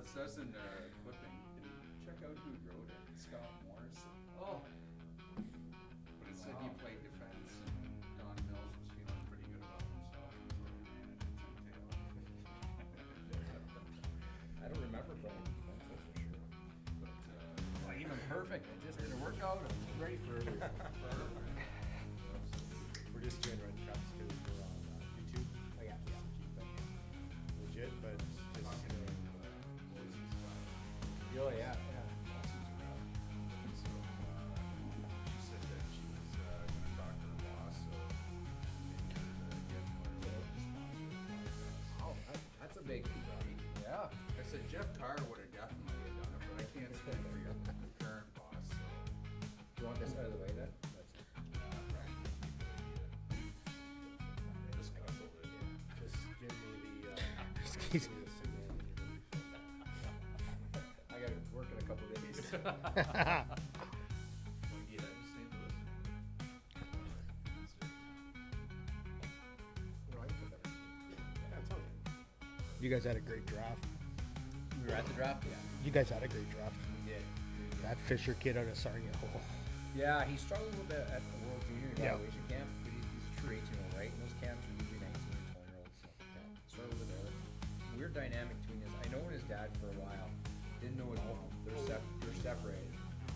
says in the clipping, check out who wrote it, Scott Morrison. Oh. But it said he played defense, and Don Mills was feeling pretty good about himself. I don't remember playing defense, that's for sure. But, Well, even perfect. It just didn't work out. I'm ready for it. We're just doing red cups because we're on YouTube. Oh, yeah. Legit, but just Oh, yeah, yeah. So, she said that she was gonna talk to her boss, so maybe get more responsible. Oh, that's a big right? Yeah. I said Jeff Carr would have definitely done it, but I can't speak for your current boss, so. Do you want this out of the way then? Discuss it. just give me the. Excuse me. I gotta work in a couple days. Well, yeah, St. Louis. No, I put that. Yeah, it's okay. You guys had a great draft. We were at the draft. Yeah. You guys had a great draft. We did. That Fisher kid out of Sarnia. Oh. Yeah, he struggled a little bit at the World Junior Yeah. Evaluation Camp, but he's a true 18-year-old, right? And those camps are usually 19 or 20-year-olds. So, yeah, struggled a bit. Weird dynamic between his. I known his dad for a while. Didn't know his mom. They're separated.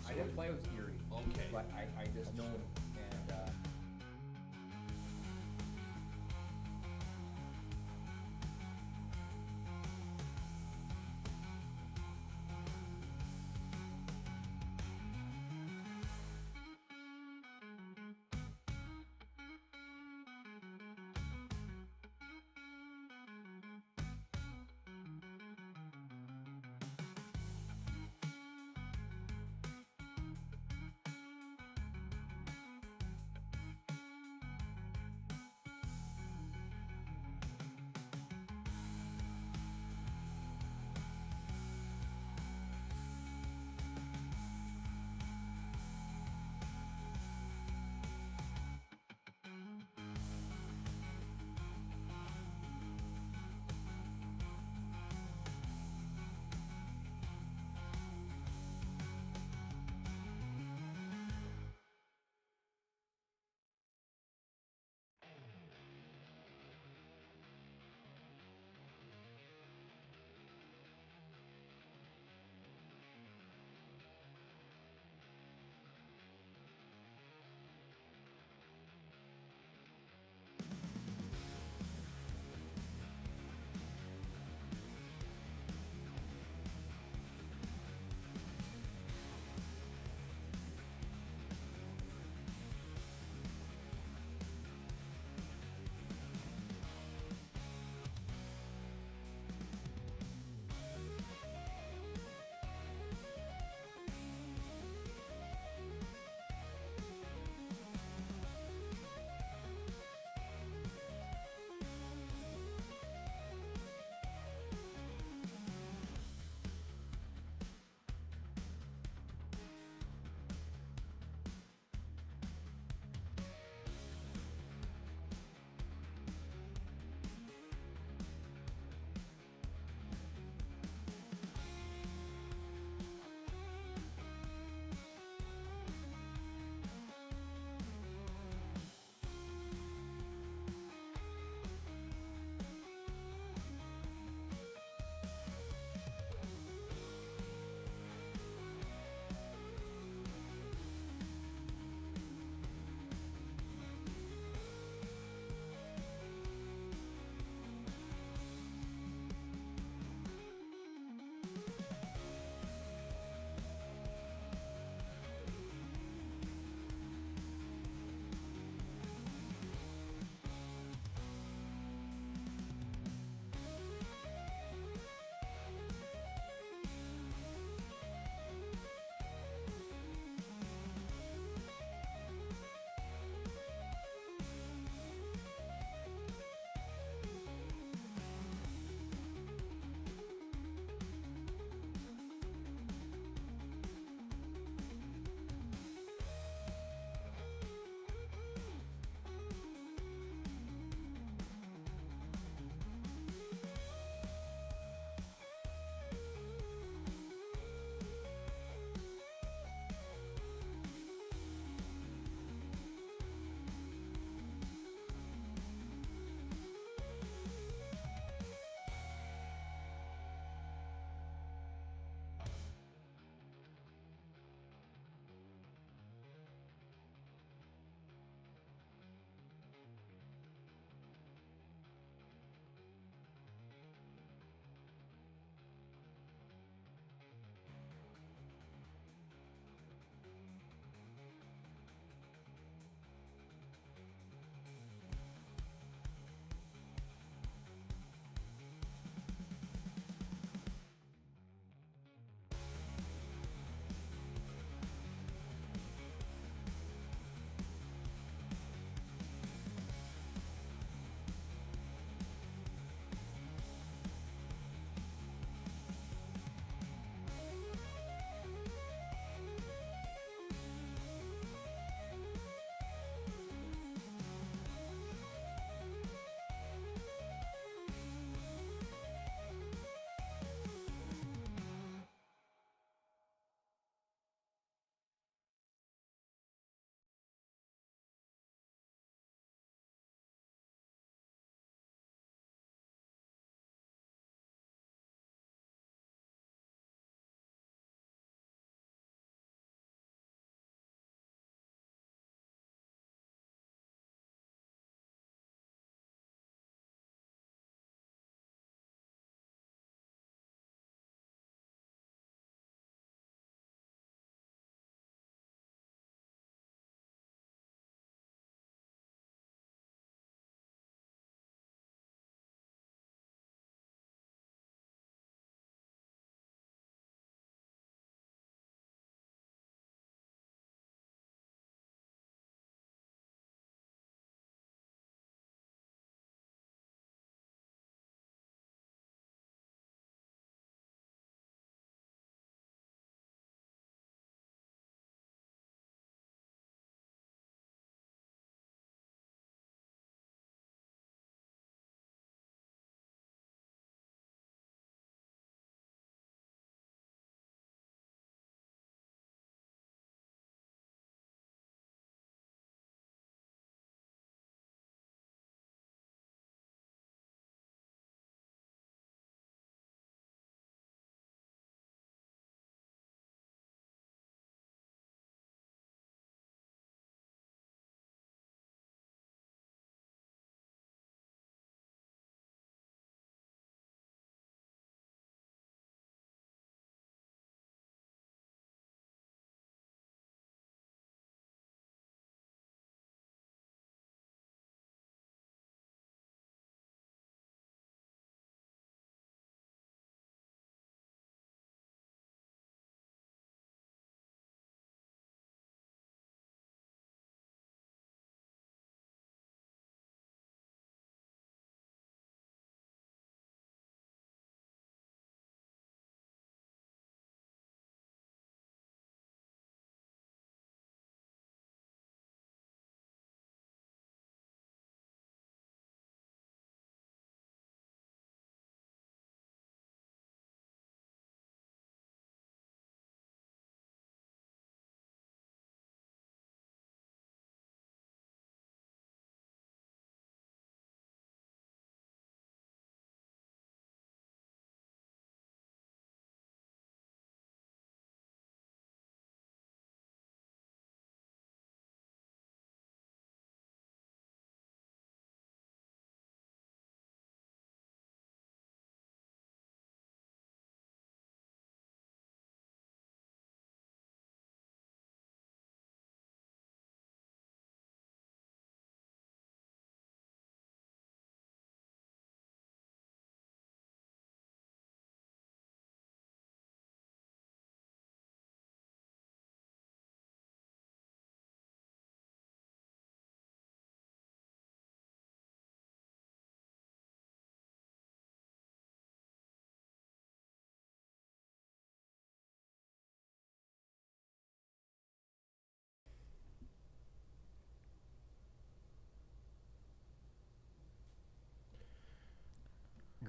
I didn't play with Erie. Okay. But I just know him. And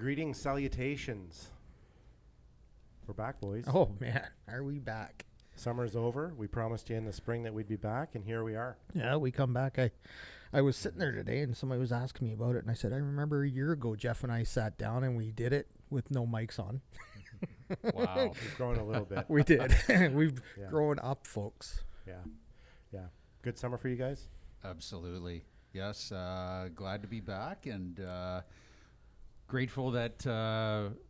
Greetings, salutations. We're back, boys. Oh man, are we back? Summer's over. We promised you in the spring that we'd be back, and here we are. Yeah, we come back. I was sitting there today, and somebody was asking me about it, and I said, I remember a year ago, Jeff and I sat down and we did it with no mics on. Wow. We've grown a little bit. We did. We've Yeah. grown up, folks. Yeah. Good summer for you guys? Absolutely. Yes. Glad to be back, and grateful that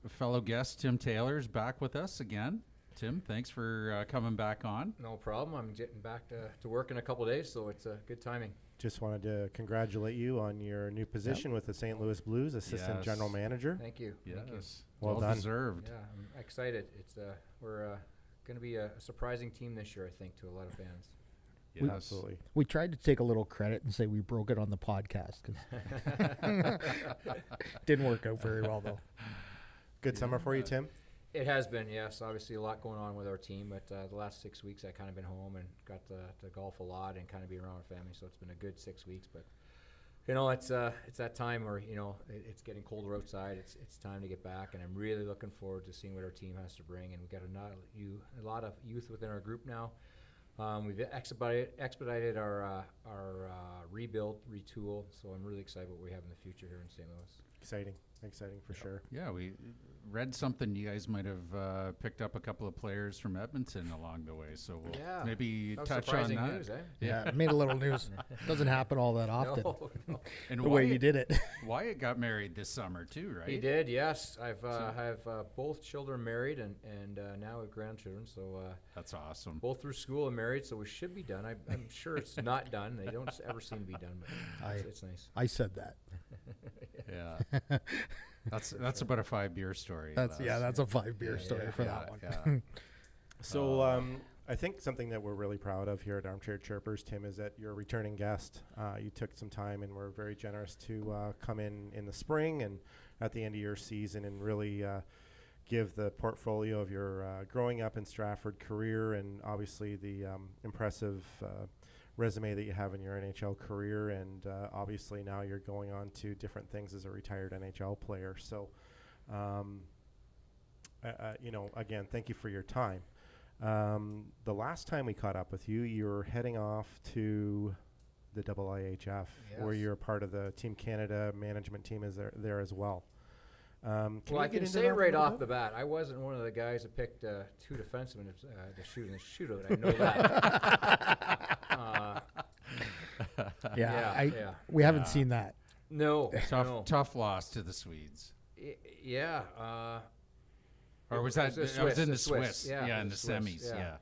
fellow guest Tim Taylor's back with us again. Tim, thanks for coming back on. No problem. I'm getting back to work in a couple days, so it's good timing. Just wanted to congratulate you on your new position with the St. Louis Blues, Assistant Yes. General Manager. Thank you. Thank you. Yes. Well done. deserved. Yeah, I'm excited. It's we're going to be a surprising team this year, I think, to a lot of fans. Yes. Absolutely. We tried to take a little credit and say we broke it on the podcast because didn't work out very well, though. Good summer for you, Tim? It has been, yes. Obviously, a lot going on with our team, but the last 6 weeks I've kind of been home and got to golf a lot and kind of be around with family, so it's been a good 6 weeks. But, you know, it's that time where, you know, it's getting colder outside. It's time to get back, and I'm really looking forward to seeing what our team has to bring. And we've got a lot of youth within our group now. We've expedited our rebuild, retool, so I'm really excited what we have in the future here in St. Louis. Exciting for sure. Yeah, we read something. You guys might have picked up a couple of players from Edmonton along the way, so we'll Yeah, maybe that was touch on surprising that. news, eh? Yeah, it made a little news. Doesn't happen all that often. No. And The way you did it. Wyatt got married this summer too, right? He did, yes. I have both children married and now with grandchildren, so That's awesome. both through school and married, so we should be done. I'm sure it's not done. They don't ever seem to be done, but it's nice. I said that. Yeah. That's about a 5-beer story. That's a 5-beer story for that one. Yeah. So I think something that we're really proud of here at Armchair Chirpers, Tim, is that you're a returning guest. You took some time and were very generous to come in the spring and at the end of your season and really give the portfolio of your growing up in Stratford career and obviously the impressive resume that you have in your NHL career, and obviously now you're going on to different things as a retired NHL player. So, you know, again, thank you for your time. The last time we caught up with you, you were heading off to the IIHF, where Yes. you're a part of the Team Canada management team is there as well. Well, you I get can into say that a right little off bit? the bat, I wasn't one of the guys that picked 2 defensemen to shoot in the shootout. I know that. We haven't seen that. No. Tough loss to the Swedes. Yeah. Or was that? I was in the Swiss. Yeah, in the semis. Yeah.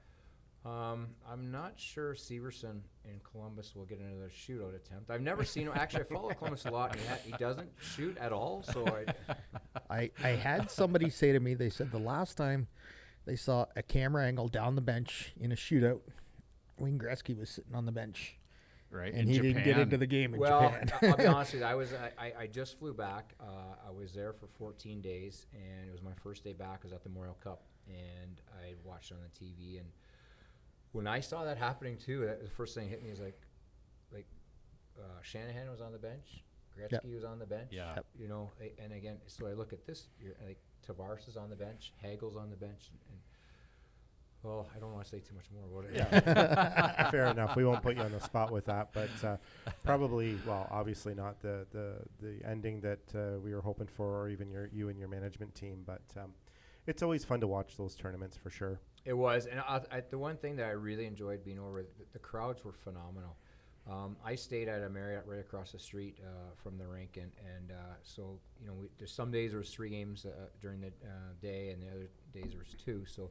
I'm not sure Severson in Columbus will get another shootout attempt. I've never seen him. Actually, I follow Columbus a lot, and he doesn't shoot at all. So I had somebody say to me, they said the last time they saw a camera angle down the bench in a shootout, Wayne Gretzky was sitting on the bench. Right. And in he Japan. didn't get into the game in well, Japan. I'll be honest with you. I just flew back. I was there for 14 days, and it was my first day back. I was at the Memorial Cup, and I watched it on the TV. And when I saw that happening too, the first thing hit me is like Shanahan was on the bench, Gretzky was on the bench. Yeah. You know, and again, so I look at this. Like Tavares is on the bench, Hagel's on the bench, and well, I don't want to say too much more about it. Fair enough. We won't put you on the spot with that, but probably, well, obviously not the ending that we were hoping for, or even you and your management team. But it's always fun to watch those tournaments for sure. It was, and the one thing that I really enjoyed being over, the crowds were phenomenal. I stayed at a Marriott right across the street from the rink, and so you know, there's some days there was 3 games during the day, and the other days there was 2. So.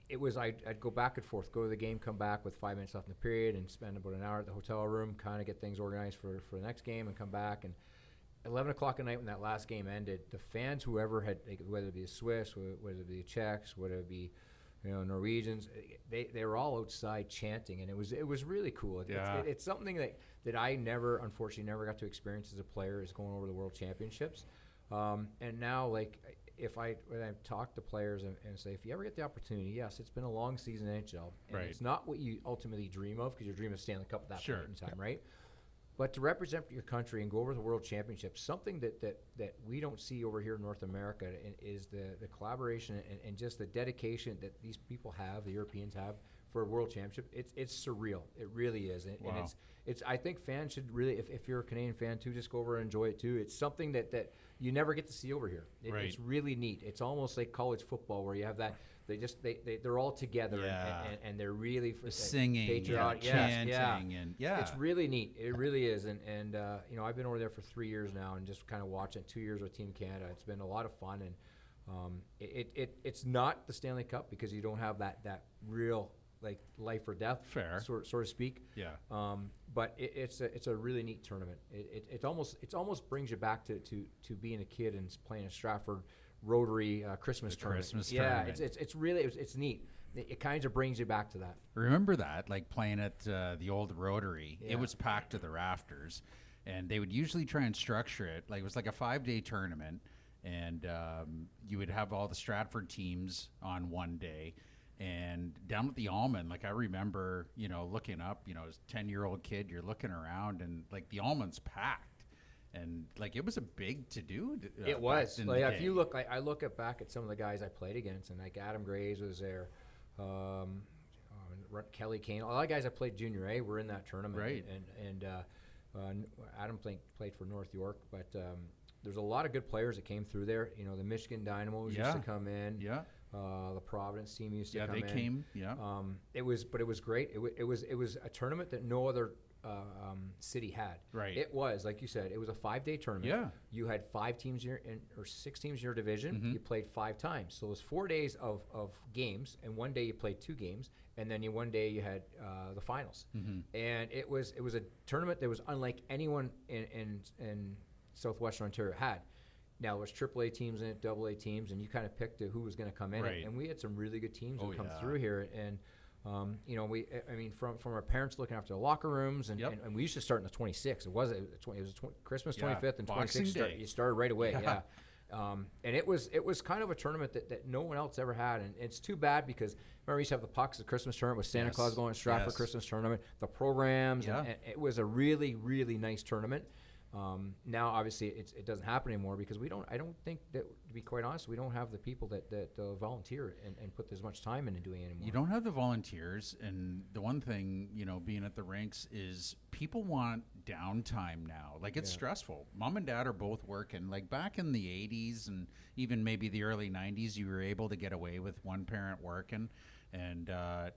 It was I'd go back and forth, go to the game, come back with 5 minutes left in the period, and spend about an hour at the hotel room, kind of get things organized for the next game, and come back. And 11 o'clock at night when that last game ended, the fans, whoever had, whether it be the Swiss, whether it be the Czechs, whether it be Norwegians, they were all outside chanting, and it was really cool. It's something that I unfortunately never got to experience as a player, is going over the World Championships. And now, when I talk to players and say, if you ever get the opportunity, yes, it's been a long season in NHL, and Right. it's not what you ultimately dream of, because your dream is Stanley Cup at that Sure. point in time, right? But to represent your country and go over to the World Championships, something that we don't see over here in North America is the collaboration and just the dedication that these people have, the Europeans have, for a World Championship. It's surreal. It really is. And Wow. it's I think fans should really, if you're a Canadian fan too, just go over and enjoy it too. It's something that you never get to see over here. Right. It's really neat. It's almost like college football where you have that. They're all together Yeah. and they're really The singing, patriotic. chanting, Yeah. and It's really neat. It really is. And you know, I've been over there for 3 years now and just kind of watching 2 years with Team Canada. It's been a lot of fun. And it's not the Stanley Cup because you don't have that real like life or death, Fair. sort of speak. yeah. But it's a really neat tournament. It almost brings you back to being a kid and playing a Stratford Rotary Christmas The tournament. Christmas yeah, tournament. it's really it's neat. It kind of brings you back to that. Remember that, like playing at the old Rotary, Yeah. it was packed to the rafters, and they would usually try and structure it like it was like a 5-day tournament, and you would have all the Stratford teams on one day, and down at the Almond, like I remember, you know, looking up, you know, as a 10-year-old kid, you're looking around, and like the Almond's packed, and like it was a big to do. It was. in Like, the if you day. look, I look back at some of the guys I played against, and like Adam Graves was there, Kelly Kane. A lot of guys I played junior A were in that tournament. Right. And Adam played for North York, but there's a lot of good players that came through there. You know, the Michigan Dynamos Yeah. used to come in. Yeah, The Providence team used to yeah, come they in. came. Yeah, It was great. It was a tournament that no other city had. Right. It was, like you said, it was a 5-day tournament. Yeah. You had 5 teams or 6 teams in your division. Mhm. You played 5 times. So it was 4 days of games, and one day you played 2 games, and then one day you had the finals. Mhm. And it was a tournament that was unlike anyone in Southwestern Ontario had. Now, there was AAA teams in it, AA teams, and you kind of picked who was going to come in. Right. And we had some really good teams Oh, that come yeah. through here. And, you know, I mean, from our parents looking after the locker rooms, and, Yep. and we used to start in the 26th. It was Christmas Yeah, Boxing 25th and 26th. Day. You started right away, Yeah. yeah. And it was kind of a tournament that no one else ever had, and it's too bad because remember we used to have the pucks, the Christmas tournament with Santa Yes. Claus going to Stratford Yes. Christmas tournament, the programs, Yeah. and it was a really really nice tournament. Now obviously it doesn't happen anymore because I don't think that, to be quite honest, we don't have the people that volunteer and put as much time into doing it anymore. You don't have the volunteers, and the one thing, you know, being at the rinks is people want downtime now. Like, it's Yeah. stressful. Mom and dad are both working. Like, back in the 80s and even maybe the early 90s, you were able to get away with one parent working, and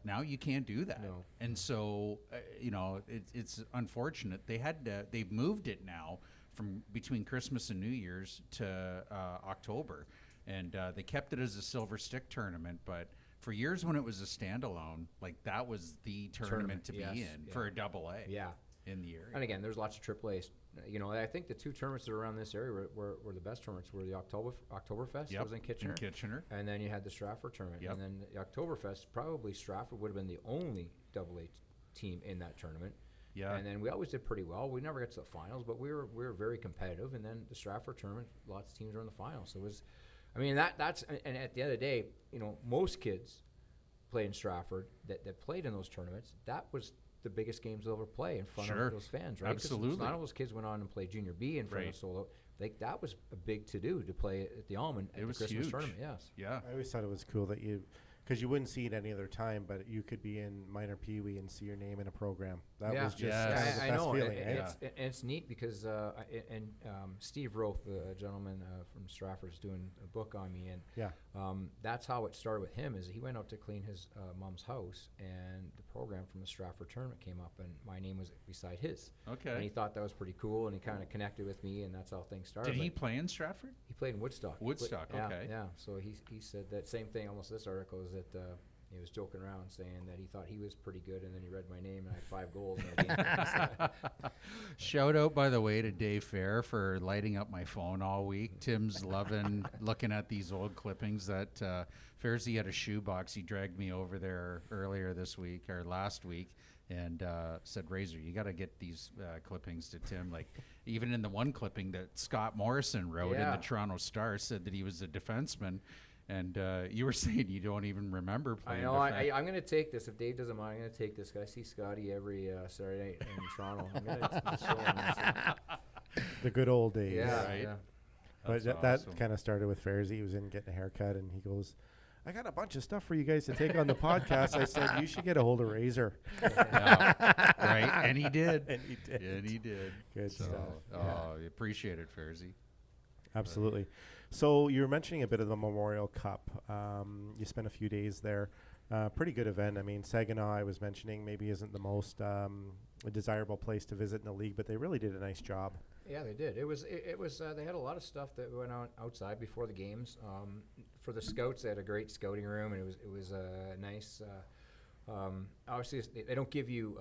now you can't do that. No. And so, you know, it's unfortunate. They've moved it now from between Christmas and New Year's to October. And they kept it as a silver stick tournament, but for years when it was a standalone, like that was the tournament to yes, be in yeah. for a AA Yeah. in the area. And again, there's lots of AAAs. You know, I think the 2 tournaments that are around this area were the best tournaments. Were the Oktoberfest, Yep, that was in Kitchener, in Kitchener. and then you had the Stratford tournament. Yep. And then the Oktoberfest, probably Stratford would have been the only AA team in that tournament. Yeah. And then we always did pretty well. We never got to the finals, but we were very competitive. And then the Stratford tournament, lots of teams were in the finals. So it was, I mean, that's and at the end of the day, you know, most kids played in Stratford that played in those tournaments. That was the biggest games they'll ever play in front Sure. of those fans, right? 'Cause Absolutely. none of those kids went on and played junior B in front Right. of Solo. Like, that was a big to do to play at the Almond at It the was Christmas huge. tournament. Yes. Yeah. I always thought it was cool that because you wouldn't see it any other time, but you could be in minor Pee Wee and see your name in a program. That yeah. was just Yes. kind of the I best know. feeling. And eh? it's neat because Steve Roth, a gentleman from Stratford, is doing a book on me, and Yeah. that's how it started with him. Is he went out to clean his mom's house, and the program from the Stratford tournament came up, and my name was beside his. And he Okay. thought that was pretty cool, and he kind of connected with me, and that's how things started. Did he But play in Stratford? he played in Woodstock. Woodstock, Yeah, okay. Yeah, so he said that same thing. Almost this article is that he was joking around saying that he thought he was pretty good, and then he read my name and I had 5 goals in a game. Shout out, by the way, to Dave Fair for lighting up my phone all week. Tim's loving looking at these old clippings that Fairsy had a shoebox. He dragged me over there earlier this week or last week and said, Razor, you got to get these clippings to Tim. Like, even in the one clipping that Scott Morrison wrote in Yeah. the Toronto Star said that he was a defenseman. And you were saying you don't even remember I playing. know. defense. I'm going to take this. If Dave doesn't mind, I'm going to take this. 'Cause I see Scotty every Saturday night in Toronto. I'm going to show him. The good old days. Yeah, Right. yeah. But That's that awesome. kind of started with Fairs. He was in getting a haircut, and he goes, I got a bunch of stuff for you guys to take on the podcast. I said, you should get a hold of Razor. Yeah, right, and he did. And he did. And he did. Good So, stuff. Oh, we appreciate it, Fairzy. Absolutely. So you were mentioning a bit of the Memorial Cup. You spent a few days there. Pretty good event. I mean, Saginaw, I was mentioning, maybe isn't the most a desirable place to visit in the league, but they really did a nice job. Yeah, they did. It was they had a lot of stuff that went on outside before the games. For the scouts, they had a great scouting room, and it was nice. Obviously, they don't give you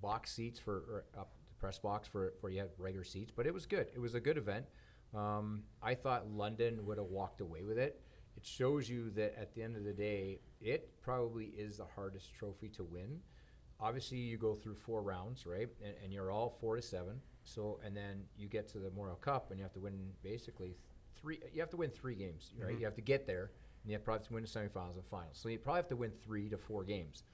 box seats for up the press box for where you had regular seats, but it was good. It was a good event. I thought London would have walked away with it. It shows you that at the end of the day, it probably is the hardest trophy to win. Obviously, you go through 4 rounds, right? And you're all 4 to 7. So, and then you get to the Memorial Cup, and you have to win basically 3. You have to win 3 games, right? You have to get there, and you have probably to win the semifinals and finals. So you probably have to win 3 to 4 games.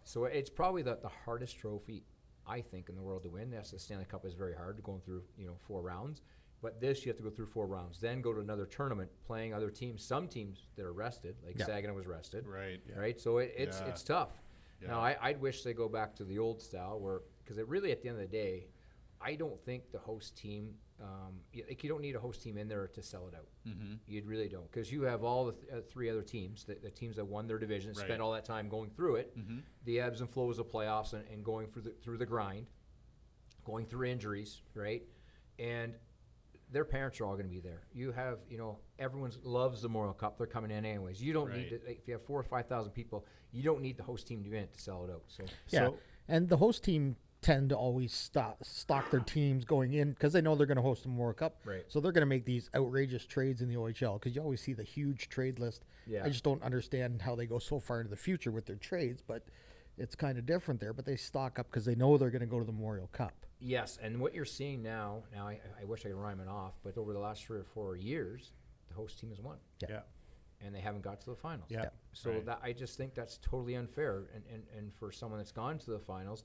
So it's probably the hardest trophy, I think, in the world to win. Yes, the Stanley Cup is very hard, going through 4 rounds. But this, you have to go through 4 rounds, then go to another tournament, playing other teams. Some teams that are rested, like Saginaw was rested, Right. right? So it's tough. Yeah. Now, I'd wish they go back to the old style, where because it really, at the end of the day, I don't think the host team, like you don't need a host team in there to sell it out. Mm-hmm. You really don't, because you have all the 3 other teams, the teams that won their division, Right. spent all that time going through it, Mm-hmm. the ebbs and flows of playoffs, and going through the grind, going through injuries, right? And their parents are all going to be there. You have, everyone loves the Memorial Cup. They're coming in anyways. You don't need Right. to, if you have 4,000 or 5,000 people, you don't need the host team to be in it to sell it out. So Yeah, and the host team tend to always stock their teams going in because they know they're going to host the Memorial Cup. Right. So they're going to make these outrageous trades in the OHL because you always see the huge trade list. Yeah. I just don't understand how they go so far into the future with their trades, but it's kind of different there. But they stock up because they know they're going to go to the Memorial Cup. yes, and what you're seeing now I wish I could rhyme it off, but over the last 3 or 4 years, the host team has won, Yeah. and they haven't got to the finals. Yeah. So Right. that I just think that's totally unfair. And for someone that's gone to the finals,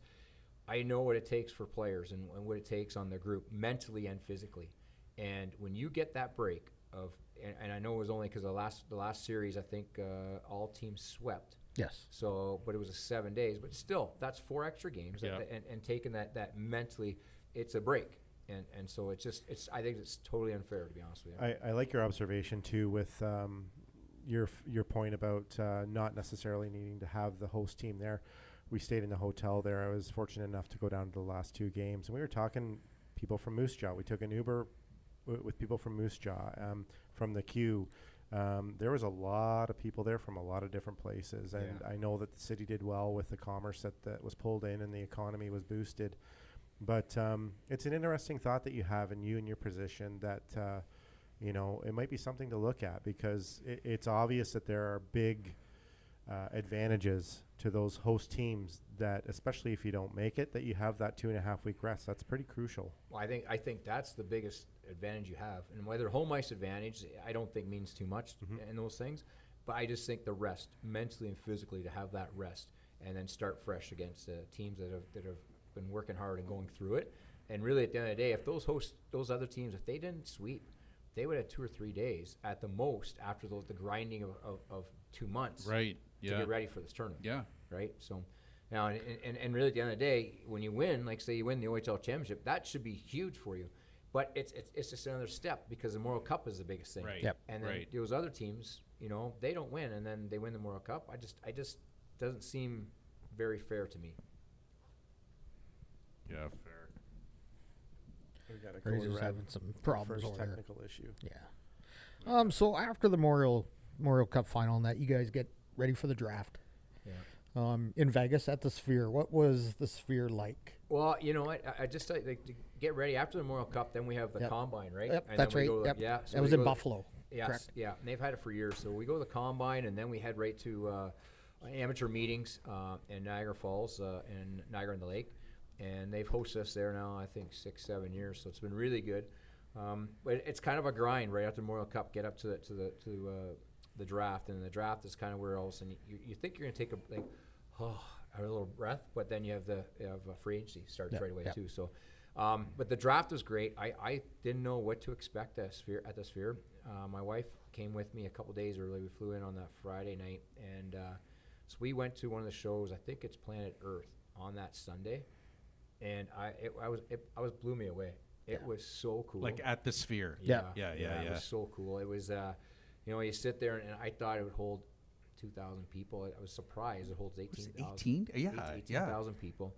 I know what it takes for players and what it takes on the group mentally and physically. And when you get that break of, and I know it was only because the last series, I think all teams swept. Yes. So, but it was 7 days. But still, that's 4 extra games. Yeah. And taking that mentally, it's a break. And so I think it's totally unfair, to be honest with you. I like your observation too with your point about not necessarily needing to have the host team there. We stayed in the hotel there. I was fortunate enough to go down to the last 2 games, and we were talking people from Moose Jaw. We took an Uber with people from Moose Jaw, from the queue. There was a lot of people there from a lot of different places, and Yeah. I know that the city did well with the commerce that was pulled in and the economy was boosted. But it's an interesting thought that you have in your position that, it might be something to look at because it's obvious that there are big advantages to those host teams that, especially if you don't make it, that you have that 2.5 week rest. That's pretty crucial. Well, I think that's the biggest advantage you have, and whether home ice advantage, I don't think means too much in those things, but I just think the rest, mentally and physically, to have that rest and then start fresh against teams that have been working hard and going through it. And really, at the end of the day, if those other teams, if they didn't sweep, they would have 2 or 3 days at the most after the grinding of 2 months Right. to Yeah. get ready for this tournament. Yeah. Right. So now, and really, at the end of the day, when you win, like say you win the OHL championship, that should be huge for you. But it's just another step because the Memorial Cup is the biggest thing. Right. Yep. And then Right. those other teams, they don't win, and then they win the Memorial Cup. I just doesn't seem very fair to me. Yeah. Fair. We got a Razor's having some problems first over there. technical issue. Yeah. So after the Memorial Cup final and that, you guys get ready for the draft. Yeah. In Vegas at the Sphere. What was the Sphere like? Well, you know what? I just like to get ready after the Memorial Cup. Then we have the Yep. combine, right? Yep, And that's then we right. go, Yep. Yeah. So That was we in go- Buffalo. Yes, Correct. yeah, and they've had it for years. So we go to the combine, and then we head right to amateur meetings in Niagara Falls and Niagara on the Lake, and they've hosted us there now, I think 6-7 years. So it's been really good. But it's kind of a grind right after Memorial Cup. Get up to the draft, and the draft is kind of where all of a sudden you think you're going to take a little breath, but then you have free agency starts right away too. So, but the draft was great. I didn't know what to expect at the Sphere. My wife came with me a couple days early. We flew in on that Friday night, and so we went to one of the shows. I think it's Planet Earth on that Sunday, and I was blew me away. It was so cool. Like at the Sphere. Yeah. Yeah. It was so cool. It was, you sit there, and I thought it would hold 2,000 people. I was surprised it holds 18,000. 18? Yeah. 18,000 people.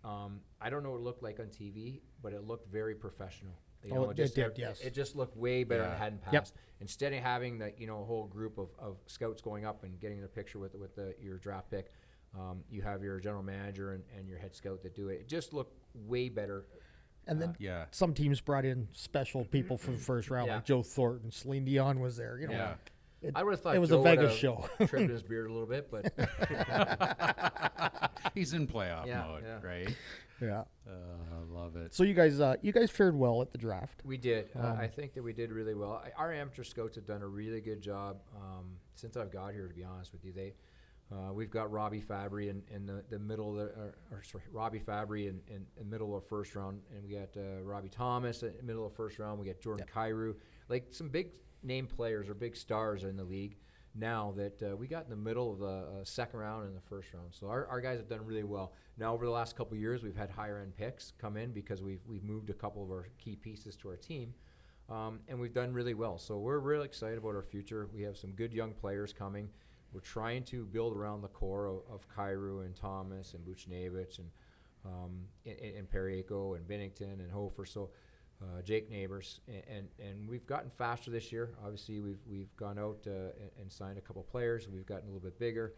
I don't know what it looked like on TV, but it looked very professional. It did, yes. It just looked way better than it hadn't passed. Yep. Instead of having the a whole group of scouts going up and getting a picture with your draft pick, you have your general manager and your head scout that do it. It just looked way better. And then Yeah. some teams brought in special people for the first round, like Joe Thornton, Celine Dion was there. Yeah. I would have thought it was Joe a Vegas would've show. trimmed his beard a little bit, but He's in playoff Yeah, mode, yeah. right? Yeah. I love it. So you guys fared well at the draft. we did. I think that we did really well. Our amateur scouts have done a really good job since I've got here. To be honest with you, we've got Robbie Fabry in the middle of Robbie Fabry in middle of first round, and we got Robbie Thomas in middle of first round. We got Jordan Kyrou, like some big name players or big stars in the league. Now that we got in the middle of the second round and the first round, so our guys have done really well. Now over the last couple of years, we've had higher end picks come in because we've moved a couple of our key pieces to our team, and we've done really well. So we're really excited about our future. We have some good young players coming. We're trying to build around the core of Kyrou and Thomas and Buchnevich and Periaco and Bennington and Hofer. So Jake Neighbors, and we've gotten faster this year. Obviously, we've gone out and signed a couple players. We've gotten a little bit bigger.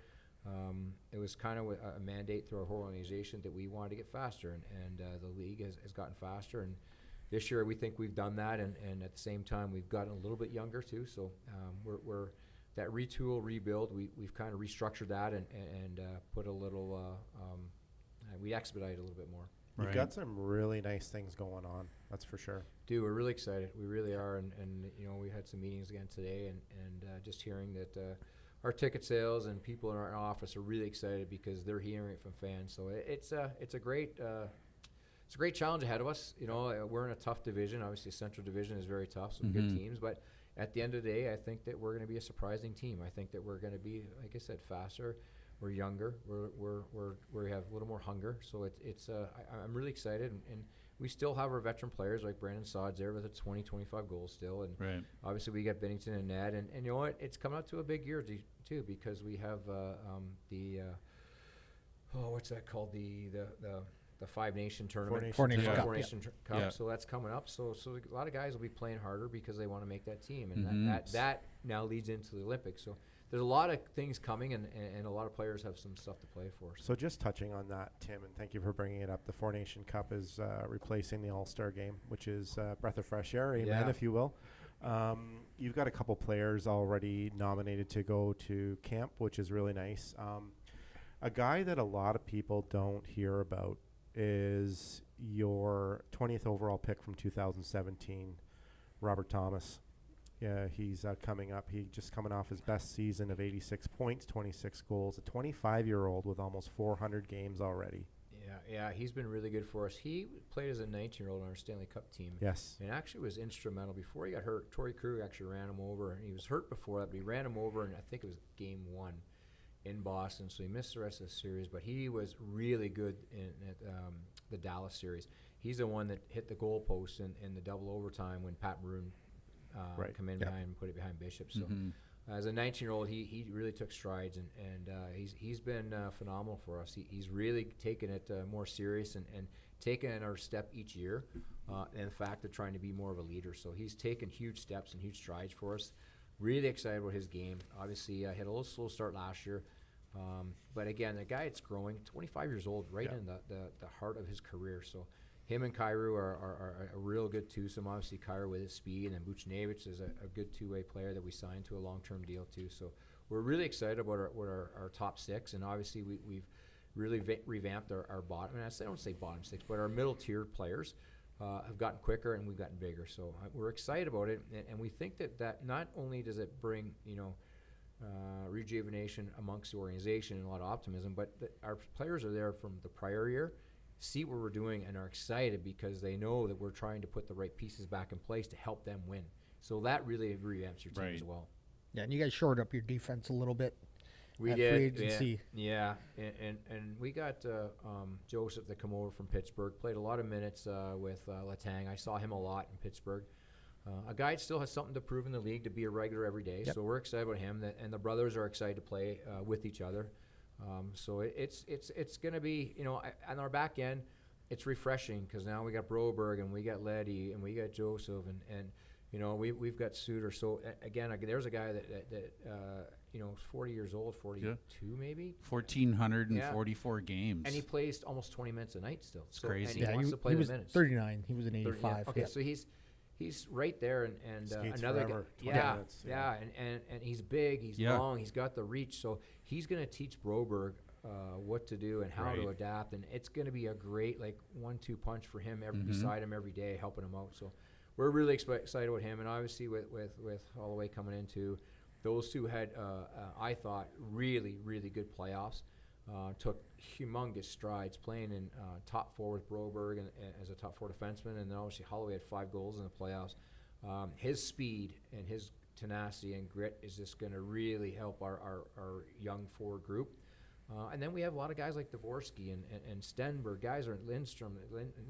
It was kind of a mandate through our whole organization that we wanted to get faster, and the league has gotten faster. And this year, we think we've done that, and at the same time, we've gotten a little bit younger too. So we're that retool, rebuild. We've kind of restructured that and put a little. We expedite a little bit more. You've got some really nice things going on, that's for sure. Dude, we're really excited. We really are, and we had some meetings again today, and just hearing that our ticket sales and people in our office are really excited because they're hearing it from fans. So it's a great challenge ahead of us. We're in a tough division. Obviously, Central Division is very tough, some good teams, but at the end of the day, I think that we're going to be a surprising team. I think that we're going to be, like I said, faster. We're younger. We have a little more hunger. So I'm really excited, and we still have our veteran players like Brandon Sods there with a 20-25 goals still, and Right. obviously we got Bennington and Ned, and you know what? It's coming up to a big year too because we have what's that called, the Five Nation tournament, Four Nation Cup, Four yeah. Nation Cup. Yeah. So that's coming up. So a lot of guys will be playing harder because they want to make that team, and that now leads into the Olympics. So there's a lot of things coming, and a lot of players have some stuff to play for. So just touching on that, Tim, and thank you for bringing it up. The Four Nation Cup is replacing the All-Star Game, which is breath of fresh air, amen, if you will. You've got a couple players already nominated to go to camp, which is really nice. A guy that a lot of people don't hear about is your 20th overall pick from 2017, Robert Thomas. Yeah, he's coming up. He just coming off his best season of 86 points, 26 goals, a 25-year-old with almost 400 games already. Yeah, he's been really good for us. He played as a 19-year-old on our Stanley Cup team. Yes. And actually was instrumental. Before he got hurt, Torrey Krug actually ran him over. And he was hurt before that, but he ran him over, and I think it was game 1 in Boston. So he missed the rest of the series, but he was really good at the Dallas series. He's the one that hit the goal post in the double overtime when Pat Maroon come in behind and put it behind Bishop. So as a 19-year-old, he really took strides, and he's been phenomenal for us. He's really taken it more serious and taken our step each year, and the fact of trying to be more of a leader. So he's taken huge steps and huge strides for us. Really excited about his game. Obviously, had a little slow start last year, but again, the guy that's growing, 25 years old, right in the heart of his career. So him and Kyrou are a real good twosome. Obviously, Kyrou with his speed, and then Buchnevich is a good two-way player that we signed to a long-term deal too. So we're really excited about our top six, and obviously we've really revamped our bottom. And I don't say bottom six, but our middle-tier players. have gotten quicker and we've gotten bigger. So we're excited about it, and we think that not only does it bring rejuvenation amongst the organization and a lot of optimism, but our players are there from the prior year, see what we're doing, and are excited because they know that we're trying to put the right pieces back in place to help them win. So that really revamps your team as well. Yeah, and you guys shored up your defense a little bit. We at did, free agency. yeah, and we got Joseph that come over from Pittsburgh, played a lot of minutes with Letang. I saw him a lot in Pittsburgh. A guy that still has something to prove in the league to be a regular every day, so we're excited about him. And the brothers are excited to play with each other. So it's going to be, on our back end, it's refreshing because now we got Broberg and we got Leddy and we got Joseph and we've got Suter. So again, there's a guy that 40 years old, 42 maybe. 1,444 games. And he plays almost 20 minutes a night still. It's crazy. And he wants to play he the was minutes. 39. He was an 85. Okay, yeah. so he's right there, and Skates another forever, guy. 20 minutes, And he's big, he's long, he's got the reach. So he's going to teach Broberg what to do and how to adapt, and it's going to be a great 1-2 punch for him beside him every day, helping him out. So we're really excited about him, and obviously with Holloway coming into, those two had I thought really good playoffs. Took humongous strides playing in top four with Broberg and as a top four defenseman, and then obviously Holloway had 5 goals in the playoffs. His speed and his tenacity and grit is just going to really help our young forward group. And then we have a lot of guys like Dvorsky and Stenberg, guys are Lindstrom,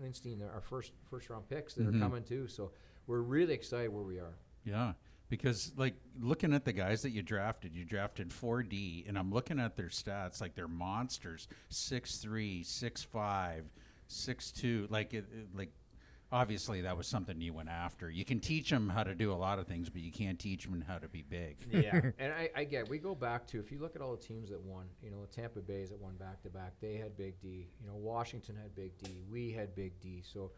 Lindstein, our first round picks that are coming too. So we're really excited where we are. Yeah. Because, looking at the guys that you drafted 4D, and I'm looking at their stats, they're monsters, 6'3", 6'5", 6'2", obviously that was something you went after. You can teach them how to do a lot of things, but you can't teach them how to be big. Yeah, and I get, we go back to, if you look at all the teams that won, Tampa Bay's that won back-to-back, they had big D. Washington had big D. We had big D. So,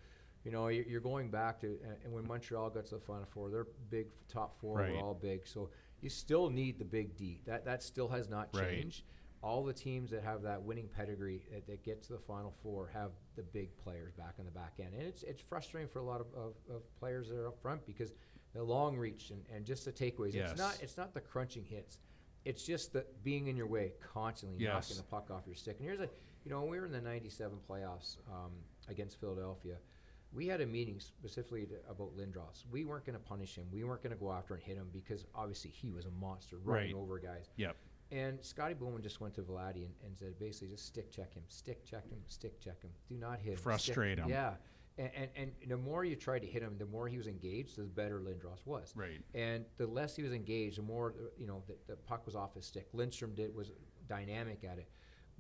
you're going back to, and when Montreal got to the Final Four, their big top four were all big. So you still need the big D. That still has not changed. All the teams that have that winning pedigree that get to the Final Four have the big players back in the back end. And it's frustrating for a lot of players that are up front because the long reach and just the takeaways. Yes. It's not the crunching hits. It's just the being in your way constantly, knocking the puck off your stick. And here's when we were in the 97 playoffs against Philadelphia, we had a meeting specifically about Lindros. We weren't going to punish him. We weren't going to go after and hit him because obviously he was a monster running over guys. Yep. And Scotty Bowman just went to Vladdy and said basically just stick check him. Do not hit him. Frustrate him. Yeah. And the more you tried to hit him, the more he was engaged, the better Lindros was. Right. And the less he was engaged, the more the puck was off his stick. Lindstrom was dynamic at it.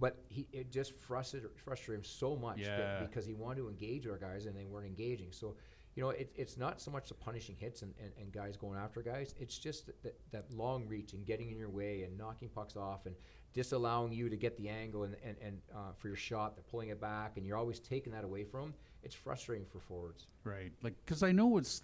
But it just frustrated him so much because he wanted to engage our guys and they weren't engaging. So, it's not so much the punishing hits and guys going after guys. It's just that long reach and getting in your way and knocking pucks off and disallowing you to get the angle and for your shot, they're pulling it back, and you're always taking that away from them. It's frustrating for forwards. Right. Because I know it's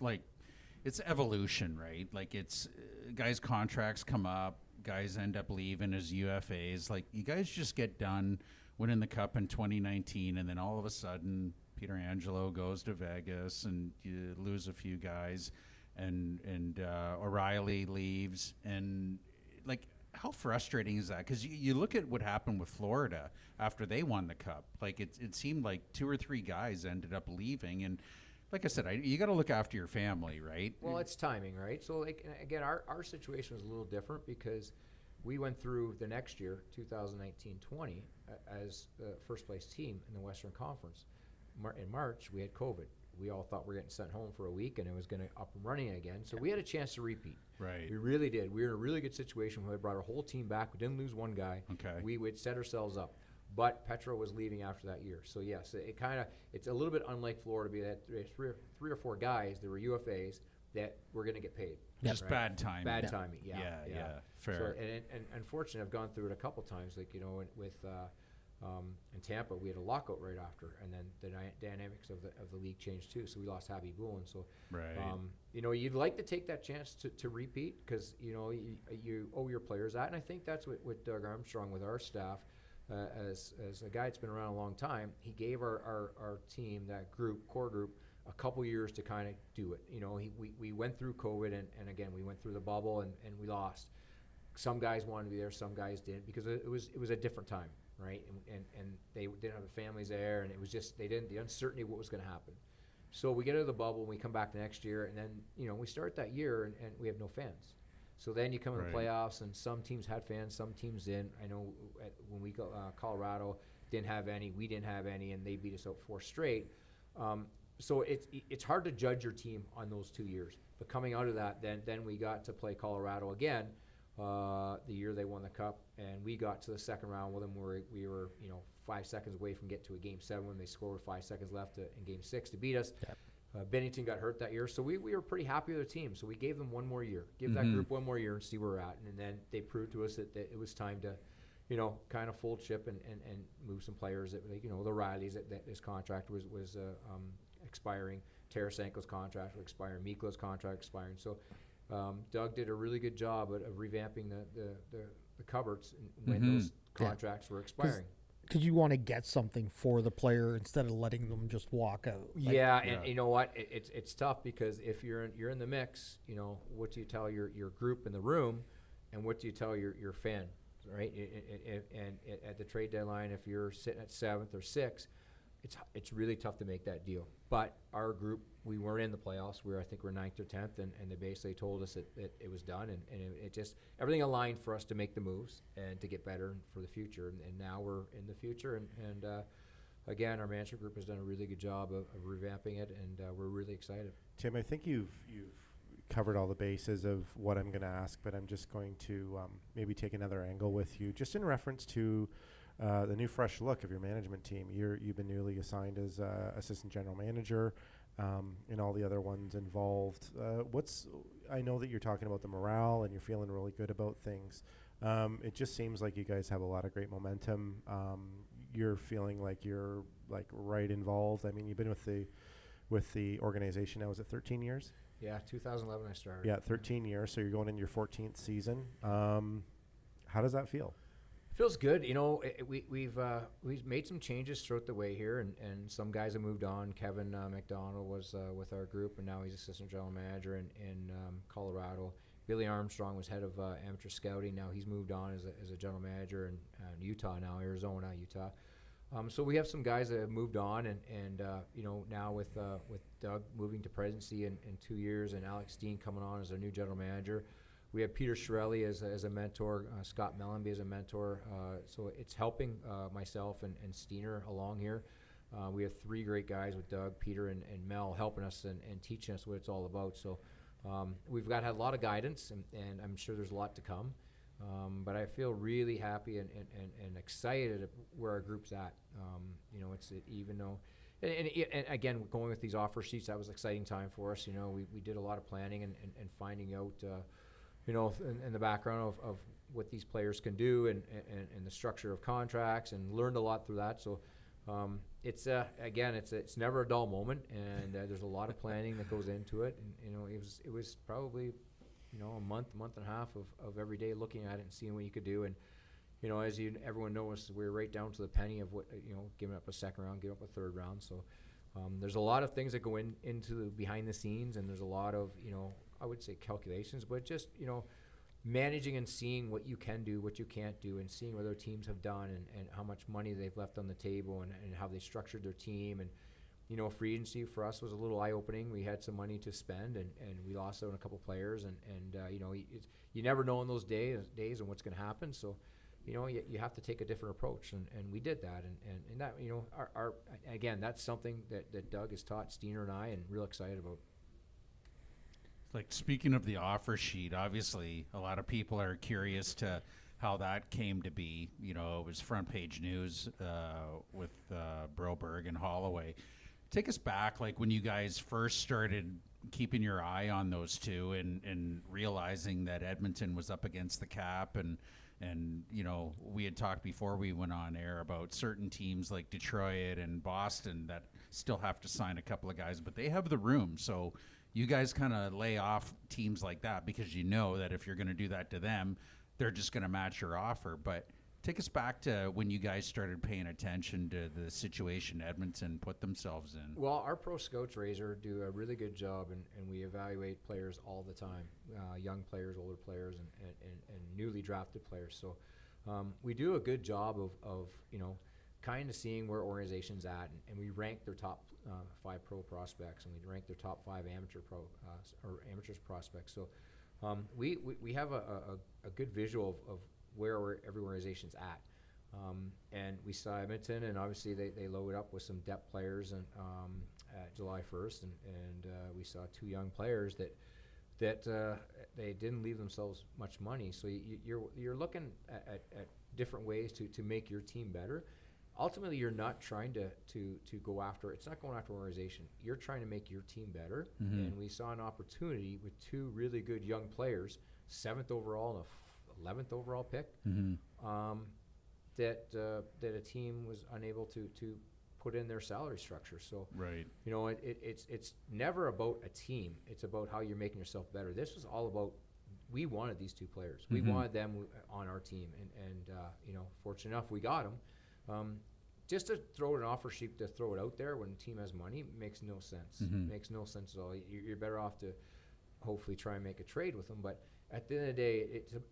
evolution, right? It's guys' contracts come up. Guys end up leaving as UFAs. You guys just get done winning the cup in 2019, and then all of a sudden Peter Angelo goes to Vegas, and you lose a few guys, and O'Reilly leaves, and how frustrating is that? Because you look at what happened with Florida after they won the cup. It seemed like 2 or 3 guys ended up leaving, and like I said, you got to look after your family, right? Well, it's timing, right? So, again, our situation was a little different because we went through the next year, 2019-20, as the first-place team in the Western Conference. In March, we had COVID. We all thought we were getting sent home for a week, and it was going to up and running again. So we had a chance to repeat. Right. We really did. We were in a really good situation. We had brought our whole team back. We didn't lose one guy. Okay. We would set ourselves up. But Petro was leaving after that year. So, yes, it's a little bit unlike Florida. There's three or four guys that were UFAs that were going to get paid. Just bad timing. Bad timing, yeah. Fair. So, and unfortunately, I've gone through it a couple times. With in Tampa, we had a lockout right after, and then the dynamics of the league changed too. So we lost Happy Boolin. So, you'd like to take that chance to repeat because you owe your players that, and I think that's what Doug Armstrong with our staff. As a guy that's been around a long time, he gave our team, that core group, a couple years to kind of do it. You know, we went through COVID, and again, we went through the bubble, and we lost. Some guys wanted to be there, some guys didn't, because it was a different time, right? And they didn't have the families there, and it was just, the uncertainty of what was going to happen. So we get out of the bubble, and we come back the next year, and then, you know, we start that year, and we have no fans. So then you come in the playoffs, and some teams had fans, some teams didn't. I know when we go, Colorado didn't have any, we didn't have any, and they beat us out 4 straight. So it's hard to judge your team on those 2 years. But coming out of that, then we got to play Colorado again, the year they won the cup, and we got to the second round with them where we were, you know, 5 seconds away from getting to a Game 7 when they scored with 5 seconds left in Game 6 to beat us. Yep. Bennington got hurt that year, so we were pretty happy with the team. So we gave them one more year, give that group one more year and see where we're at. And then they proved to us that it was time to, you know, kind of fold ship and move some players that, like, you know, the Rileys, that his contract was expiring. Tarasenko's contract was expiring. Mikla's contract expiring. So Doug did a really good job of revamping the cupboards when those contracts were expiring. Because you want to get something for the player instead of letting them just walk out. And you know what? It's tough because if you're in the mix, you know, what do you tell your group in the room, and what do you tell your fan, right? And at the trade deadline, if you're sitting at 7th or 6th, it's really tough to make that deal. But our group, we weren't in the playoffs. I think we're 9th or 10th, and they basically told us that it was done, and it just, everything aligned for us to make the moves and to get better for the future. And now we're in the future, and again, our management group has done a really good job of revamping it, and we're really excited. Tim, I think you've covered all the bases of what I'm going to ask, but I'm just going to maybe take another angle with you, just in reference to the new fresh look of your management team. You've been newly assigned as assistant general manager, and all the other ones involved. I know that you're talking about the morale and you're feeling really good about things. It just seems like you guys have a lot of great momentum. You're feeling like you're like right involved. I mean, you've been with the organization now, is it 13 years? Yeah, 2011 I started. Yeah, 13 years. So you're going in your 14th season. How does that feel? Feels good. You know, we've made some changes throughout the way here, and some guys have moved on. Kevin McDonald was with our group, and now he's assistant general manager in Colorado. Billy Armstrong was head of amateur scouting. Now he's moved on as a general manager in Utah now, Utah. So we have some guys that have moved on, and you know, now with Doug moving to presidency in 2 years, and Alex Steen coming on as our new general manager. We have Peter Shirelli as a mentor, Scott Mellenby as a mentor. So it's helping myself and Steiner along here. We have 3 great guys with Doug, Peter, and Mel helping us and teaching us what it's all about. So we've had a lot of guidance, and I'm sure there's a lot to come. But I feel really happy and excited where our group's at. You know, even though, and again, going with these offer sheets, that was an exciting time for us. You know, we did a lot of planning and finding out, you know, in the background of what these players can do and the structure of contracts, and learned a lot through that. So it's again, it's never a dull moment, and there's a lot of planning that goes into it. And you know, it was probably, you know, a month and a half of every day looking at it and seeing what you could do. And you know, as everyone knows, we're right down to the penny of what, you know, giving up a second round, giving up a third round. So there's a lot of things that go into the behind the scenes, and there's a lot of, you know, I would say calculations, but just, you know, managing and seeing what you can do, what you can't do, and seeing what other teams have done, and how much money they've left on the table, and how they structured their team. And you know, free agency for us was a little eye-opening. We had some money to spend, and we lost out on a couple players, and you know, you never know in those days and what's going to happen. So you know, you have to take a different approach, and we did that, and that, you know, our again, that's something that Doug has taught Steiner and I, and real excited about. Like, speaking of the offer sheet, obviously a lot of people are curious to how that came to be. You know, it was front page news with Broberg and Holloway. Take us back, like when you guys first started keeping your eye on those two, and realizing that Edmonton was up against the cap, and you know, we had talked before we went on air about certain teams like Detroit and Boston that still have to sign a couple of guys, but they have the room. So you guys kind of lay off teams like that because you know that if you're going to do that to them, they're just going to match your offer. But Take us back to when you guys started paying attention to the situation Edmonton put themselves in. Well, our pro scouts, Razor, do a really good job, and we evaluate players all the time, young players, older players, and newly drafted players. So we do a good job of kind of seeing where organizations at, and we rank their top 5 pro prospects, and we rank their top 5 amateurs prospects. So we have a good visual of where every organization's at. And we saw Edmonton, and obviously they loaded up with some depth players and at July 1st, and we saw 2 young players that they didn't leave themselves much money. So you're looking at different ways to make your team better. Ultimately, you're not trying to go after, it's not going after an organization. You're trying to make your team better. Mm-hmm. And we saw an opportunity with 2 really good young players, 7th overall and a 11th overall pick, Mm-hmm. that a team was unable to put in their salary structure. So Right. it's never about a team. It's about how you're making yourself better. This was all about, we wanted these 2 players. We Mhm. wanted them on our team, and fortunate enough we got them. Just to throw an offer sheet, to throw it out there when the team has money, makes no sense. Mhm. Makes no sense at all. You're better off to hopefully try and make a trade with them. But at the end of the day,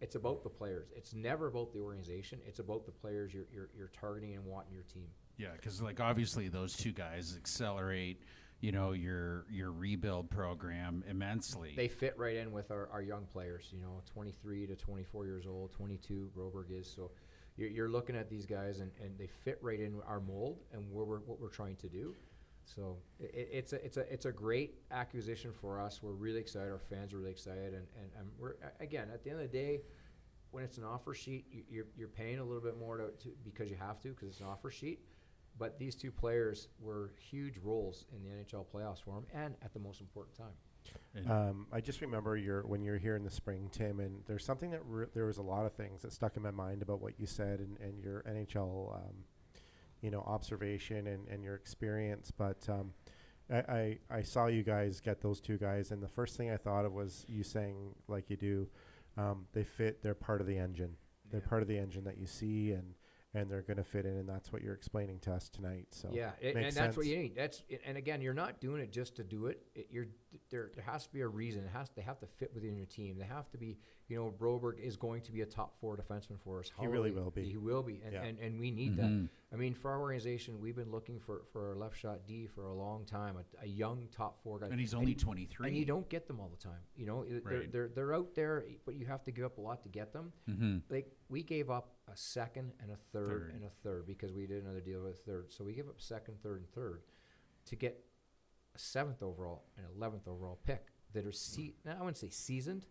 it's about the players. It's never about the organization. It's about the players you're targeting and wanting your team. Yeah, because like obviously those 2 guys accelerate, your rebuild program immensely. They fit right in with our young players, 23 to 24 years old, 22, Broberg is. So you're looking at these guys, and they fit right in our mold and what we're trying to do. So it's a great acquisition for us. We're really excited. Our fans are really excited, and we're, again, at the end of the day, when it's an offer sheet, you're paying a little bit more to because you have to, because it's an offer sheet. But these 2 players were huge roles in the NHL playoffs for them, and at the most important time. And- I just remember when you were here in the spring, Tim, and there's something that there was a lot of things that stuck in my mind about what you said and your NHL, observation and your experience. But I saw you guys get those 2 guys, and the first thing I thought of was you saying, like you do, they're part of the engine. They're Yeah. part of the engine that you see, and they're going to fit in, and that's what you're explaining to us tonight. So Yeah, makes and that's what sense. you need. And again, you're not doing it just to do it. There has to be a reason. They have to fit within your team. They have to be. Broberg is going to be a top 4 defenseman for us. He really will be. He will be, Yeah. and we need Mhm. that. I mean, for our organization, we've been looking for a left shot D for a long time. A young top 4 guy. And he's only you- 23. And you don't get them all the time. Right. They're out there, but you have to give up a lot to get them. Mm-hmm. Like, we gave up a second and a third, Third. and a third because we did another deal with a third. So we gave up second, third, and third to get a 7th overall and 11th overall pick that are now I wouldn't say seasoned,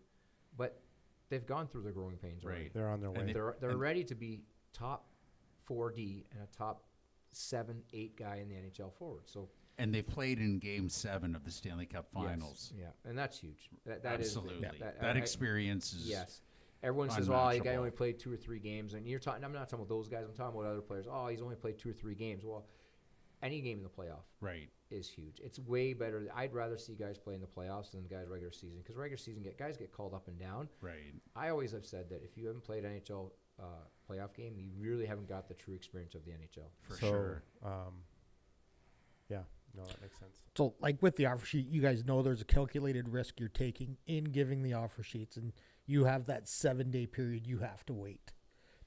but they've gone through the growing pains already. Right. They're on their And way. they- They're and- ready to be top 4D and a top 7, 8 guy in the NHL forward. So And they've played in Game 7 of the Stanley Cup Finals. yes, yeah, and that's huge. That is Absolutely. that That I- experience is Yes. Everyone says, "Oh, the guy unmatchable. only played 2 or 3 games," and you're talking. I'm not talking about those guys. I'm talking about other players. Oh, he's only played 2 or 3 games. Well, any game in the playoff right. is huge. It's way better. I'd rather see guys play in the playoffs than guys regular season, because regular season guys get called up and down. Right. I always have said that if you haven't played NHL playoff game, you really haven't got the true experience of the NHL. For So, sure. Yeah, no, that makes sense. So, like with the offer sheet, you guys know there's a calculated risk you're taking in giving the offer sheets, and you have that 7-day period you have to wait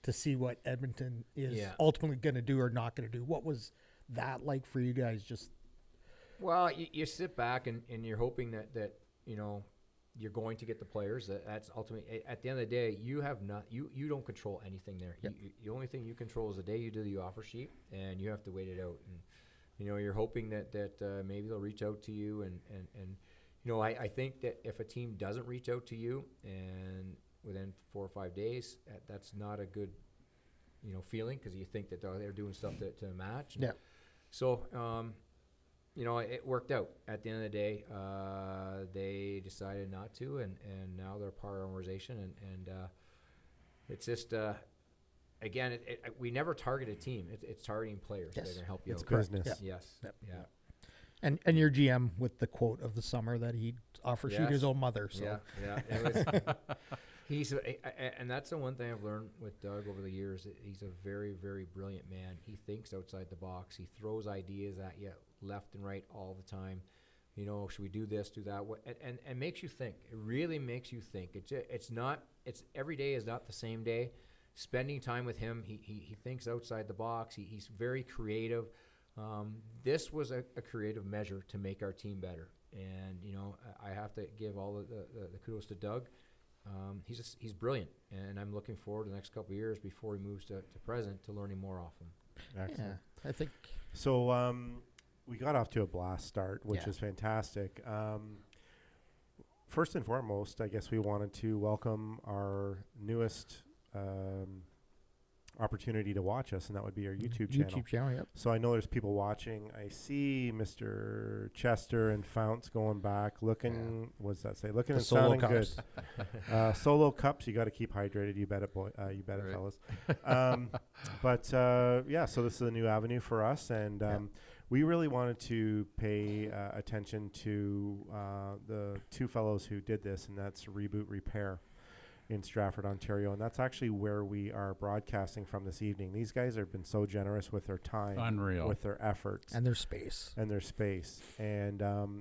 to see what Edmonton is Yeah. ultimately going to do or not going to do. What was that like for you guys? Just Well, you sit back and you're hoping that you're going to get the players. That's ultimately, at the end of the day, you don't control anything there. Yep. The only thing you control is the day you do the offer sheet, and you have to wait it out. And you're hoping that maybe they'll reach out to you, and I think that if a team doesn't reach out to you and within 4 or 5 days, that's not a good feeling, because you think that they're doing stuff to match. Yeah. So it worked out. At the end of the day, they decided not to, and now they're part of our organization, and it's just again, we never target a team. It's targeting players. Yes. They're going to help you It's out. business. Yeah. Yes. Yep. Yeah. And your GM with the quote of the summer that he'd offer shoot his Yes. own mother. So Yeah. It was, and that's the one thing I've learned with Doug over the years. That he's a very, very brilliant man. He thinks outside the box. He throws ideas at you left and right all the time. You know, should we do this, do that? And makes you think. It really makes you think. It's every day is not the same day. Spending time with him, he thinks outside the box. He's very creative. This was a creative measure to make our team better. And, you know, I have to give all the kudos to Doug. He's brilliant, and I'm looking forward to the next couple of years before he moves to present to learning more off him. Excellent. I think So we got off to a blast start, which is fantastic. First and foremost, I guess we wanted to welcome our newest opportunity to watch us, and that would be our YouTube channel. YouTube channel, yep. So I know there's people watching. I see Mr. Chester and Founts going back, looking. What's that say? Looking The and solo sounding cups. good. Solo cups. You got to keep hydrated. You bet it, boy. You bet it, fellas. Yeah. So this is a new avenue for us, and we really wanted to pay attention to the two fellows who did this, and that's Reboot Repair in Stratford, Ontario, and that's actually where we are broadcasting from this evening. These guys have been so generous with their time, Unreal. with their efforts, And their space. and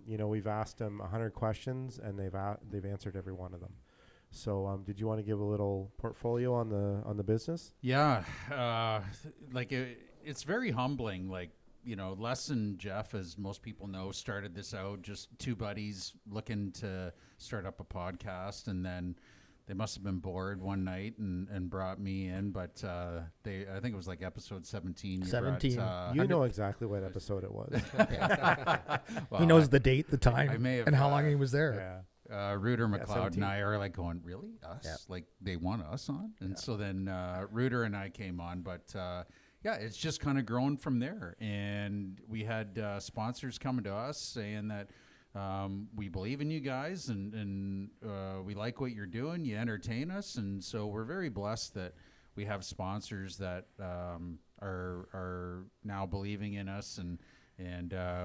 you know, we've asked them 100 questions, and they've answered every one of them. So, did you want to give a little portfolio on the business? Yeah, it's very humbling. Like, you know, Les and Jeff, as most people know, started this out just two buddies looking to start up a podcast, and then they must have been bored one night and brought me in. But I think it was like episode 17. 17. You know exactly what episode it was. Well, He knows the date, the time, I may have, and how long he was there. Yeah. Reuter McLeod 17. and I are like going, really? Us? Yeah. Like they want us on? And so then Reuter and I came on, but yeah, it's just kind of grown from there. And we had sponsors coming to us saying that we believe in you guys and we like what you're doing. You entertain us. And so we're very blessed that we have sponsors that are now believing in us. And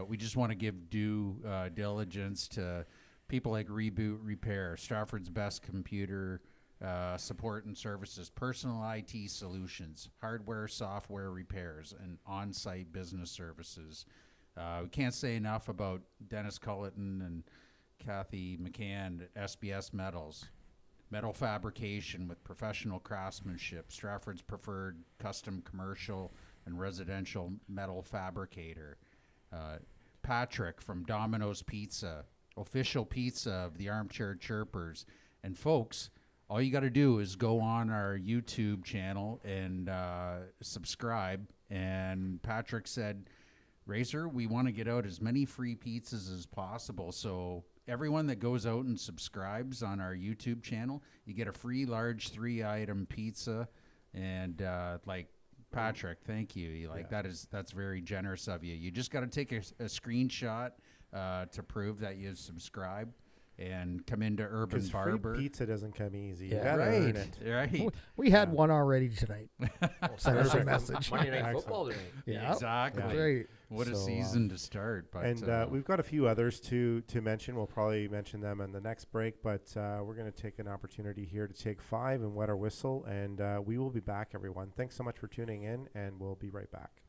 we just want to give due diligence to people like Reboot Repair, Stratford's best computer support and services, personal IT solutions, hardware, software repairs, and on-site business services. We can't say enough about Dennis Culleton and Kathy McCann at SBS Metals. Metal fabrication with professional craftsmanship, Stratford's preferred custom commercial and residential metal fabricator. Patrick from Domino's Pizza, official pizza of the Armchair Chirpers. And folks, all you got to do is go on our YouTube channel and subscribe. And Patrick said, Razor, we want to get out as many free pizzas as possible. So everyone that goes out and subscribes on our YouTube channel, you get a free large 3-item pizza. And Patrick, thank you. That's very generous of you. You just got to take a screenshot to prove that you've subscribed and come into Urban Because Barber. free pizza doesn't come easy. You Yeah. gotta Right, earn it. right. We had one already tonight. Send us a Perfect. message. Monday Night Excellent. Football tonight. Yeah. Exactly. Yeah. Great. What a So, season to start. But And we've got a few others to mention. We'll probably mention them in the next break, but we're going to take an opportunity here to take 5 and wet our whistle, and we will be back, everyone. Thanks so much for tuning in, and we'll be right back.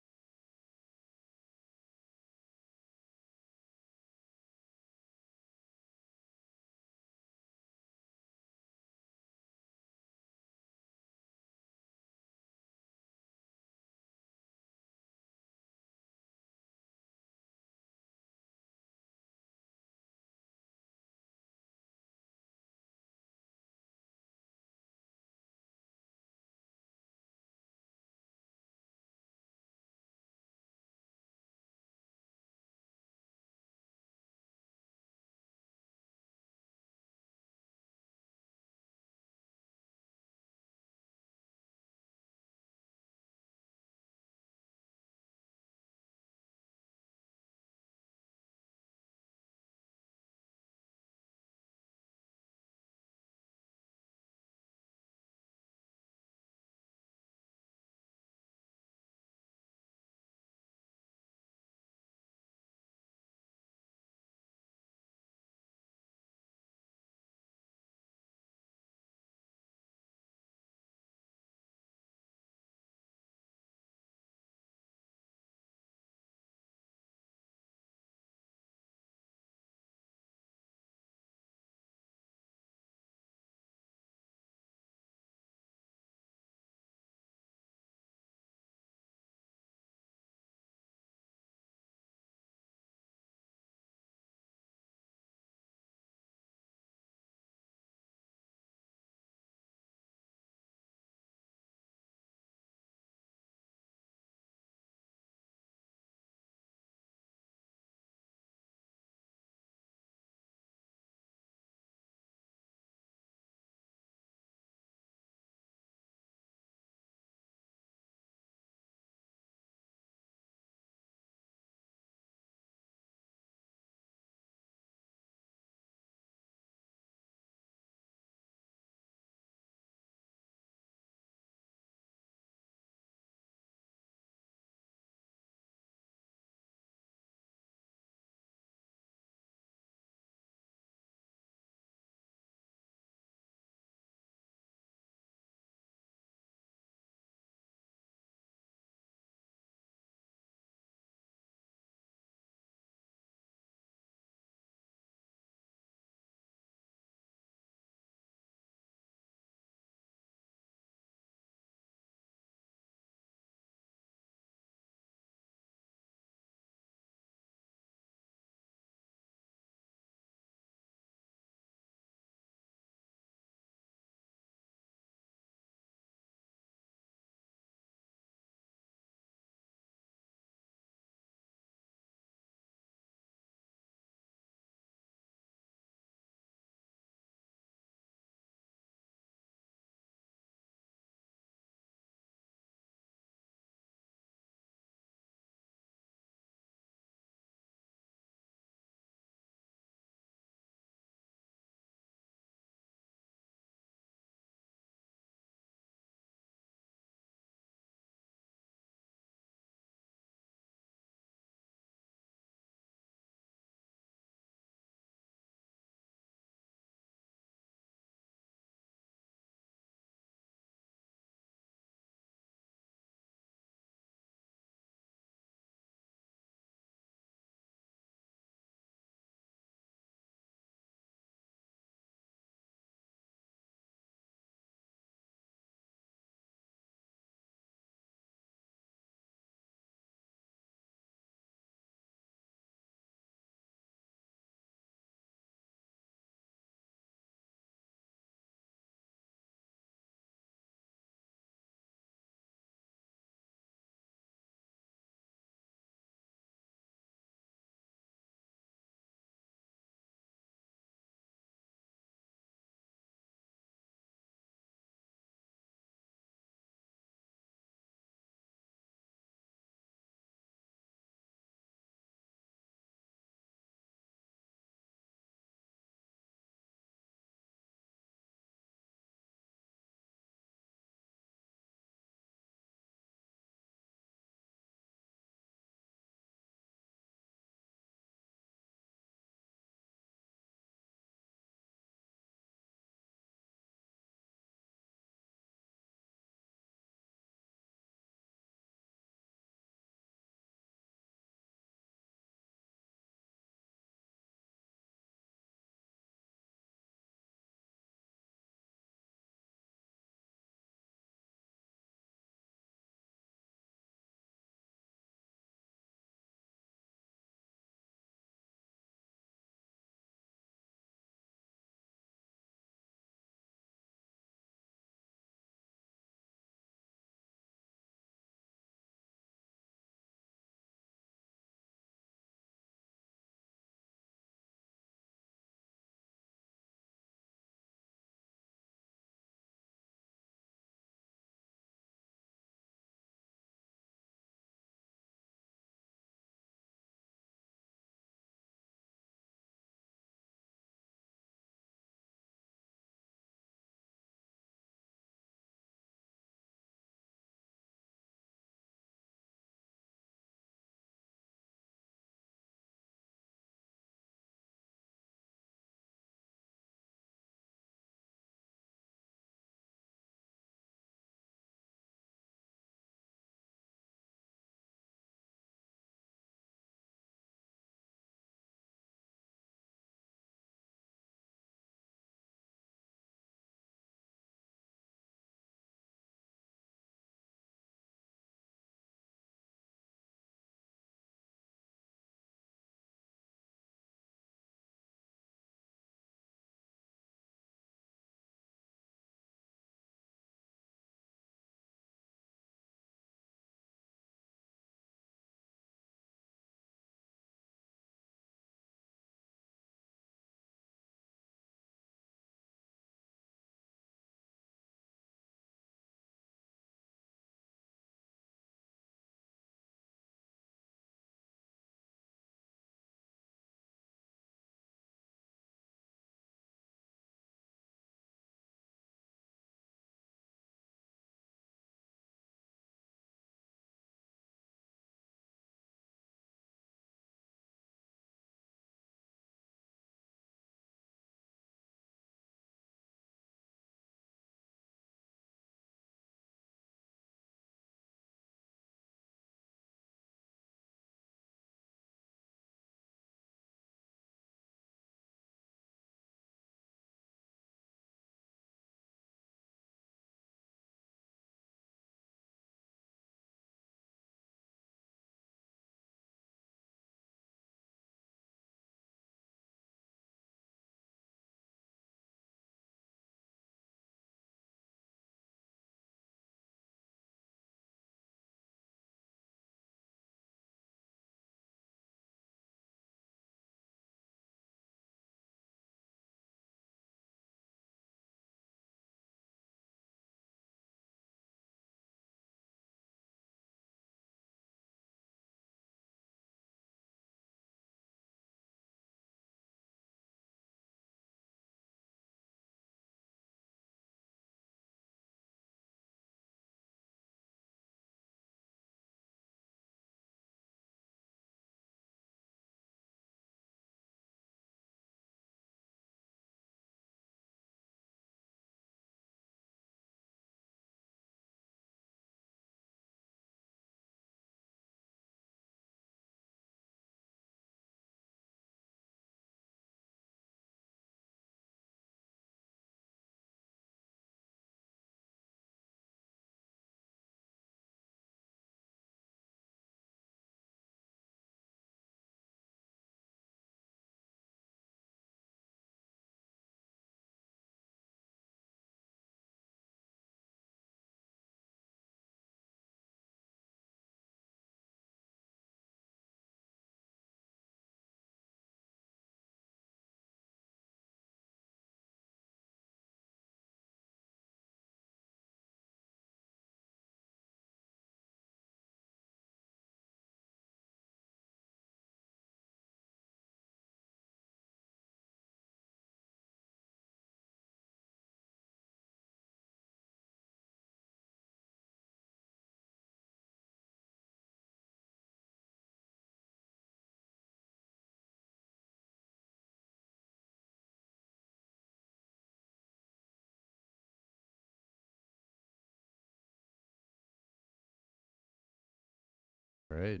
right.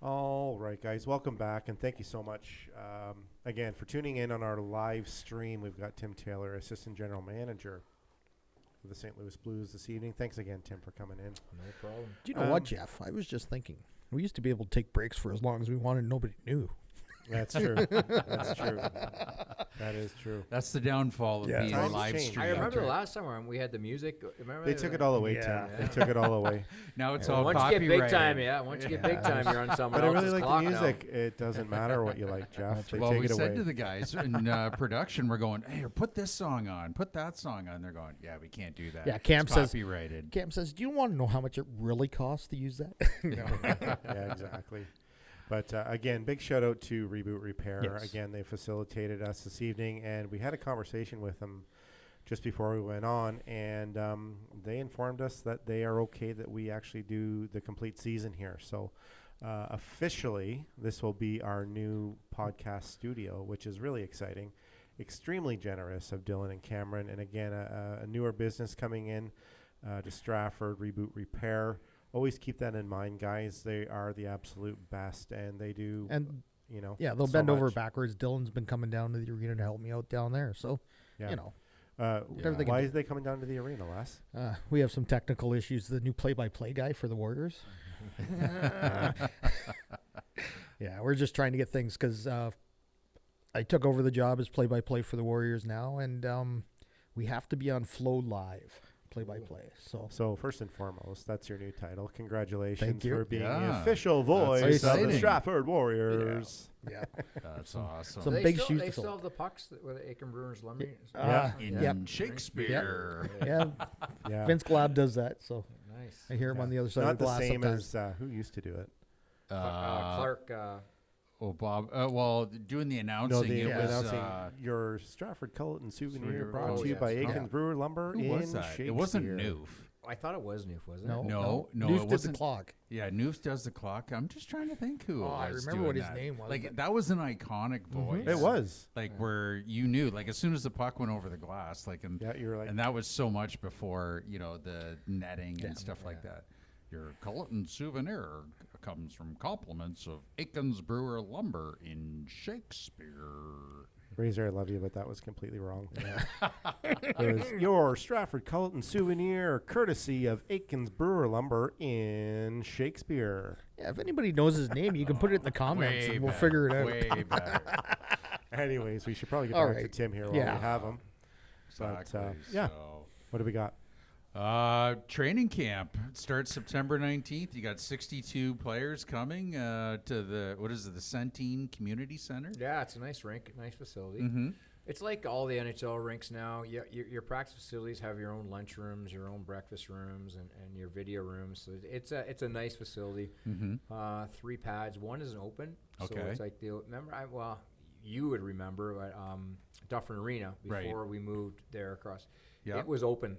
All right, guys, welcome back, and thank you so much again for tuning in on our live stream. We've got Tim Taylor, Assistant General Manager of the St. Louis Blues this evening. Thanks again, Tim, for coming in. No problem. Do you know what, Jeff? I was just thinking. We used to be able to take breaks for as long as we wanted. Nobody knew. That's true. That's true. That is true. That's the downfall of Yeah. being Times live change. stream. I remember the last time when we had the music. Remember They took it all away, Yeah. Tim. They took it all away. Now it's Well, all once you get big time, copyrighted. once you get big time, you're on someone But I else's really like clock the now. music. It doesn't matter what you like, Jeff. They Well, take we it said away. to the guys in production, we're going, hey, put this song on, put that song on. They're going, yeah, we can't do that. Yeah, Cam It's says- copyrighted. Cam says, "Do you want to know how much it really costs to use that?" No. Yeah, exactly. But again, big shout out to Reboot Repair. Yes. Again, they facilitated us this evening, and we had a conversation with them just before we went on, and they informed us that they are okay that we actually do the complete season here. So officially, this will be our new podcast studio, which is really exciting. Extremely generous of Dylan and Cameron, and again, a newer business coming in to Stratford, Reboot Repair. Always keep that in mind, guys. They are the absolute best, and they do, And yeah, they'll so bend over much. backwards. Dylan's been coming down to the arena to help me out down there. So, Yeah. whatever they can Why do. is they coming down to the arena, Les? We have some technical issues. The new play-by-play guy for the Warriors. Yeah, we're just trying to get things because I took over the job as play-by-play for the Warriors now, and we have to be on Flow Live play-by-play. So First and foremost, that's your new title. Congratulations Thank you. for being the Yeah. official voice of the exciting. Stratford Warriors. yeah, That's awesome. Some They big still, shoes they to still fill. have the pucks with Aiken Brewers Lumber. in yep. Shakespeare. Yeah, Yeah. Vince Glab does that, so Nice. I hear him Yeah. on the other side Not of the the glass same sometimes. as who used to do it. Clark. Oh, Bob. Well, doing the No, announcing, the it was. announcing your Stratford Culleton souvenir Souvenir. brought Oh, to you yes. by Oh. Aiken's Brewer Lumber Who in was that? Shakespeare. It wasn't Noof. I thought it was Noof, wasn't No, it? No, no, it Noof did the wasn't. clock. Yeah, Noof does the clock. I'm just trying to think who. Oh, I it was remember doing what his that. name was, Like but- that was an iconic voice. It was. Like where you knew, like as soon as the puck went over the glass, like and Yeah, you were like, and that was so much before the netting and stuff like that. Your Culleton souvenir comes from compliments of Aiken's Brewer Lumber in Shakespeare. Razor, I love you, but that was completely wrong. It was your Stratford Culleton souvenir, courtesy of Aiken's Brewer Lumber in Shakespeare. Yeah, if anybody knows his name, you can put it in the comments Way and we'll better, figure it out. Way better. Anyways, we should probably get All back to right. Tim here while Yeah. we have him. Exactly. yeah. So. What do we got? Training camp it starts September 19th. You got 62 players coming to the the Centene Community Center. Yeah, it's a nice rink, nice facility. Mm-hmm. It's like all the NHL rinks now. Your practice facilities have your own lunch rooms, your own breakfast rooms, and your video rooms. So it's a nice facility. Mm-hmm. 3 pads. One isn't open. So Okay. it's like you would remember, but Dufferin Arena Right. before we moved there across. Yeah. It was open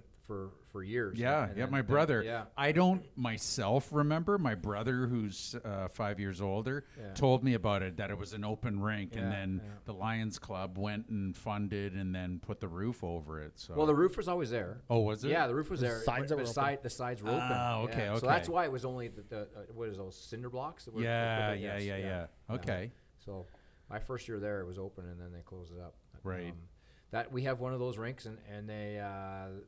for years. Yeah, and yeah. then- My then- brother. Yeah. I don't myself remember. My brother, who's 5 years older, Yeah. told me about it. That it was an open rink, and Yeah, then yeah. the Lions Club went and funded, and then put the roof over it. So. Well, the roof was always there. oh, was it? Yeah, the roof was The there. sides that were open. The sides were open. Ah, okay, yeah. okay. So that's why it was only the what is those cinder blocks? That were Yeah, put in? yeah, Yes, yeah. Okay. So my first year there, it was open, and then they closed it up. Right. That we have one of those rinks, and they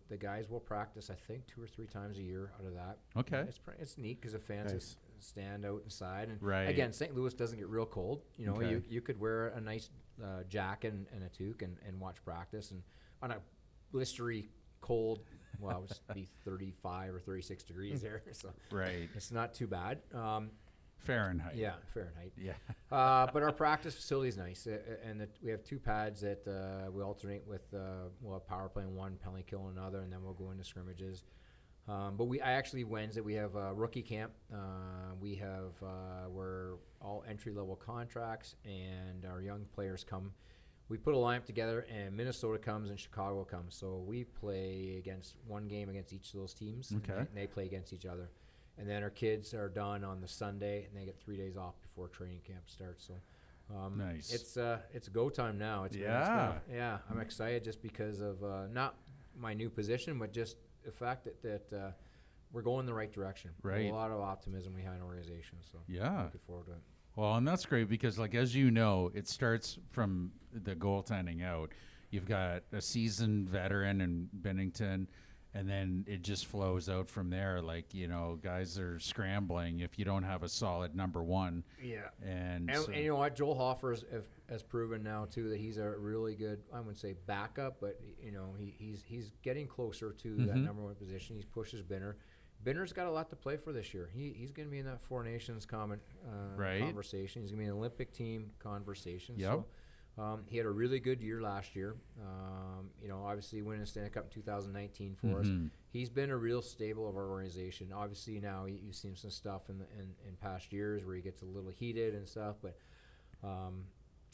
the guys will practice, I think, 2 or 3 times a year out of that. Okay. And it's neat because the fans Nice. stand out inside, and Right. again, St. Louis doesn't get real cold. You know, Okay. you could wear a nice jacket and a toque and watch practice, and on a blistery cold. Well, it would be 35 or 36 degrees there, so Right. it's not too bad. Fahrenheit. Yeah, Fahrenheit. Yeah. But our practice facility is nice, and we have 2 pads that we alternate with. We'll have power play in one, penalty kill in another, and then we'll go into scrimmages. But Wednesday we have rookie camp. We have where all entry level contracts and our young players come. We put a lineup together, and Minnesota comes and Chicago comes. So we play against one game against each of those teams, Okay. and they play against each other. And then our kids are done on the Sunday, and they get 3 days off before training camp starts. So, Nice. It's go time now. Yeah. I'm excited just because of not my new position, but just the fact that we're going in the right direction. Right. A lot of optimism we have in the organization. So Yeah. looking forward to it. Well, and that's great because, like, as you know, it starts from the goaltending out. You've got a seasoned veteran in Bennington, and then it just flows out from there. Like, you know, guys are scrambling if you don't have a solid number one. Yeah. And, And, so- and you know what? Joel Hoffer has proven now too that he's a really good, I wouldn't say backup, but you know he's getting closer to that Mhm. number one position. He pushes Binner. Binner's got a lot to play for this year. He's going to be in that Four Nations Right. conversation. He's going to be in the Olympic team conversation. Yep. So he had a really good year last year. You know, obviously winning the Stanley Cup in 2019 for us. Mhm. He's been a real staple of our organization. Obviously now you've seen some stuff in past years where he gets a little heated and stuff, but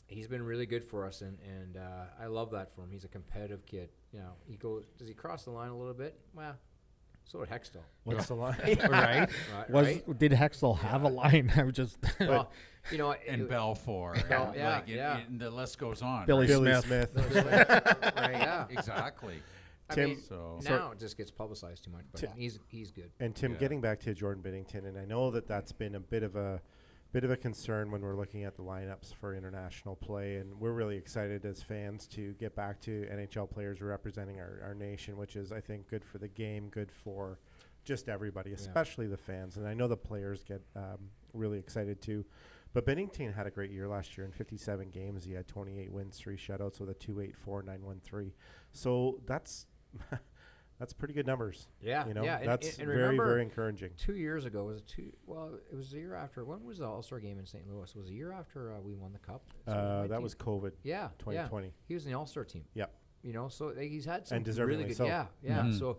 he's been really good for us, and I love that for him. He's a competitive kid. You know, does he cross the line a little bit? Well, so did Hextall. What's the line? right? Right? Did Hextall have a line? I was just Well, you know, And Belfour. Bell- yeah, like, yeah. And the list goes on. Billy right? Smith. right? Yeah. Exactly. I Tim- mean, So now it just gets publicized too much, but Tim- he's good. And Tim, Yeah. getting back to Jordan Binnington, and I know that's been a bit of a concern when we're looking at the lineups for international play, and we're really excited as fans to get back to NHL players representing our nation, which is, I think, good for the game, good for just everybody, especially the fans. And I know the players get really excited too. But Binnington had a great year last year. In 57 games, he had 28 wins, 3 shutouts with a 2.84, 9.13. So that's pretty good numbers. Yeah, You know, yeah. that's and very, remember, very encouraging. 2 years ago was it was the year after. When was the All-Star game in St. Louis? Was it the year after we won the cup? That was COVID, yeah, 2020. Yeah. He was in the All-Star team. Yep. You know, so he's had some And deservingly really good. so. Yeah. Mhm. So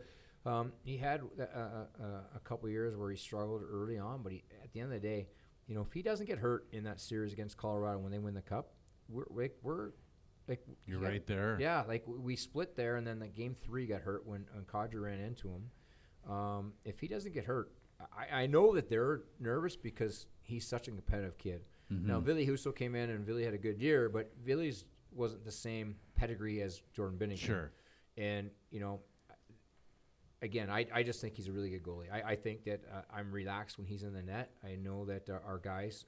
he had a couple years where he struggled early on, but at the end of the day, you know, if he doesn't get hurt in that series against Colorado when they win the cup, we're like you're he got- right there. Yeah, like we split there, and then the game 3 got hurt when Kadri ran into him. If he doesn't get hurt, I know that they're nervous because he's such a competitive kid. Now, Mhm. Ville Husso came in, and Ville had a good year, but Ville's wasn't the same pedigree as Jordan Binnington. Sure. And, you know, again, I just think he's a really good goalie. I think that I'm relaxed when he's in the net. I know that our guys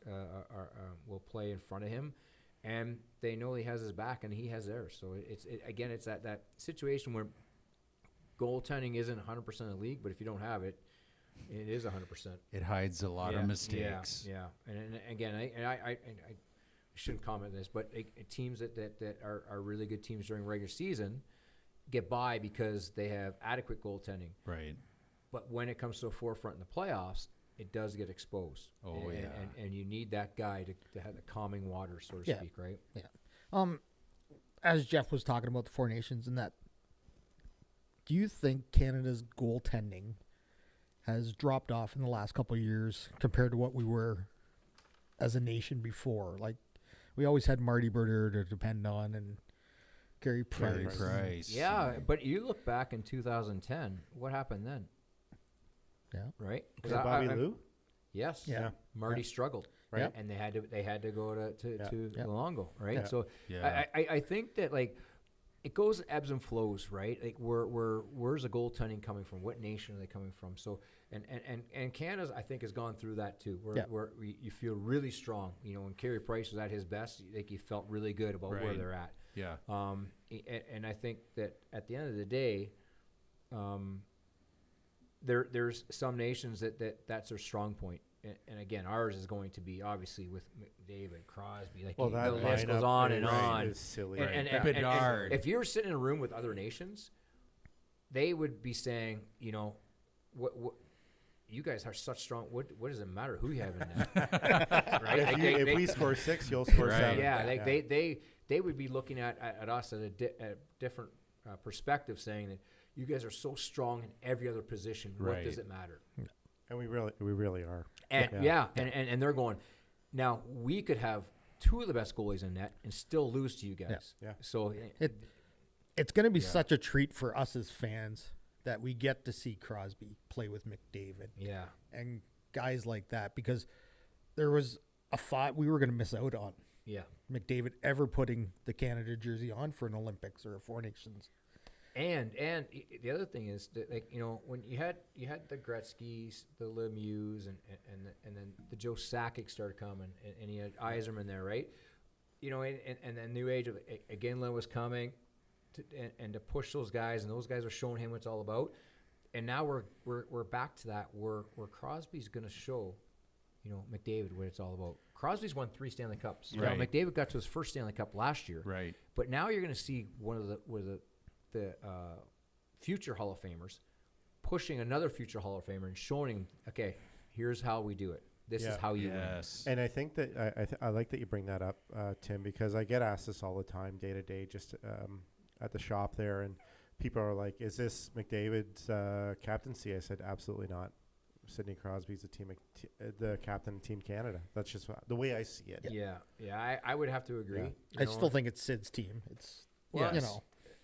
will play in front of him, and they know he has his back and he has theirs. So it's that situation where goaltending isn't 100% of the league, but if you don't have it, it is 100%. It hides a lot of mistakes. Yeah. And again, I shouldn't comment on this, but teams that are really good teams during regular season get by because they have adequate goaltending. Right. But when it comes to the forefront in the playoffs, it does get exposed. Oh, and, yeah. And you need that guy to have the calming water, so to Yeah. speak, right? As Jeff was talking about the Four Nations and that, do you think Canada's goaltending has dropped off in the last couple of years compared to what we were as a nation before? Like, we always had Marty Berger to depend on and Gary Carey Price. Price. Yeah, but you look back in 2010, what happened then? Yeah. Right? Was it Bobby Lou? Yes. Yeah. Marty struggled. Right. And they had to go to Yeah. Luongo, right? Yeah. So Yeah. I think that like it goes ebbs and flows, right? Like where's the goaltending coming from? What nation are they coming from? So and Canada, I think, has gone through that too, where you feel really strong. You know, when Carey Price was at his best, like you felt really good about where Right. they're at. Yeah. And I think that at the end of the day, there's some nations that's their strong point. And again, ours is going to be obviously with McDavid, Crosby. Like Well, that the list goes lineup on and is- on. is silly. And Bedard. if you're sitting in a room with other nations, they would be saying, you know, what you guys are such strong. What does it matter who you have in there? Right? Like If we score 6, you'll score Right. 7. yeah, like they would be looking at us at a different perspective, saying that you guys are so strong in every other position. What Right. does it matter? And we really are. And and they're going. Now we could have 2 of the best goalies in net and still lose to you guys. Yeah. So It's going to be such a treat for us as fans that we get to see Crosby play with McDavid yeah. and guys like that, because there was a thought we were going to miss out on Yeah. McDavid ever putting the Canada jersey on for an Olympics or a Four Nations. The other thing is that, like, you know, when you had the Gretzky's, the Lemieux, and then the Joe Sakic started coming, and he had Yzerman there, right? You know, and then new age of Ginla was coming, and to push those guys, and those guys are showing him what it's all about. And now we're back to that where Crosby's going to show, you know, McDavid what it's all about. Crosby's won 3 Stanley Cups. Right. Now, McDavid got to his first Stanley Cup last year. Right. But now you're going to see one of the future Hall of Famers pushing another future Hall of Famer and showing him, okay, here's how we do it. This is how you win. And I think that I like that you bring that up, Tim, because I get asked this all the time, day to day, just at the shop there, and people are like, "Is this McDavid's captaincy?" I said, "Absolutely not. Sidney Crosby's the captain of Team Canada. That's just the way I see it." Yeah. I would have to agree. Yeah. You I know, still think it's Sid's team. It's Yes. you know.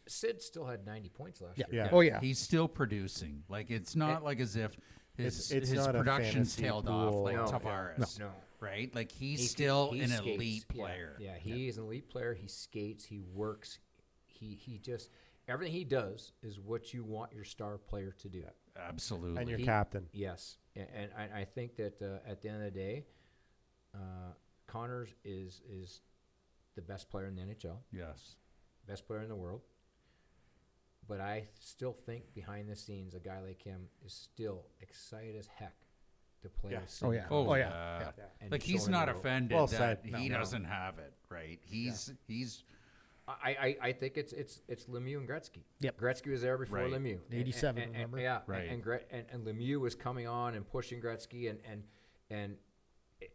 Sid still had 90 points last Yeah. year. Yeah. Oh yeah. He's still producing. Like, it's not like as if his It's not a production's fantasy tailed pool. off like No. Tavares, No. right? Like, he's He still he an skates. elite Yeah. player. Yeah, he is an elite player. He skates. He works. He just everything he does is what you want your star player to do. Absolutely. And your He- captain. Yes, and I think that at the end of the day, Connors is the best player in the NHL, Yes. best player in the world. But I still think behind the scenes, a guy like him is still excited as heck to play Yeah. with Sidney Oh, yeah. Crosby Oh, yeah. and Like, show he's him not the ropes. offended Well that said. he No. doesn't have it, right? He's I think it's Lemieux and Gretzky. Yep. Gretzky was there before Right. Lemieux. 87, and, remember? Yeah, Right. and Lemieux was coming on and pushing Gretzky, and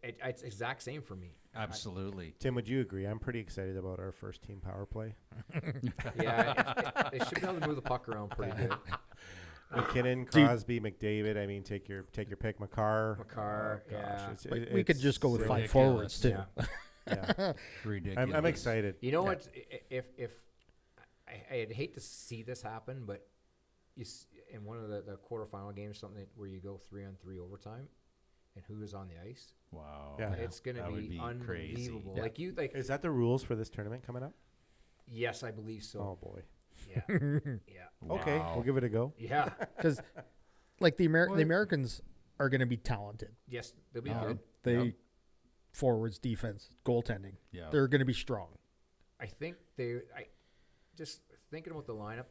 it's exact same for me. absolutely. Tim, would you agree? I'm pretty excited about our first team power play. Yeah, they should be able to move the puck around pretty good. McKinnon, Crosby, McDavid. I mean, take your pick. Makar. Makar, Oh, gosh, yeah. Like, we could just go with 5 ridiculous. forwards too. Yeah. Yeah. Ridiculous. I'm excited. You know what? If I'd hate to see this happen, but in one of the quarterfinal games, something where you go 3-on-3 overtime, and who is on the ice, Wow. Yeah. it's going to That would be crazy. unbelievable. Yeah. Like Is that the rules for this tournament coming up? yes, I believe so. Oh boy. Yeah, yeah, Okay, Wow. we'll give it a go. yeah. Because like the Americans are going to be talented. Yes, they'll be Yeah. good. They Yep. forwards, defense, goaltending. Yeah. They're going to be strong. I think I just thinking about the lineup.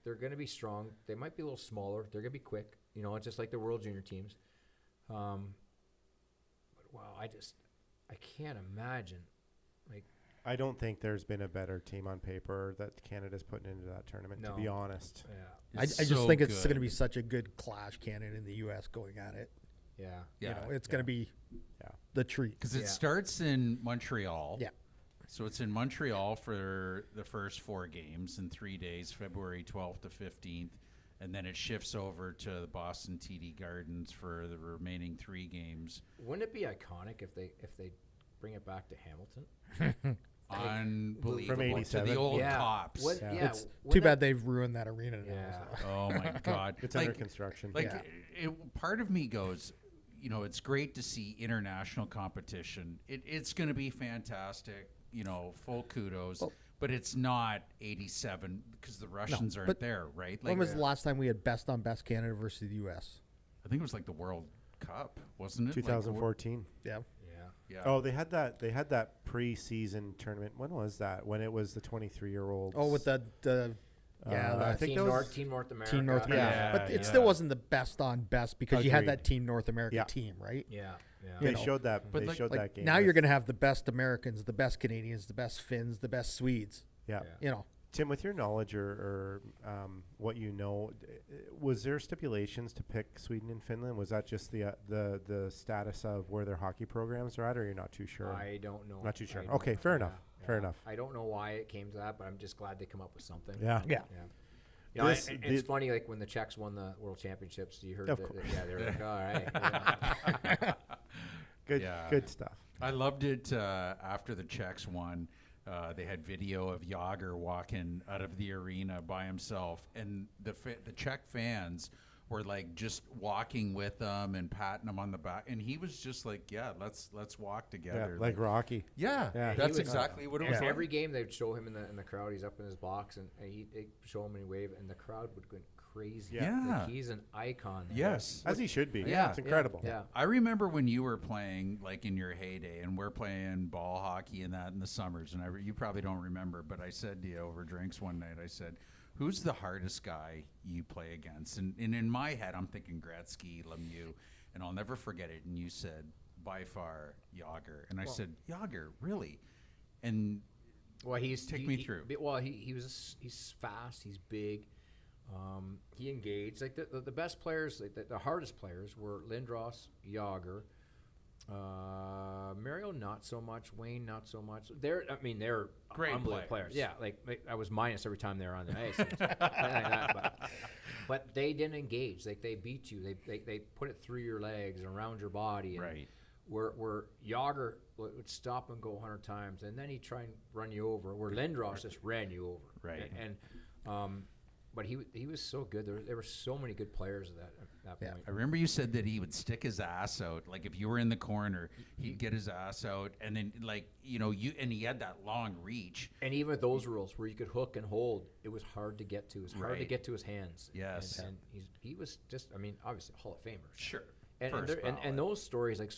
They're going to be strong. They might be a little smaller. They're going to be quick. You know, it's just like the World Junior teams. But wow, I can't imagine. Like, I don't think there's been a better team on paper that Canada's putting into that tournament. To No. be honest. yeah, I It's just so think it's good. going to be such a good clash, Canada and the U.S. going at it. yeah. Yeah. You know, it's going to be Yeah. the treat. Because it Yeah. starts in Montreal. Yeah. So it's in Montreal for the first 4 games in 3 days, February 12th to 15th. And then it shifts over to the Boston TD Gardens for the remaining 3 games. Wouldn't it be iconic if they bring it back to Hamilton? Unbelievable. From To 87. the old Yeah. Cops. What- Yeah. yeah, It's wouldn't too that- bad they've ruined that arena now. Yeah. so. Oh, my God. It's Like- under construction. Like, Yeah. part of me goes, you know, it's great to see international competition. It's going to be fantastic, you know, full kudos. Well- But it's not 87 because the Russians aren't but there, right? When was the last time we had best on best Canada versus the U.S.? I think it was like the World Cup, wasn't it? 2014. Yeah. Yeah. Yeah. Oh, they had that preseason tournament. When was that? When it was the 23-year-olds. Oh, with the I think Team that was Team North America. Team North America. Yeah, but it yeah. still wasn't the best on best because you had Agreed. that Team North America Yeah. team, right? Yeah. Yeah. You They know, showed that. but They like- showed Like that game. now with- you're going to have the best Americans, the best Canadians, the best Finns, the best Swedes. Yeah. Yeah. You know, Tim, with your knowledge or what you know, was there stipulations to pick Sweden and Finland? Was that just the status of where their hockey programs are at, or you're not too sure? I don't know. Not too sure. I don't- Okay, fair enough. Fair enough. I don't know why it came to that, but I'm just glad they come up with something. Yeah. yeah. Yeah. You know, This- and the- it's funny, like when the Czechs won the World Championships, you heard Of that, course. yeah, they were like, all right. Yeah. Good. Yeah. Good stuff. I loved it after the Czechs won. They had video of Yager walking out of the arena by himself, and the Czech fans were like just walking with him and patting him on the back, and he was just like, "Yeah, let's walk Yeah, together." like Rocky. yeah, Yeah. He that's was- exactly what it And was. Like. every game they'd show him in the crowd. He's up in his box, and they'd show him and he wave, and the crowd would go crazy. Yeah. Like, he's an icon. there. Yes. As he should be. Yeah. It's incredible. Yeah. I remember when you were playing, like in your heyday, and we're playing ball hockey and that in the summers. And you probably don't remember, but I said to you over drinks one night, I said, "Who's the hardest guy you play against?" And in my head, I'm thinking Gretzky, Lemieux, and I'll never forget it. And you said, "By far, Yager." And I said, "Yager, really?" And Well, Take me through. He's fast. He's big. He engaged. Like the best players, like the hardest players were Lindros, Yager, Mario not so much, Wayne not so much. They're Great unbelievable players. Yeah, like I was minus every time they were on the ice. Like that, but they didn't engage. Like they beat you. They put it through your legs and around your body. And Right. Where Yager would stop and go 100 times, and then he'd try and run you over. Where Lindros just ran you over. Right. But he was so good. There were so many good players at that Yeah. point. I remember you said that he would stick his ass out. Like if you were in the corner, he'd get his ass out, and then and he had that long reach. And even with those rules where you could hook and hold, it was hard to get to. It was hard to Right. get to his hands. Yes. And he was just, obviously a Hall of Famer. Sure. And First ballot. those stories, like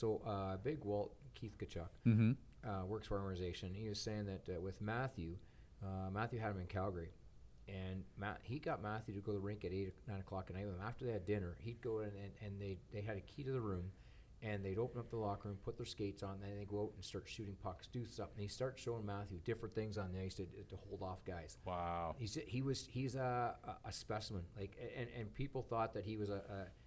Big Walt Keith Kachuk Mm-hmm. works for an organization. He was saying that with Matthew had him in Calgary, and he got Matthew to go to the rink at 8 or 9 o'clock at night with him. After they had dinner, he'd go in and they had a key to the room, and they'd open up the locker room, put their skates on, and then they'd go out and start shooting pucks, do something. And he started showing Matthew different things on the ice to hold off guys. Wow. He's a specimen. Like, and people thought that he was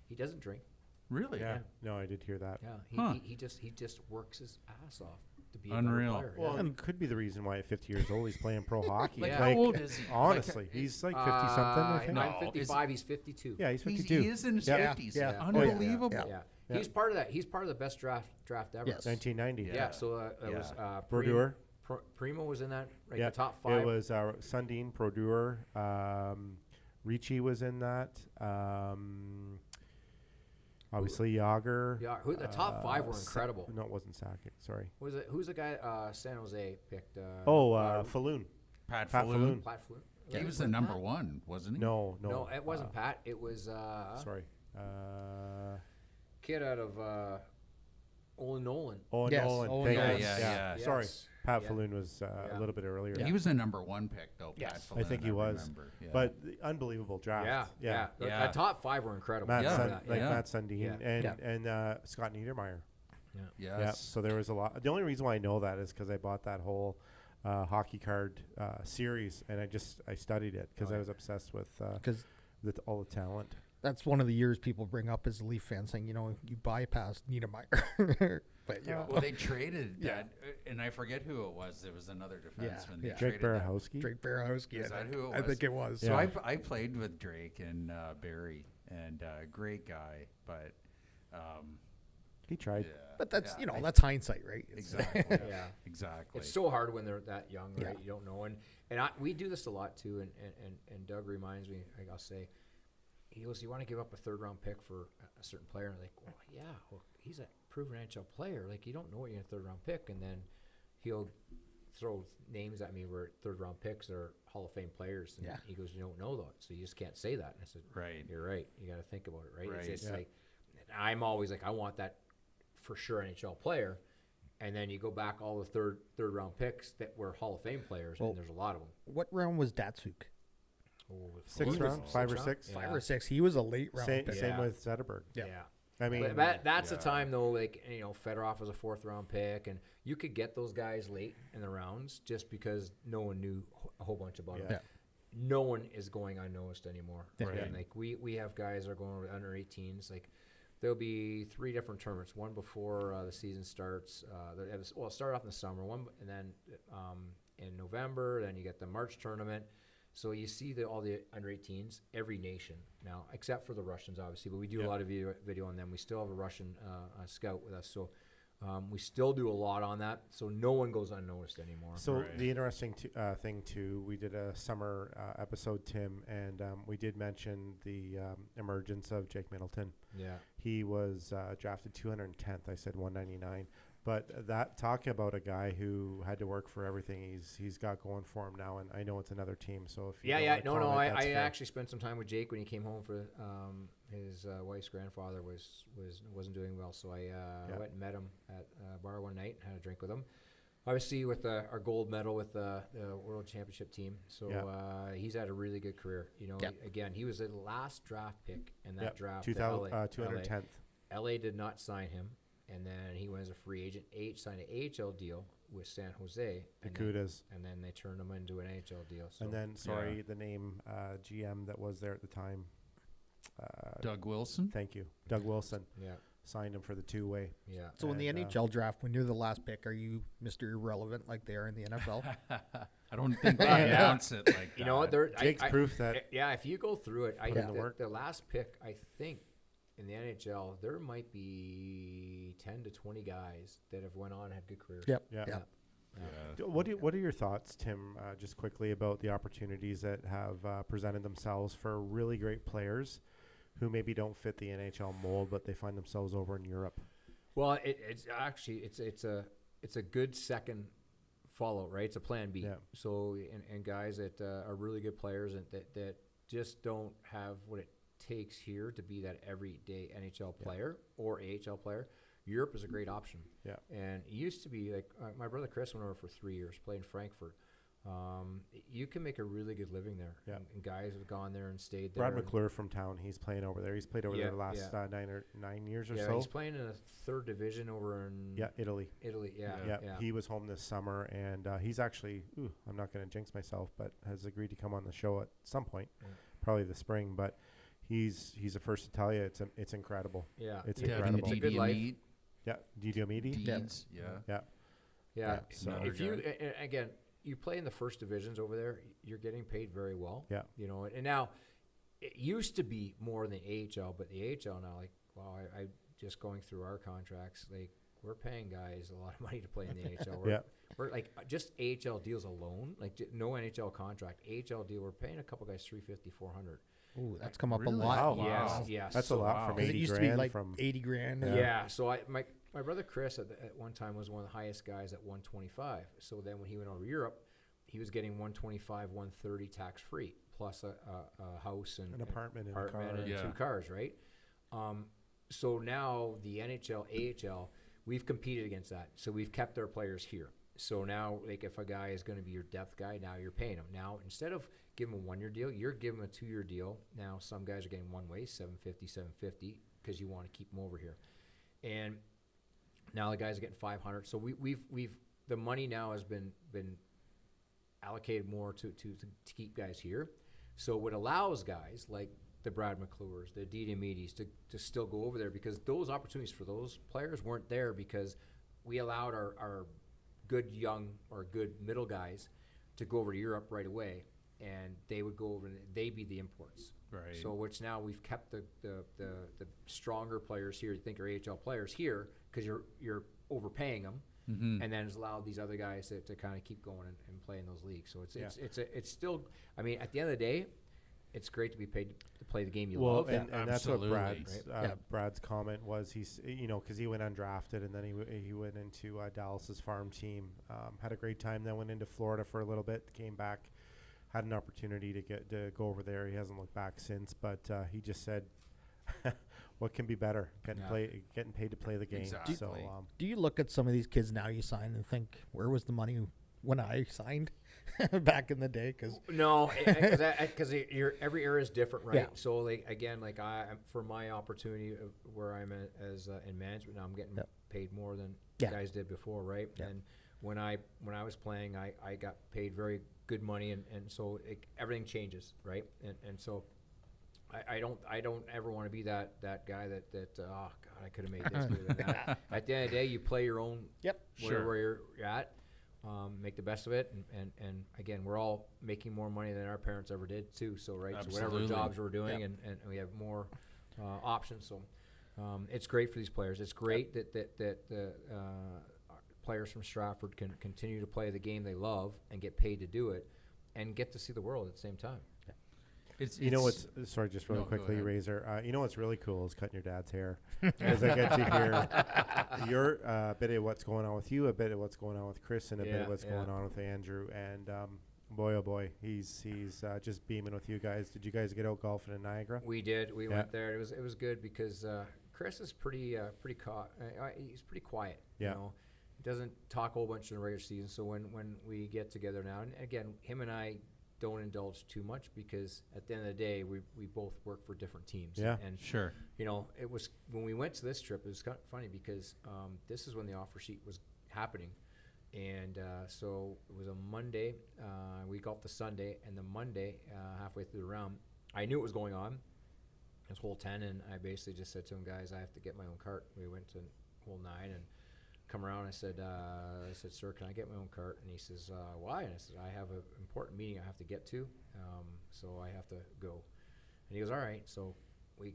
he doesn't drink. Really? Yeah. No, I did hear that. Yeah, he just works his ass off to be Unreal. a better player. Well, yeah. and could be the reason why at 50 years old he's playing pro hockey. Like, Yeah. how old is he? Honestly, he's like 50 something. I think. No. I'm 55. He's 52. Yeah, he's He 52. is in his Yeah. 50s. Yeah. Yeah. Unbelievable. Yeah. Yeah. Yeah. He's part of that. He's part of the best draft ever. Yes. 1990. Yeah. Yeah. So it was Brodeur. Primo was in that. Right, Yeah. the top 5. It was Sundin, Brodeur, Ricci was in that. Obviously Yager. Yeah, the top 5 were incredible. No, it wasn't Sakic. Sorry. Was it? Who's the guy? San Jose picked. Falloon. Pat Pat Falloon. Falloon. Platt Flute. He was the number one, wasn't he? No. No, it wasn't Pat. It was Sorry. kid out of Olin Nolan. Owen Yes, Nolan. Owen Thank Nolan. you. Yeah, yeah. Sorry. Yes. Pat Yeah. Falloon was Yeah. a little bit earlier. He was the number one pick, though. Yes. Pat I Falloon, think he was. remember. Yeah. But the unbelievable draft. Yeah. Yeah. The top 5 were incredible. Matt, Yeah. Matt Sundin Yeah. and Scott Niedermeyer. yes. Yeah. So there was a lot. The only reason why I know that is because I bought that whole hockey card series, and I studied it because I was obsessed with Because all the talent. that's one of the years people bring up as Leaf fans saying, you bypassed Niedermeyer. But, Well, they traded Yeah. that, and I forget who it was. It was another defenseman. They yeah. Drake traded that. Barahowski. Drake Barahowski. Is that who it I was? think it was. So Yeah. I played with Drake and Barry, and great guy, but He tried. yeah. But that's, yeah, that's hindsight, right? It's- exactly. Yeah. Exactly. It's so hard when they're that young, right? Yeah. You don't know. And we do this a lot too. And Doug reminds me, I'll say, he goes, "You want to give up a 3rd-round pick for a certain player?" And I'm like, well, yeah, he's a proven NHL player. Like, you don't know what you're in a 3rd-round pick. And then he'll throw names at me where 3rd-round picks are Hall of Fame players. And Yeah. he goes, "You don't know that, so you just can't say that." And I said, Right. "You're right. You got to think about it, right?" Right. It's Yeah. like, I'm always like, I want that for sure NHL player. And then you go back all the third round picks that were Hall of Fame players, Well, and there's a lot of them. What round was Datsuk? Sixth round, 5 or 6. Yeah. 5 or 6. He was a late round Same, pick. same Yeah. with Zetterberg. Yeah. I mean, But that's yeah. the time though. Like, Fedorov was a 4th round pick, and you could get those guys late in the rounds just because no one knew a whole bunch about them. Yeah. No one is going unnoticed anymore. Yeah. Right? Right. And like we have guys that are going with under 18s. Like, there'll be 3 different tournaments. One before the season starts. Start off in the summer. One, and then in November. Then you get the March tournament. So you see all the under 18s, every nation now, except for the Russians, obviously. But we do a lot of video on them. We still have a Russian scout with us. So We still do a lot on that, so no one goes unnoticed anymore. So Right. the interesting thing too, we did a summer episode, Tim, and we did mention the emergence of Jake Middleton. Yeah. He was drafted 210th. I said 199. But that talk about a guy who had to work for everything he's got going for him now, and I know it's another team. So if you don't wanna No. comment, that's I fair. actually spent some time with Jake when he came home for his wife's grandfather wasn't doing well, so I went and met him at a bar one night and had a drink with him. Obviously, with our gold medal with the World Championship team, so he's had a really good career. You know, Yep. again, he was the last draft pick in that Yep, draft. 210th. LA did not sign him, and then he went as a free agent. Signed an AHL deal with San Jose, The and then, Cudas. and then they turned him into an NHL deal. So And then, the name GM that was there at the time. Doug Wilson. Thank you. Doug Wilson yeah, signed him for the two-way. yeah. So in the And, NHL draft, when you're the last pick, are you Mr. Irrelevant like they are in the NFL? I don't think they announce it like that. You know what? Jake's proof that Yeah, if you go through it, Put in the work. the last pick, I think, in the NHL, there might be 10 to 20 guys that have went on and had good careers. Yep. Yeah. Yep. Yeah. What are your thoughts, Tim, just quickly about the opportunities that have presented themselves for really great players who maybe don't fit the NHL mold, but they find themselves over in Europe? Well, it's actually it's a good second follow, right? It's a plan B. Yeah. So and guys that are really good players and that just don't have what it takes here to be that everyday NHL player or AHL player. Europe is a great option. Yeah. And it used to be like my brother Chris went over for 3 years, played in Frankfurt. You can make a really good living there. Yeah. And guys have gone there and stayed there. Brad McClure from town, he's playing over there. He's played over there the last 9 years or Yeah, so. he's playing in a third division over in Italy. Italy. Yeah. He was home this summer, and he's actually, I'm not going to jinx myself, but has agreed to come on the show at some point, probably the spring. But he's the first to tell you it's incredible. Yeah. It's Devin incredible. It's a good life. Deed, Yeah, Didio Meaty. Deeds, yeah. Yeah. Yeah. So- If you again, you play in the first divisions over there, you're getting paid very well. Yeah. You know, and now it used to be more than AHL, but the AHL now, like, wow, I just going through our contracts, like we're paying guys a lot of money to play in the AHL. We're like just AHL deals alone, like no NHL contract, AHL deal, we're paying a couple guys $350, $400. Ooh, that's come up Really? a lot. Wow. Yes, yes. That's So- a lot from 'Cause it 80 used to grand be like from 80 grand. Yeah. So my brother Chris at one time was one of the highest guys at 125. So then when he went over to Europe, he was getting 125, 130 tax free plus a house and an apartment and a car. and Yeah. 2 cars, right? So now the NHL, AHL, we've competed against that. So we've kept our players here. So now, like, if a guy is going to be your depth guy, now you're paying him. Now, instead of giving him a 1-year deal, you're giving him a 2-year deal. Now, some guys are getting one way, $750 because you want to keep them over here. And now the guys are getting $500. So we've the money now has been allocated more to keep guys here. So what allows guys like the Brad McClures, the Didi Meaties to still go over there, because those opportunities for those players weren't there because we allowed our good young or good middle guys to go over to Europe right away, and they would go over and they'd be the imports. Right. So which now we've kept the stronger players here, you think are AHL players here, because you're overpaying them, and then has allowed these other guys to kind of keep going and play in those leagues. So it's still, I mean, at the end of the day, it's great to be paid to play the game you love. And that's what Absolutely. Brad's comment was. He's because he went undrafted and then he went into Dallas's farm team. Had a great time. Then went into Florida for a little bit. Came back, had an opportunity to go over there. He hasn't looked back since. But he just said, "What can be better? Getting paid to play the game." Exactly. So Do you look at some of these kids now you sign and think, where was the money when I signed back in the day? Because No, because every era is different, right? Yeah. So like again, like for my opportunity where I'm as in management now, I'm getting paid more than guys did before, right? Yeah. And when I was playing, I got paid very good money, and so everything changes, right? And so I don't ever want to be that guy that oh God, I could have made this, could have been that. At the end of the day, you play your own where you're at. Make the best of it, and again, we're all making more money than our parents ever did too. So right, so Absolutely. whatever jobs we're doing, and we have more options. So It's great for these players. It's great that the players from Stratford can continue to play the game they love and get paid to do it, and get to see the world at the the same time. You know what's sorry, just really No, go quickly, ahead. Razor. You know what's really cool is cutting your dad's hair, because I get to hear your a bit of what's going on with you, a bit of what's going on with Chris, and a bit Yeah, of what's yeah. going on with Andrew. And boy, oh boy, he's just beaming with you guys. Did you guys get out golfing in Niagara? We did. We Yeah. went there. It was good because Chris is pretty he's pretty quiet. Yeah. You know, he doesn't talk a whole bunch in the regular season. So when we get together now, and again, him and I don't indulge too much because at the end of the day, we both work for different teams. Yeah. And Sure. you know, it was when we went to this trip. It was kind of funny because this is when the offer sheet was happening, and so it was a Monday. We golfed the Sunday, and the Monday, halfway through the round, I knew it was going on. It was hole 10, and I basically just said to him, guys, I have to get my own cart. We went to hole 9 and come around. I said, sir, can I get my own cart? And he says, why? And I said, I have an important meeting I have to get to, so I have to go. And he goes, all right. So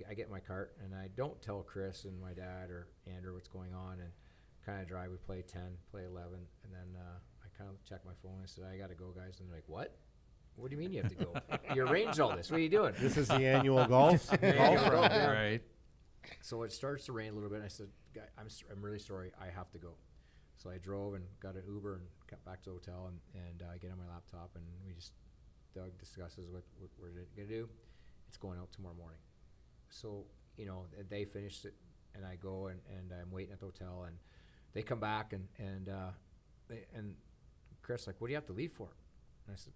I get my cart, and I don't tell Chris and my dad or Andrew what's going on, and kind of drive. We play 10, play 11, and then I kind of check my phone. I said, I got to go, guys. And they're like, what? What do you mean you have to go? You arranged all this. What are you doing? This is the annual golf run. Yeah. Right. So it starts to rain a little bit. And I said, "Guy, I'm really sorry. I have to go." So I drove and got an Uber and got back to the hotel, and I get on my laptop, and Doug discusses what we're going to do. It's going out tomorrow morning. So, you know, they finished it, and I go, and I'm waiting at the hotel, and they come back, and Chris, like, what do you have to leave for? And I said,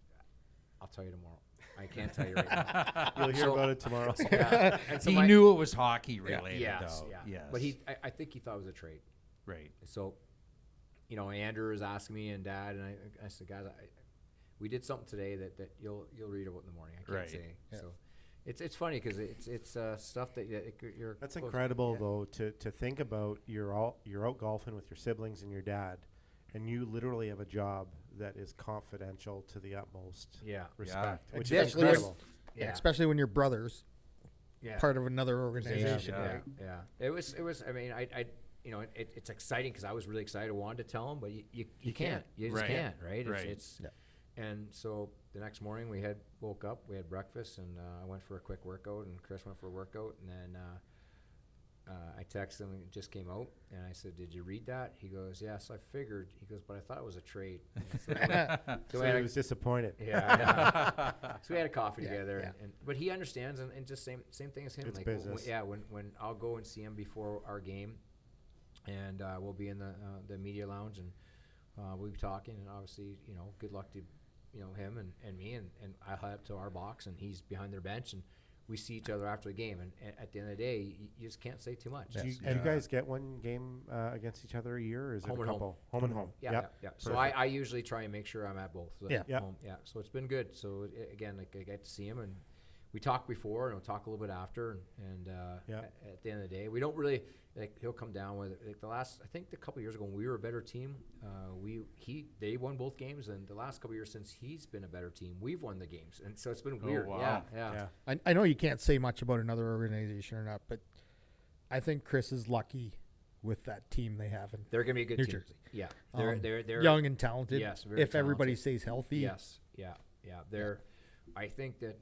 I'll tell you tomorrow. I can't tell you right now. You'll hear So- about it tomorrow. Yeah. And so He my- knew it was hockey related, Yes, though. yeah. Yes. But I think he thought it was a trade. Right. So, you know, Andrew was asking me and Dad, and I said, guys, we did something today that you'll read about in the morning. I can't Right. say. Yeah. So, it's funny because it's stuff that you're. That's close- incredible, yeah. though, to think about. You're out golfing with your siblings and your dad, and you literally have a job that is confidential to the utmost Yeah. respect, which Especially is incredible. Yeah. Especially when your brother's Yeah. part of another organization. Yeah, Right? yeah. It was. I mean, I you know, it's exciting because I was really excited. I wanted to tell him, but you can't. You just Right. can't, right? Right. It's Yeah. And so the next morning we woke up, we had breakfast, and I went for a quick workout, and Chris went for a workout, and then I texted him, it just came out, and I said, did you read that? He goes, yes, I figured. He goes, but I thought it was a trade. So So we had he a- was disappointed. yeah. So we had a coffee Yeah, together, yeah. and but he understands, and just same thing as him. It's like business. when I'll go and see him before our game, and we'll be in the media lounge, and we'll be talking, and obviously, you know, good luck to him and me, and I head up to our box, and he's behind their bench, and we see each other after the game, and at the end of the day, you just can't say too much. Do you guys get one game against each other a year, or is it Home a and home. couple? Home and home. Yeah, Yep. yeah. So Perfect. I usually try and make sure I'm at both. Yeah. Yeah. Yeah. So it's been good. So again, like I get to see him, and we talk before, and we'll talk a little bit after, and Yeah. at the end of the day, we don't really like. He'll come down with like I think a couple years ago when we were a better team, they won both games, and the last couple years since he's been a better team, we've won the games, and so it's been weird. wow. Yeah. Yeah. I know you can't say much about another organization or not, but I think Chris is lucky with that team they have in They're gonna be a good New team. Jersey. Yeah, Um, they're young and talented. Yes, very if everybody talented. stays healthy. Yes, yeah. I think that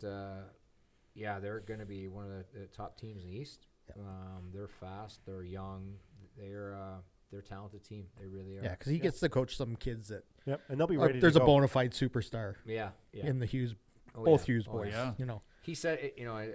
they're going to be one of the top teams in the East. Yeah. They're fast, they're young, they're a talented team. They really are. Yeah, because he gets to coach some kids that Yep. And they'll be are, ready there's to a go. bona fide superstar Yeah, yeah. in the Hughes, Oh, both yeah. Hughes Oh, boys. yeah. You know, He said, I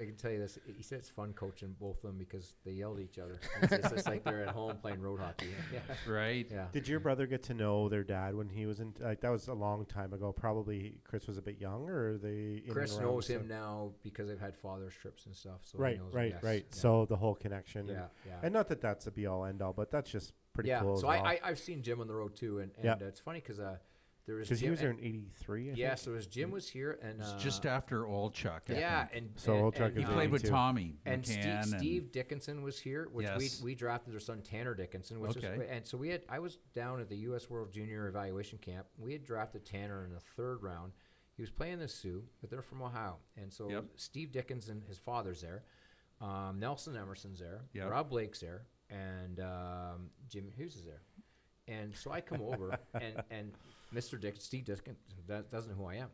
can tell you this. He said it's fun coaching both of them because they yell at each other. It's just like they're at home playing road hockey. Yeah, Right. yeah. Did your brother get to know their dad when he was in? That was a long time ago. Probably Chris was a bit young, or are they? In Chris and around knows the him same- now because they've had father's trips and stuff. So he Right, knows him, right, yes, right. yeah. So the whole connection. yeah, yeah. And not that that's a be all end all, but that's just pretty yeah. cool. So as well. I've seen Jim on the road too, and Yeah. it's funny because there was Because he Jim was there and- in '83. Yeah, so Jim was here, and It's just after Old Chuck. I yeah, think. and So Old Chuck He is played with 82. Tommy and McCann Steve Dickinson was here, which Yes. we drafted their son Tanner Dickinson, which Okay. is, and so I was down at the U.S. World Junior Evaluation Camp. We had drafted Tanner in the third round. He was playing the Sioux, but they're from Ohio, and so Yep. Steve Dickinson, his father's there. Nelson Emerson's there. Yep. Rob Blake's there. And Jim Hughes is there. And so I come over, and Mr. Steve Dickinson doesn't know who I am.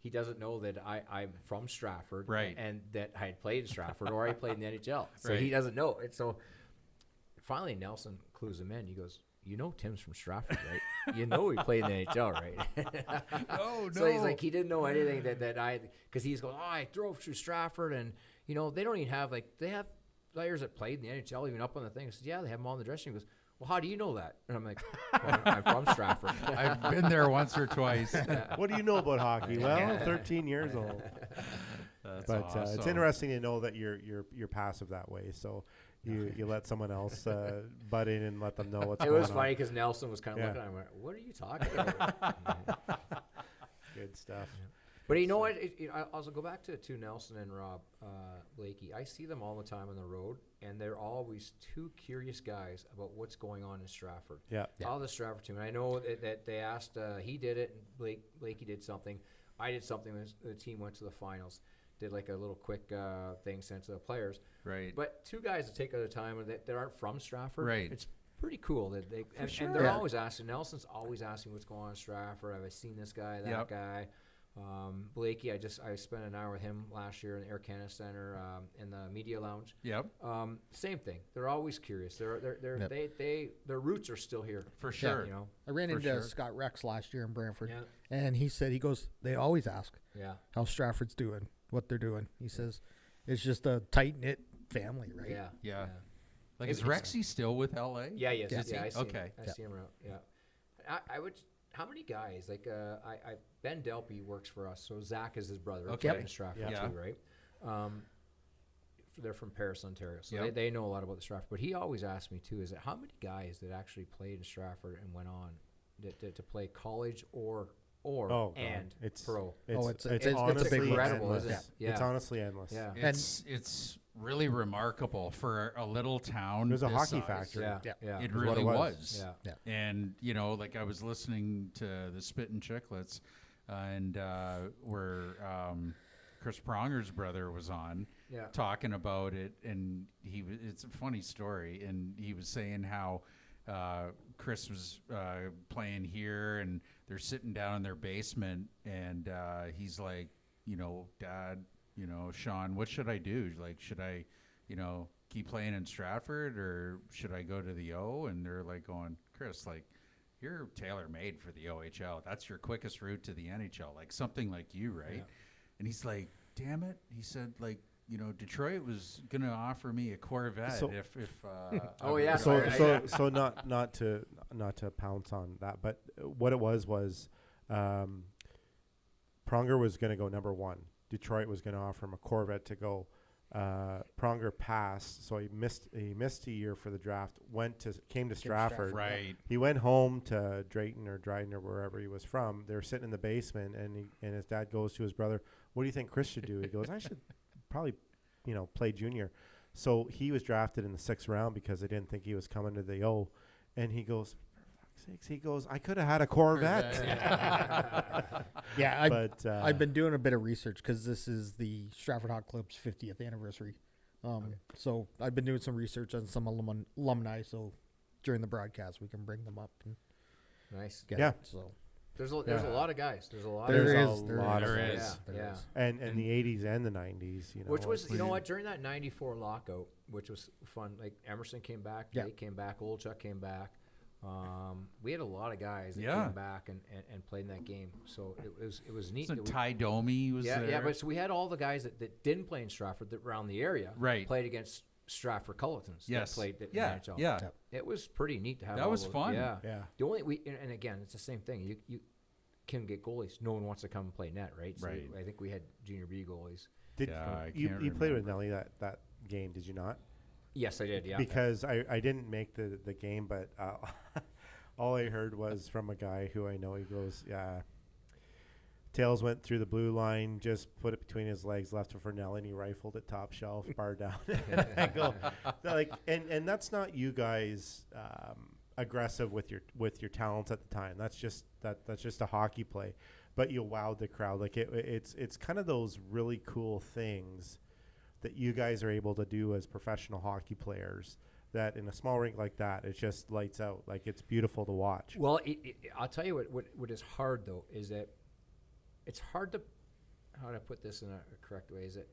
He doesn't know that I'm from Stratford, Right. and that I had played in Stratford or I played in the NHL. So Right. he doesn't know. And so finally Nelson clues him in. He goes, "You know Tim's from Stratford, right? You know he played in the NHL, right?" Oh, So he's like, he didn't know anything that I, because he's going, "Oh, I drove through Stratford, and you know they don't even have they have players that played in the NHL even up on the thing." I said, "Yeah, they have them all in the dressing room." He goes, "Well, how do you know that?" And I'm like, "Well, I'm from Stratford." I've been there once or twice. What do you know about hockey? Well, 13 years old. That's But it's awesome. interesting to know that you're passive that way. So you let someone else butt in and let them know what's It going was on. funny because Nelson was kind of Yeah. looking at me, "What are you talking about?" Good stuff. But you know what? I also go back to Nelson and Rob Blakey. I see them all the time on the road, and they're always two curious guys about what's going on in Stratford. Yeah. All the Stratford team. And I know that they asked, he did it, and Blakey did something. I did something when the team went to the finals. Did like a little quick thing sent to the players. Right. But two guys that take the time that aren't from Stratford. Right. It's pretty cool that they and sure. they're Yeah. always asking. Nelson's always asking what's going on in Stratford. Have I seen this guy? That Yep. guy. Blakey, I spent an hour with him last year in the Air Canada Center in the media lounge. Yep. Same thing. They're always curious. Yep. Their roots are still here. For sure. You know. I ran For into sure. Scott Rex last year in Brantford, Yeah. and he goes, they always ask Yeah. how Stratford's doing, what they're doing. He says, it's just a tight-knit family, right? Yeah. Yeah. Like, is It's- Rexy still with LA? Yeah. Yes. Yeah. Yeah. I see Okay. Him. I see him around. Yeah. I would. How many guys like Ben Delpy works for us, so Zach is his brother. Okay. Played in Stratford Yeah. too, right? They're from Paris, Ontario, so Yep. they know a lot about the Stratford. But he always asks me too: is that how many guys that actually played in Stratford and went on to play college or God. and It's pro? It's it's a big honestly incredible, endless. isn't it? Yeah. It's honestly endless. Yeah. It's really remarkable for a little town. There's a this hockey size. factory. Yeah. Yeah. Yeah. It is what really it was. was. Yeah. And, you know, like I was listening to the Spit and Chicklets and where Chris Pronger's brother was on Yeah. talking about it. And it's a funny story. And he was saying how Chris was playing here and they're sitting down in their basement. And he's like, you know, Dad, you know, Sean, what should I do? Like, should I, you know, keep playing in Stratford or should I go to the O? And they're like going, Chris, like, you're tailor-made for the OHL. That's your quickest route to the NHL, like something like you, right? Yeah. And he's like, damn it. He said, like, you know, Detroit was going to offer me a Corvette So- if Oh, yeah, So Right. so not to pounce on that, but what it was Pronger was going to go number one. Detroit was going to offer him a Corvette to go. Pronger passed, so he missed a year for the draft. Came to Stratford. Right. He went home to Drayton or Dryden or wherever he was from. They were sitting in the basement, and his dad goes to his brother, "What do you think Chris should do?" He goes, "I should probably, you know, play junior." So he was drafted in the 6th round because they didn't think he was coming to the O, and he goes, he goes, "I could have had a Corvette." Yeah, But I've been doing a bit of research because this is the Stratford Hot Club's 50th anniversary. So I've been doing some research on some alumni. So during the broadcast, we can bring them up and Nice. get Yeah. it. So There's a Yeah. lot of guys. There's a lot. There's of a guys. lot of There guys. is. Yeah. Yeah. and the 80s and the 90s, you know. Which was, it's- you know what, during that '94 lockout, which was fun. Like Emerson came back, Yeah. Blake came back, Old Chuck came back. We had a lot of guys that Yeah. came back and played in that game. So it was neat. So that we- Ty Domi was yeah, there. yeah. But so we had all the guys that didn't play in Stratford that were around the area, Right. played against Stratford Culletons. Yes. That played in Yeah. the NHL. Yeah. It was pretty neat to have. That all was those- fun. Yeah. Yeah. The only and again, it's the same thing. You can get goalies. No one wants to come and play net, right? So Right. I think we had junior B goalies. Did Yeah, I you can't played with remember. Nelly that game? Did you not? Yes, I did. Yeah. Because I didn't make the game, but all I heard was from a guy who I know. He goes, "Yeah, Tails went through the blue line, just put it between his legs, left it for Nelly, and he rifled it top shelf, bar down." I go, like, and that's not you guys aggressive with your talents at the time. That's just a hockey play, but you wowed the crowd. Like it's kind of those really cool things that you guys are able to do as professional hockey players, that in a small rink like that, it just lights out. Like, it's beautiful to watch. Well, I'll tell you what is hard, though, is that it's hard to, how do I put this in a correct way, is that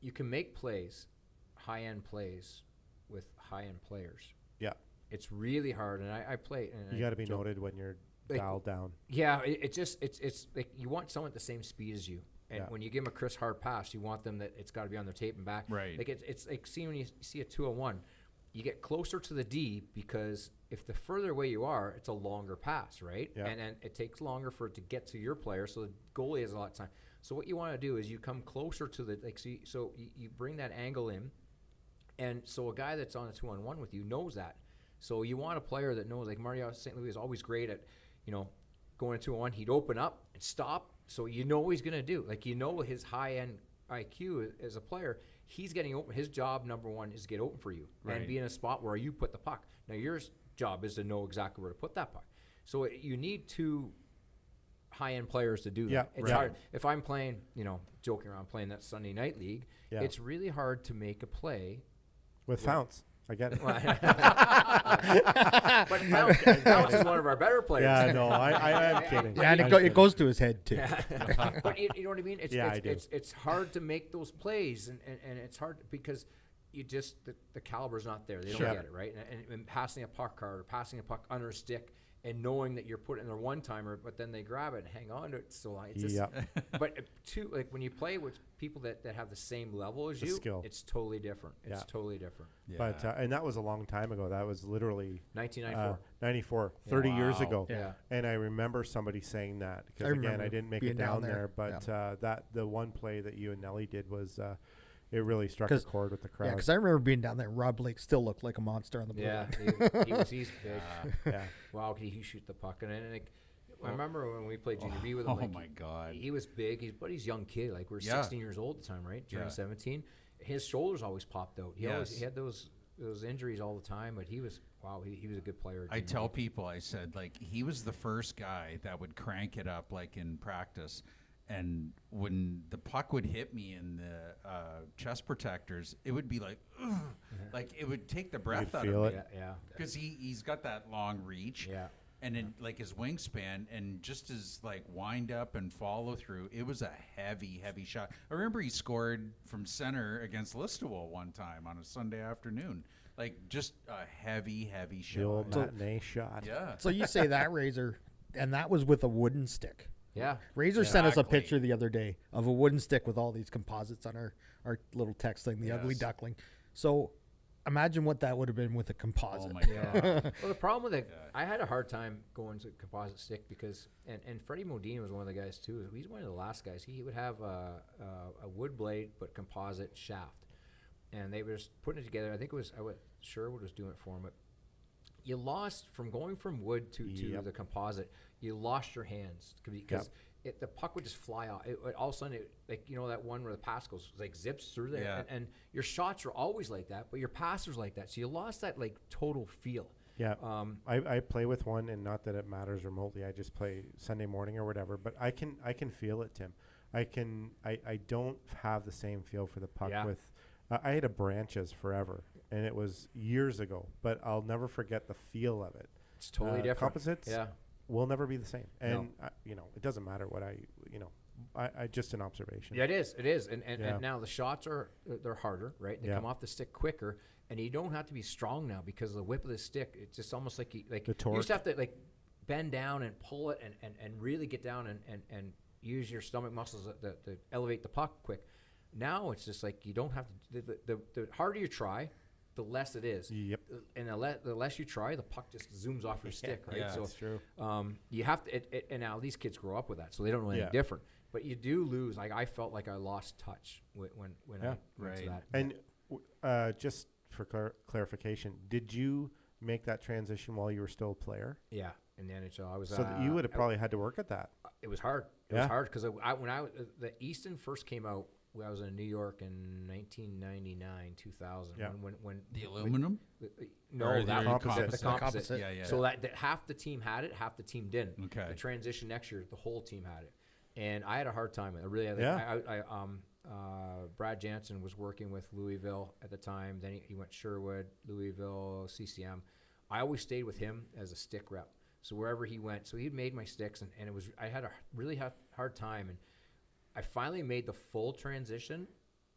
you can make plays, high-end plays, with high-end players. Yeah. It's really hard, and I play. And You got to be noted when you're dialed down. Yeah, it's like you want someone at the same speed as you. And Yeah. when you give them a crisp hard pass, you want them that it's got to be on their tape and back. Right. Like it's like when you see a 2-on-1, you get closer to the D because if the further away you are, it's a longer pass, right? Yeah. And it takes longer for it to get to your player, so the goalie has a lot of time. So what you want to do is you come closer to the so you bring that angle in, and so a guy that's on a 2-on-1 with you knows that. So you want a player that knows, like Mario St. Louis is always great at, going to 2-on-1. He'd open up and stop, so you know what he's going to do. Like, his high-end IQ as a player, he's getting open. His job, number one, is to get open for you and be in a spot where you put the puck. Now, your job is to know exactly where to put that puck. So you need two high-end players to do that. Yeah, It's hard. If I'm playing, joking around, playing that Sunday night league, it's really hard to make a play. With Founts. I get it. But Founts is one of our better players. Yeah, no, I am kidding. Yeah, and I'm it kidding. goes to his head too. But you know what I mean? I do. It's hard to make those plays, and it's hard because you just the caliber's not there. They don't get it, right? And passing a puck hard or passing a puck under a stick and knowing that you're putting in a one-timer, but then they grab it and hang on to it. So it's just, but when you play with people that have the same level as The you, skill. it's totally different. It's Yeah. totally different. Yeah. But and that was a long time ago. That was literally 1994. 94, 30 years Wow. ago. Yeah. And I remember somebody saying that because I again, remember I didn't make being it down down there. there. But that the one play that you and Nelly did was it really struck a 'Cause- chord with the Yeah, crowd. because I remember being down there. Rob Blake still looked like a monster on the blue Yeah, line. he's big. Yeah. Wow, could he shoot the puck? And I remember when we played junior B with him. Oh like, my God. He was big, but he's a young kid. Like, we're Yeah. 16 years old at the time, right? Turning Yeah. 17. His shoulders always popped out. He had those injuries all the time, but he was he was a good player. at I junior tell B. people, I said, like, he was the first guy that would crank it up, like, in practice. And when the puck would hit me in the chest protectors, it would be like, ugh, like, it would take the breath out feel of me. it. Yeah, Because he's got that long reach. yeah. And then, like, his wingspan and just his, like, wind up and follow through, it was a heavy, heavy shot. I remember he scored from center against Listowel one time on a Sunday afternoon. Like, just a heavy, heavy The old shot. matinee shot. Yeah. So you say that, Razor, and that was with a wooden stick. Yeah. Razor sent us a Exactly. picture the other day of a wooden stick with all these composites on our little text thing, the ugly Yes. duckling. So imagine what that would have been with a composite. Oh, my Yeah. God. Well, the problem with it, I had a hard time going to composite stick because, and Freddie Modine was one of the guys too. He's one of the last guys. He would have a wood blade but composite shaft, and they were just putting it together. I think it was Sherwood was doing it for him. But you lost from going from wood to Yep. the composite. You lost your hands because the puck would just fly off. All of a sudden, that one where the pass goes like zips through there, Yeah. and your shots are always like that, but your passers like that. So you lost that like total feel. Yeah. Um, I play with one, and not that it matters remotely. I just play Sunday morning or whatever. But I can feel it, Tim. I don't have the same feel for the puck Yeah. with. I had a Branches forever, and it was years ago. But I'll never forget the feel of it. It's totally different. Composites Yeah. will never be the same. No. And it doesn't matter what I just an observation. Yeah, it is. And Yeah. now the shots they're harder, right? They Yeah. come off the stick quicker, and you don't have to be strong now because of the whip of the stick. It's just almost like you The used to torque. have to like bend down and pull it and really get down and use your stomach muscles to elevate the puck quick. Now it's just like you don't have to. The harder you try, the less it is. Yep. And the less you try, the puck just zooms off your stick, right? Yeah, so That's true. you have to, and now these kids grow up with that, so they don't know anything Yeah. different. But you do lose. Like I felt like I lost touch when Yeah. I went to Right. that. And just for clarification, did you make that transition while you were still a player? Yeah, in the NHL, I was. So that you would have probably had to work at that. It was hard. It Yeah. was hard because the Easton first came out when I was in New York in 1999, 2000. Yeah. When The aluminum? no, Or that the composite. The composite. composite. Yeah, yeah. So that half the team had it, half the team didn't. Okay. The transition next year, the whole team had it, and I had a hard time. I really had. Yeah. Brad Jansen was working with Louisville at the time. Then he went Sherwood, Louisville, CCM. I always stayed with him as a stick rep. So wherever he went, so he made my sticks, and it was, I had a really hard time, and I finally made the full transition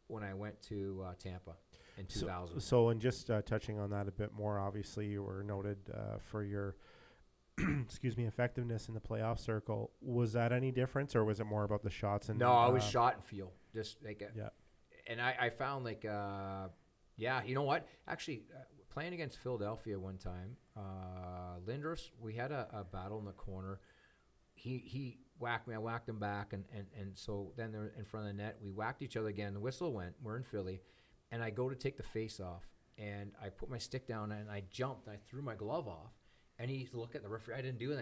when I went to Tampa in 2000. So and just touching on that a bit more, obviously you were noted for your effectiveness in the playoff circle. Was that any difference, or was it more about the shots? And No, I was shot and feel. Just like yeah. And I found like, you know what? Actually, playing against Philadelphia one time, Lindros, we had a battle in the corner. He whacked me, I whacked him back, and so then they're in front of the net. We whacked each other again. The whistle went. We're in Philly, and I go to take the face off, and I put my stick down, and I jumped, and I threw my glove off, and he's looking at the referee. I didn't do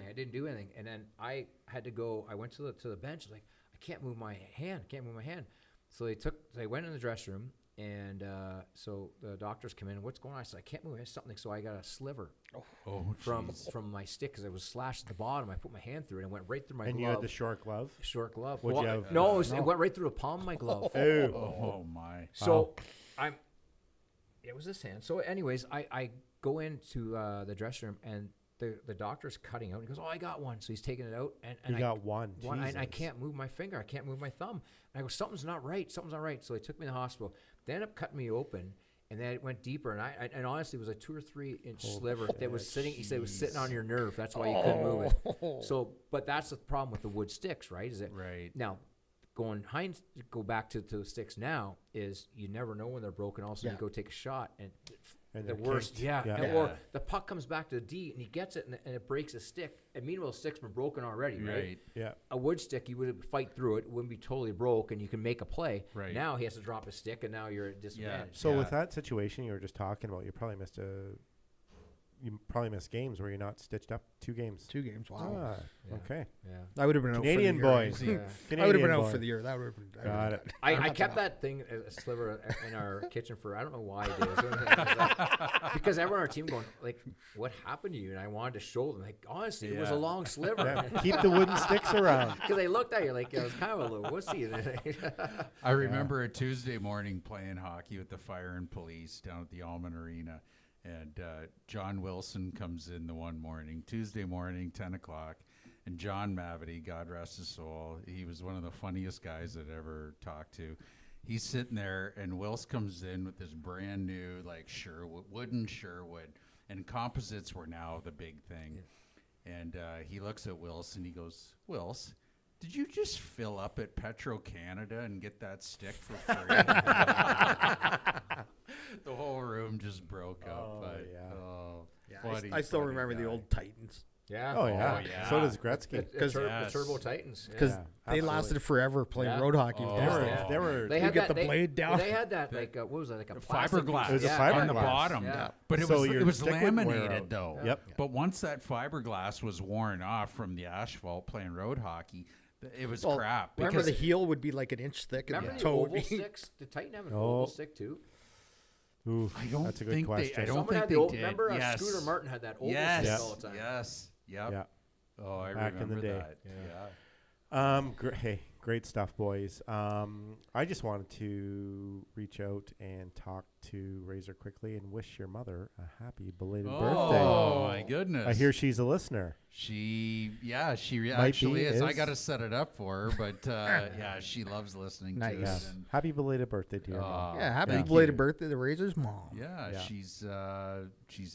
anything, and then I had to go. I went to the bench, like, I can't move my hand. So they went in the dressing room, and so the doctors come in. What's going on? I said, I can't move. It's something. So I got a sliver from my stick because it was slashed at the bottom. I put my hand through it and it went right through my glove. And you had the short glove? Short glove. Would you have? No, it went right through the palm of my glove. Oh my. So it was this hand. So anyways, I go into the dressing room, and the doctor's cutting out. He goes, I got one. So he's taking it out. And you got one. And I can't move my finger. I can't move my thumb. And I go, something's not right. So they took me to the hospital. They ended up cutting me open. And then it went deeper. And honestly, it was a 2 or 3 inch sliver that was sitting. He said it was sitting on your nerve. That's why you couldn't move it. So, but that's the problem with the wood sticks, right? Is it Right. now? Go back to the sticks now is you never know when they're broken. Also, you go take a shot and the they're worst, kinked. or the puck comes back to the D and he gets it and it breaks a stick. And meanwhile, the stick's been broken already, right? Yeah. A wood stick, you would fight through it. It wouldn't be totally broke, and you can make a play. Right. Now he has to drop his stick, and now you're at disadvantage. So with that situation you were just talking about, you probably missed games where you're not stitched up 2 games. 2 games. Wow. Yeah. Okay. Yeah. I would have been Canadian out for the year. boys. Yeah. I would have been Canadian out boy. for the year. That would have been. Got it. I kept that thing, a sliver in our kitchen for, I don't know why I did it. Because everyone on our team going, like, what happened to you? And I wanted to show them, like, honestly, it was a long sliver. Yeah. Keep the wooden sticks around. Because they looked at you like I was kind of a little wussy. I remember a Tuesday morning playing hockey with the Fire and Police down at the Alman Arena. And John Wilson comes in the one morning, Tuesday morning, 10 o'clock. And John Mavity, God rest his soul, he was one of the funniest guys I'd ever talked to. He's sitting there, and Wills comes in with this brand new, like, wooden Sherwood. And composites were now the big thing. Yeah. And he looks at Wills, and he goes, Wills, did you just fill up at Petro-Canada and get that stick for free? The whole room just broke up. But, I still remember the old Titans Yeah. Oh, yeah. yeah. So does Gretzky. The Turbo Titans. because Yeah. they lasted forever playing road hockey. Oh, with those yeah. things. They were They You had get that, the blade down. They had that, like, what was that, like a plastic Fiberglass. piece? It was a Yeah, fiberglass. on the bottom. Yeah. But it So was your it was stick would wear laminated out. though. Yep. But once that fiberglass was worn off from the asphalt playing road hockey, it was Well, crap. Remember because the heel would be like an inch thick, and Remember the the toe would oval be. sticks? Did Titan have an Oh. oval stick too? Ooh, I don't that's a good think question. I don't Someone think had they the old, did. remember Yes. Scooter Martin had that oval Yes. stick all the time. Yes. Yep. Yeah. Oh, I Back in the remember day. that. Yeah. Great stuff, boys. I just wanted to reach out and talk to Razor quickly and wish your mother a happy belated birthday. Oh my goodness! I hear she's a listener. She actually be, is. I is. got to set it up for her, but yeah, she loves listening Nice. to Yeah. it. And, Happy belated birthday, dear mom. Yeah, happy thank belated you. birthday to Razor's mom. Yeah, Yeah. she's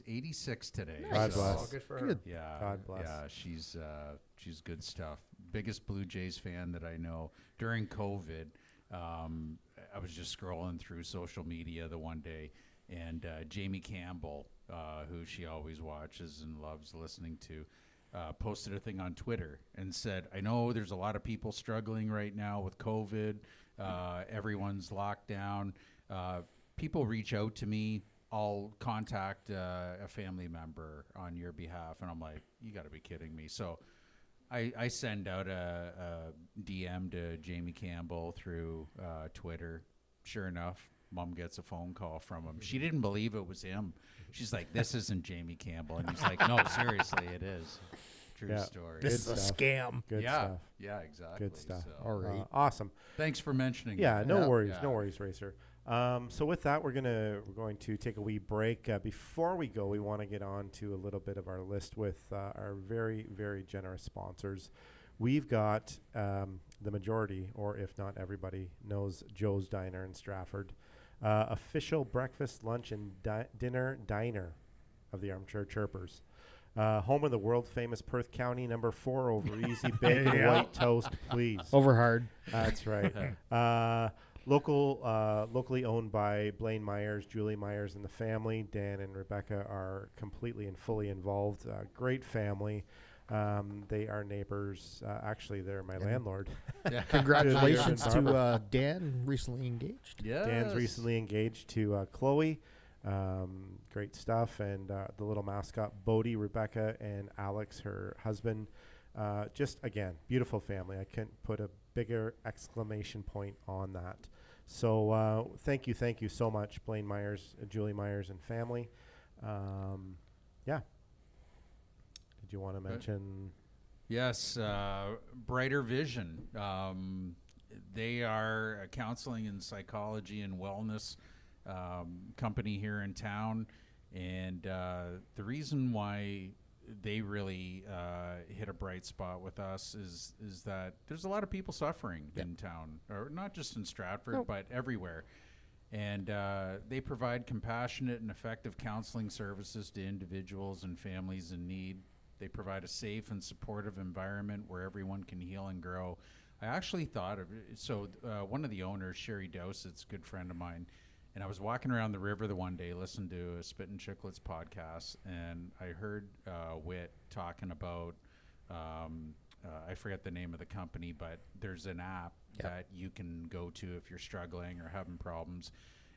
86 today. God so- bless. Oh, good for her. Good. Yeah, God bless. Yeah, she's good stuff. Biggest Blue Jays fan that I know. During COVID, I was just scrolling through social media the one day, and Jamie Campbell, who she always watches and loves listening to, posted a thing on Twitter and said, "I know there's a lot of people struggling right now with COVID. Everyone's locked down. People reach out to me. I'll contact a family member on your behalf." And I'm like, you got to be kidding me. So I send out a DM to Jamie Campbell through Twitter. Sure enough, Mom gets a phone call from him. She didn't believe it was him. She's like, "This isn't Jamie Campbell." And he's like, "No, seriously, it is." True Yeah. story. This Good is a stuff. scam. Good yeah, stuff. yeah, exactly. Good stuff. So, All right. Awesome. thanks for mentioning. Yeah, that. no worries, Yeah. no worries, Racer. So with that, we're going to take a wee break. Before we go, we want to get on to a little bit of our list with our very, very generous sponsors. We've got the majority, or if not everybody, knows Joe's Diner in Stratford, official breakfast, lunch, and dinner diner of the Armchair Chirpers. Home of the world famous Perth County, number 4 over easy bacon Yeah. white toast, please. Over hard. That's right. Locally owned by Blaine Myers, Julie Myers, and the family. Dan and Rebecca are completely and fully involved. Great family. They are neighbors. Actually, they're my landlord. Yeah. Congratulations Good. to Dan, recently engaged. Yes. Dan's recently engaged to Chloe. Great stuff. And the little mascot, Bodie, Rebecca, and Alex, her husband. Just, again, beautiful family. I couldn't put a bigger exclamation point on that. So thank you so much, Blaine Myers, Julie Myers, and family. Yeah. Did you want to mention? Yes, Brighter Vision. They are a counseling and psychology and wellness company here in town, and the reason why they really hit a bright spot with us is that there's a lot of people suffering in town, or not just in Stratford, but everywhere. And they provide compassionate and effective counseling services to individuals and families in need. They provide a safe and supportive environment where everyone can heal and grow. I actually thought of one of the owners, Sherry Dowsett's a good friend of mine, and I was walking around the river the one day, listening to a Spit and Chicklets podcast, and I heard Whit talking about, I forget the name of the company, but there's an app that you can go to if you're struggling or having problems.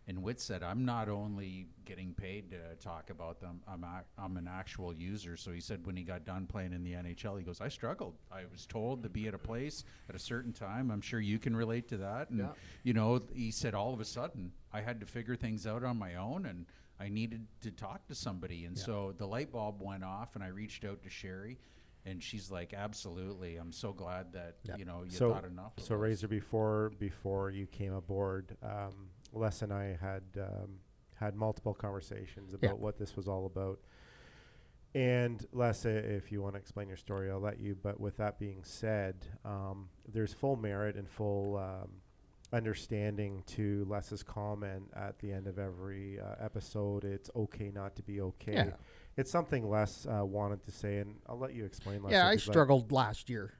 And Whit said, I'm not only getting paid to talk about them, I'm an actual user. So he said when he got done playing in the NHL, he goes, I struggled. I was told to be at a place at a certain time. I'm sure you can relate to that. And, he said all of a sudden I had to figure things out on my own, and I needed to talk to somebody. And so the light bulb went off, and I reached out to Sherry. And she's like, absolutely. I'm so glad that, you thought enough of So us. Razor, before you came aboard, Les and I had multiple conversations about what this was all about. And Les, if you want to explain your story, I'll let you. But with that being said, there's full merit and full understanding to Les's comment at the end of every episode. It's okay not to be okay. Yeah. It's something Les wanted to say, and I'll let you explain, Les. Yeah, if I you'd like. struggled last year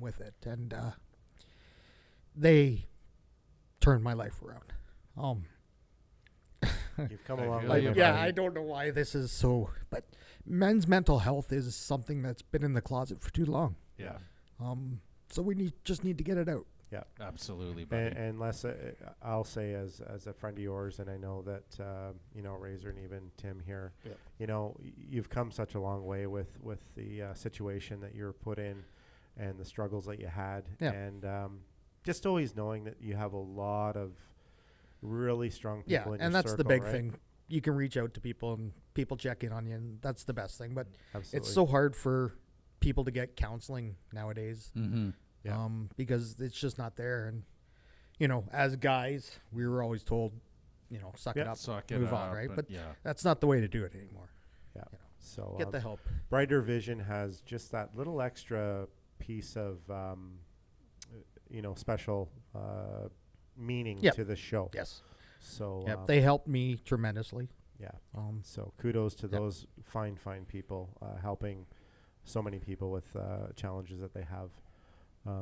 with it, and they turned my life around. You've come a long feel way. you, my Yeah, friend. I don't know why this is so, but men's mental health is something that's been in the closet for too long. Yeah, So we just need to get it out. Yeah. absolutely, buddy. And Les, I'll say as a friend of yours, and I know that Razor and even Tim here, you've come such a long way with the situation that you're put in, and the struggles that you had, and just always knowing that you have a lot of really strong people in your and that's the circle, big right? thing. You can reach out to people, and people check in on you, and that's the best thing. But Absolutely. it's so hard for people to get counseling nowadays. Mm-hmm. Yeah. Because it's just not there. And, as guys, we were always told, suck it up, Suck it move up, on, right? But yeah. that's not the way to do it anymore. Yeah. So Get the help. Brighter Vision has just that little extra piece of special meaning to the show. Yes. So They helped me tremendously. yeah. Um, So kudos to those fine people helping so many people with challenges that they have.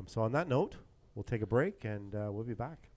So on that note, we'll take a break, and we'll be back.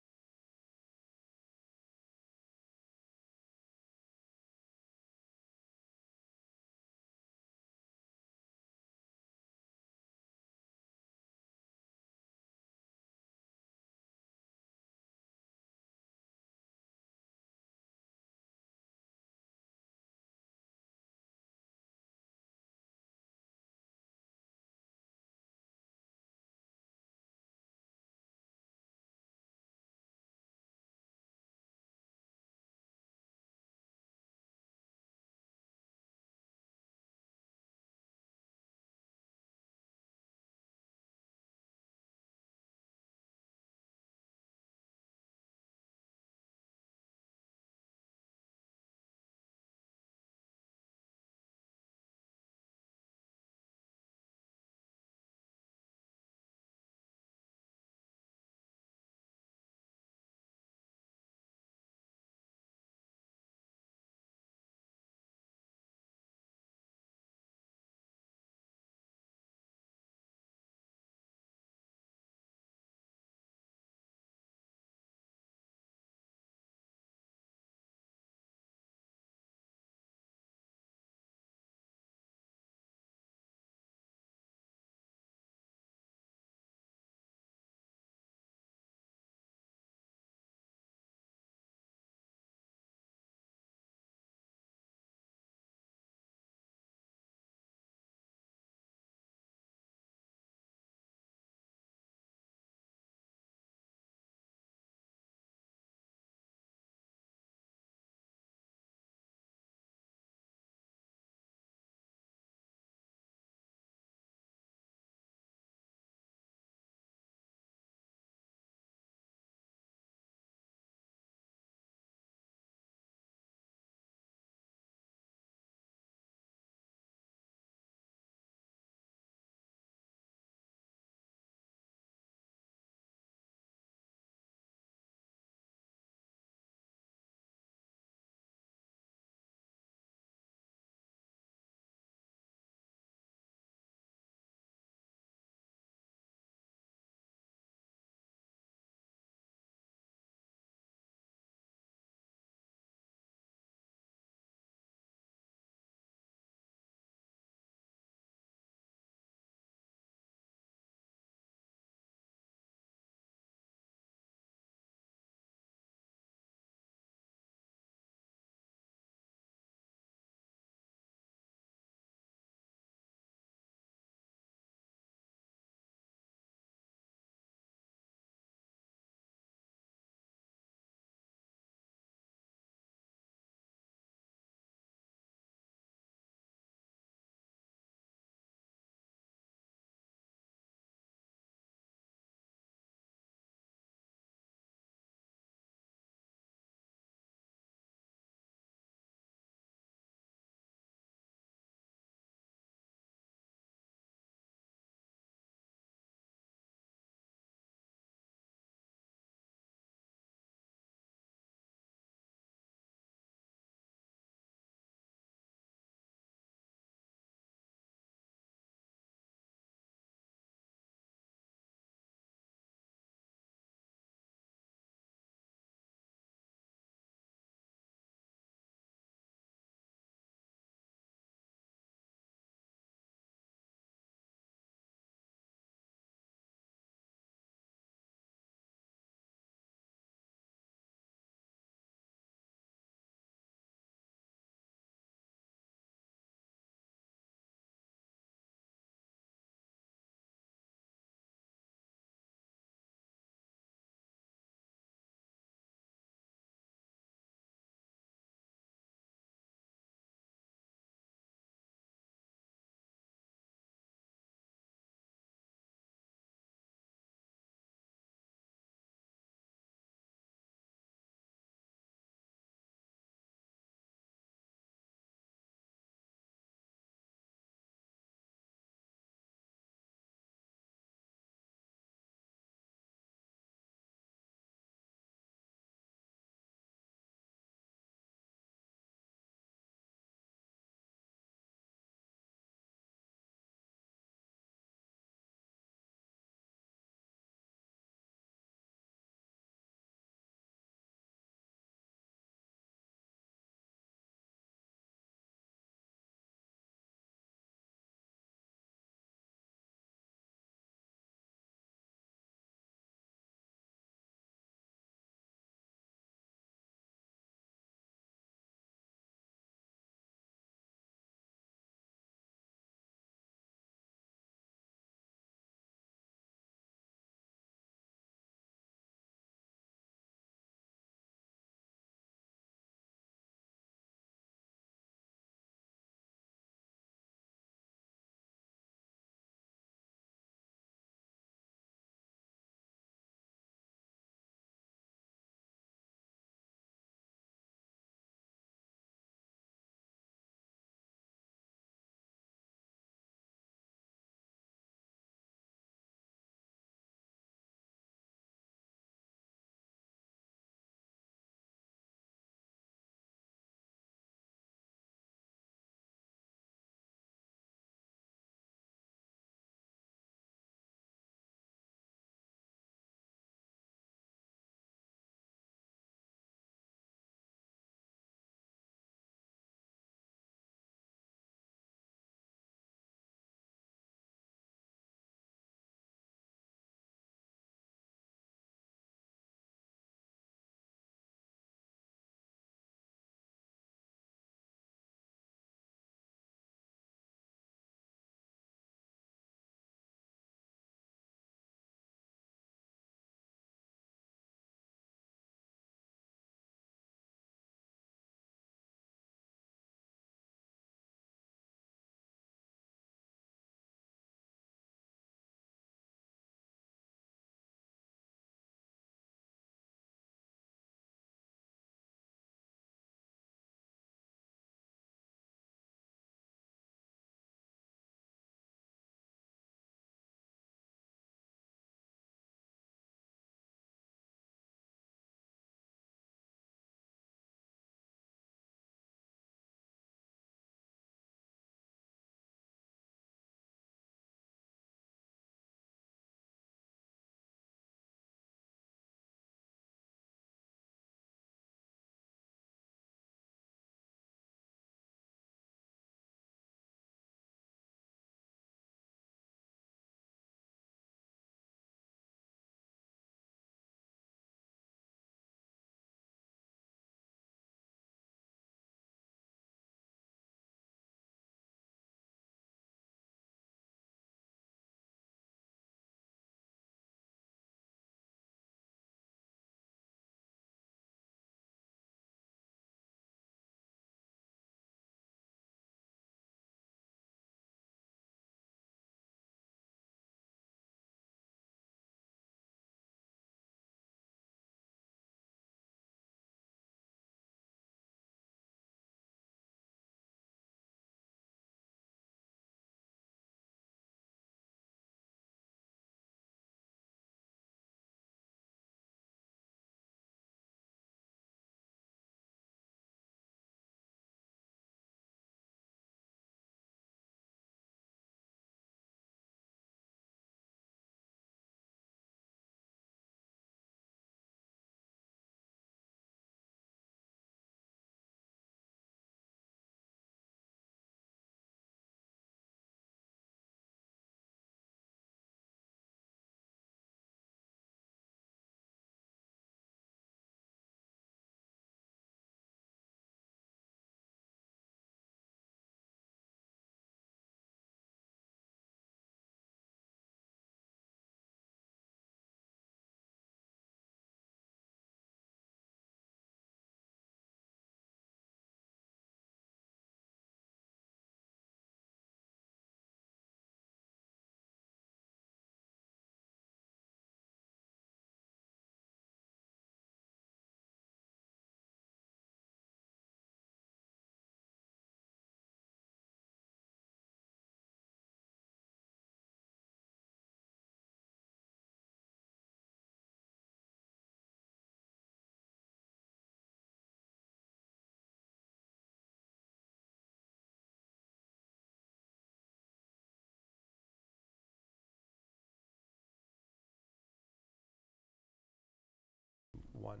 one.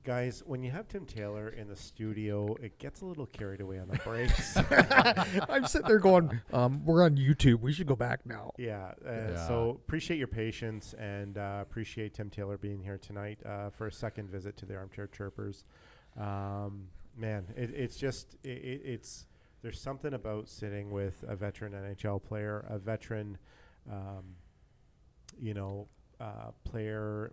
Guys, when you have Tim Taylor in the studio, it gets a little carried away on the breaks. I'm sitting there going, we're on YouTube. We should go back now. Yeah. Yeah. So appreciate your patience and appreciate Tim Taylor being here tonight for a second visit to the Armchair Chirpers. Man, it's just it's there's something about sitting with a veteran NHL player, a veteran, player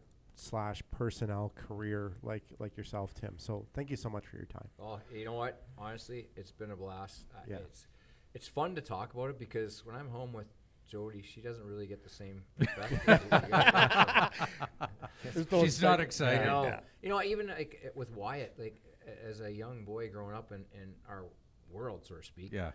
/ personnel career like yourself, Tim. So thank you so much for your time. Well, you know what? Honestly, it's been a blast. Yeah. It's fun to talk about it because when I'm home with Jody, she doesn't really get the same effect. She's not excited. You know, even like with Wyatt, like as a young boy growing up in our world, so to speak. Yeah.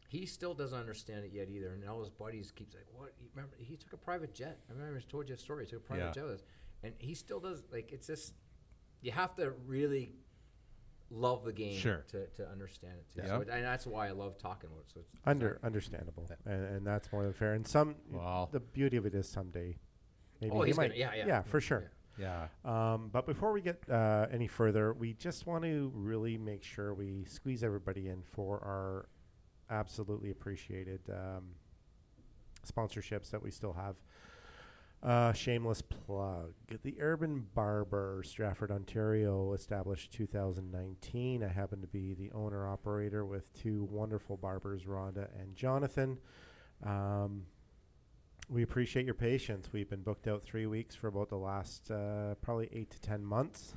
He still doesn't understand it yet either, and all his buddies keep saying, "What? You remember he took a private jet? I remember I told you a story. He took a private jet with us." And he still does. Like, it's just, you have to really love the game to understand it too. Yeah. So and that's why I love talking about it. So it's Understandable, and that's more than fair. And the beauty of it is someday, maybe he might. Yeah, for sure. Yeah. But before we get any further, we just want to really make sure we squeeze everybody in for our absolutely appreciated sponsorships that we still have. Shameless plug. The Urban Barber, Stratford, Ontario, established 2019. I happen to be the owner-operator with two wonderful barbers, Rhonda and Jonathan. We appreciate your patience. We've been booked out 3 weeks for about the last probably 8 to 10 months.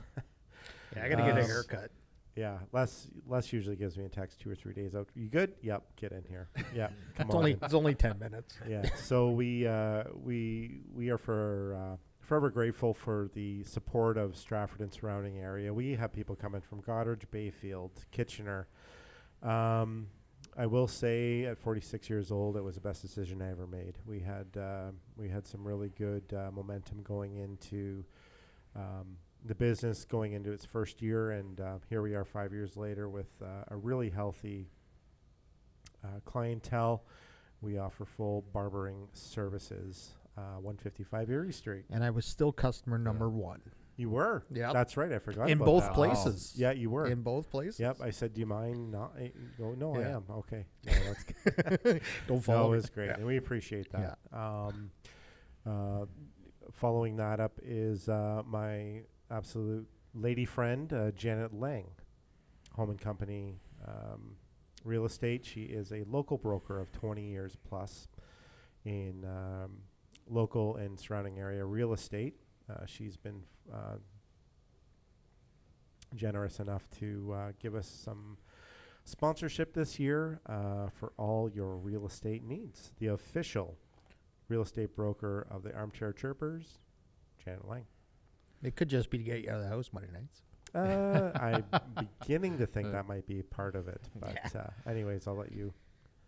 Yeah, I got to get a haircut. Yeah, Les usually gives me a text 2 or 3 days out. You good? Yep, get in here. Yeah, come It's on. it's only 10 minutes. Yeah, so we are forever grateful for the support of Stratford and surrounding area. We have people coming from Goddard, Bayfield, Kitchener. I will say, at 46 years old, it was the best decision I ever made. We had some really good momentum going into the business going into its first year, and here we are 5 years later with a really healthy clientele. We offer full barbering services, 155 Erie Street. And I was still customer number one. You were? Yeah. That's right. I forgot In about both that. places. Yeah, you were. In both places. Yep. I said, do you mind not? Go, no, I Yeah. am. Okay. No, that's good. Don't follow No, me. it was great. Yeah. And we appreciate that. Following that up is my absolute lady friend, Janet Lang, Home and Company Real Estate. She is a local broker of 20 years plus in local and surrounding area real estate. She's been generous enough to give us some sponsorship this year for all your real estate needs. The official real estate broker of the Armchair Chirpers, Janet Lang. It could just be to get you out of the house Monday nights. I'm beginning to think that might be part of it. But anyways, I'll let you.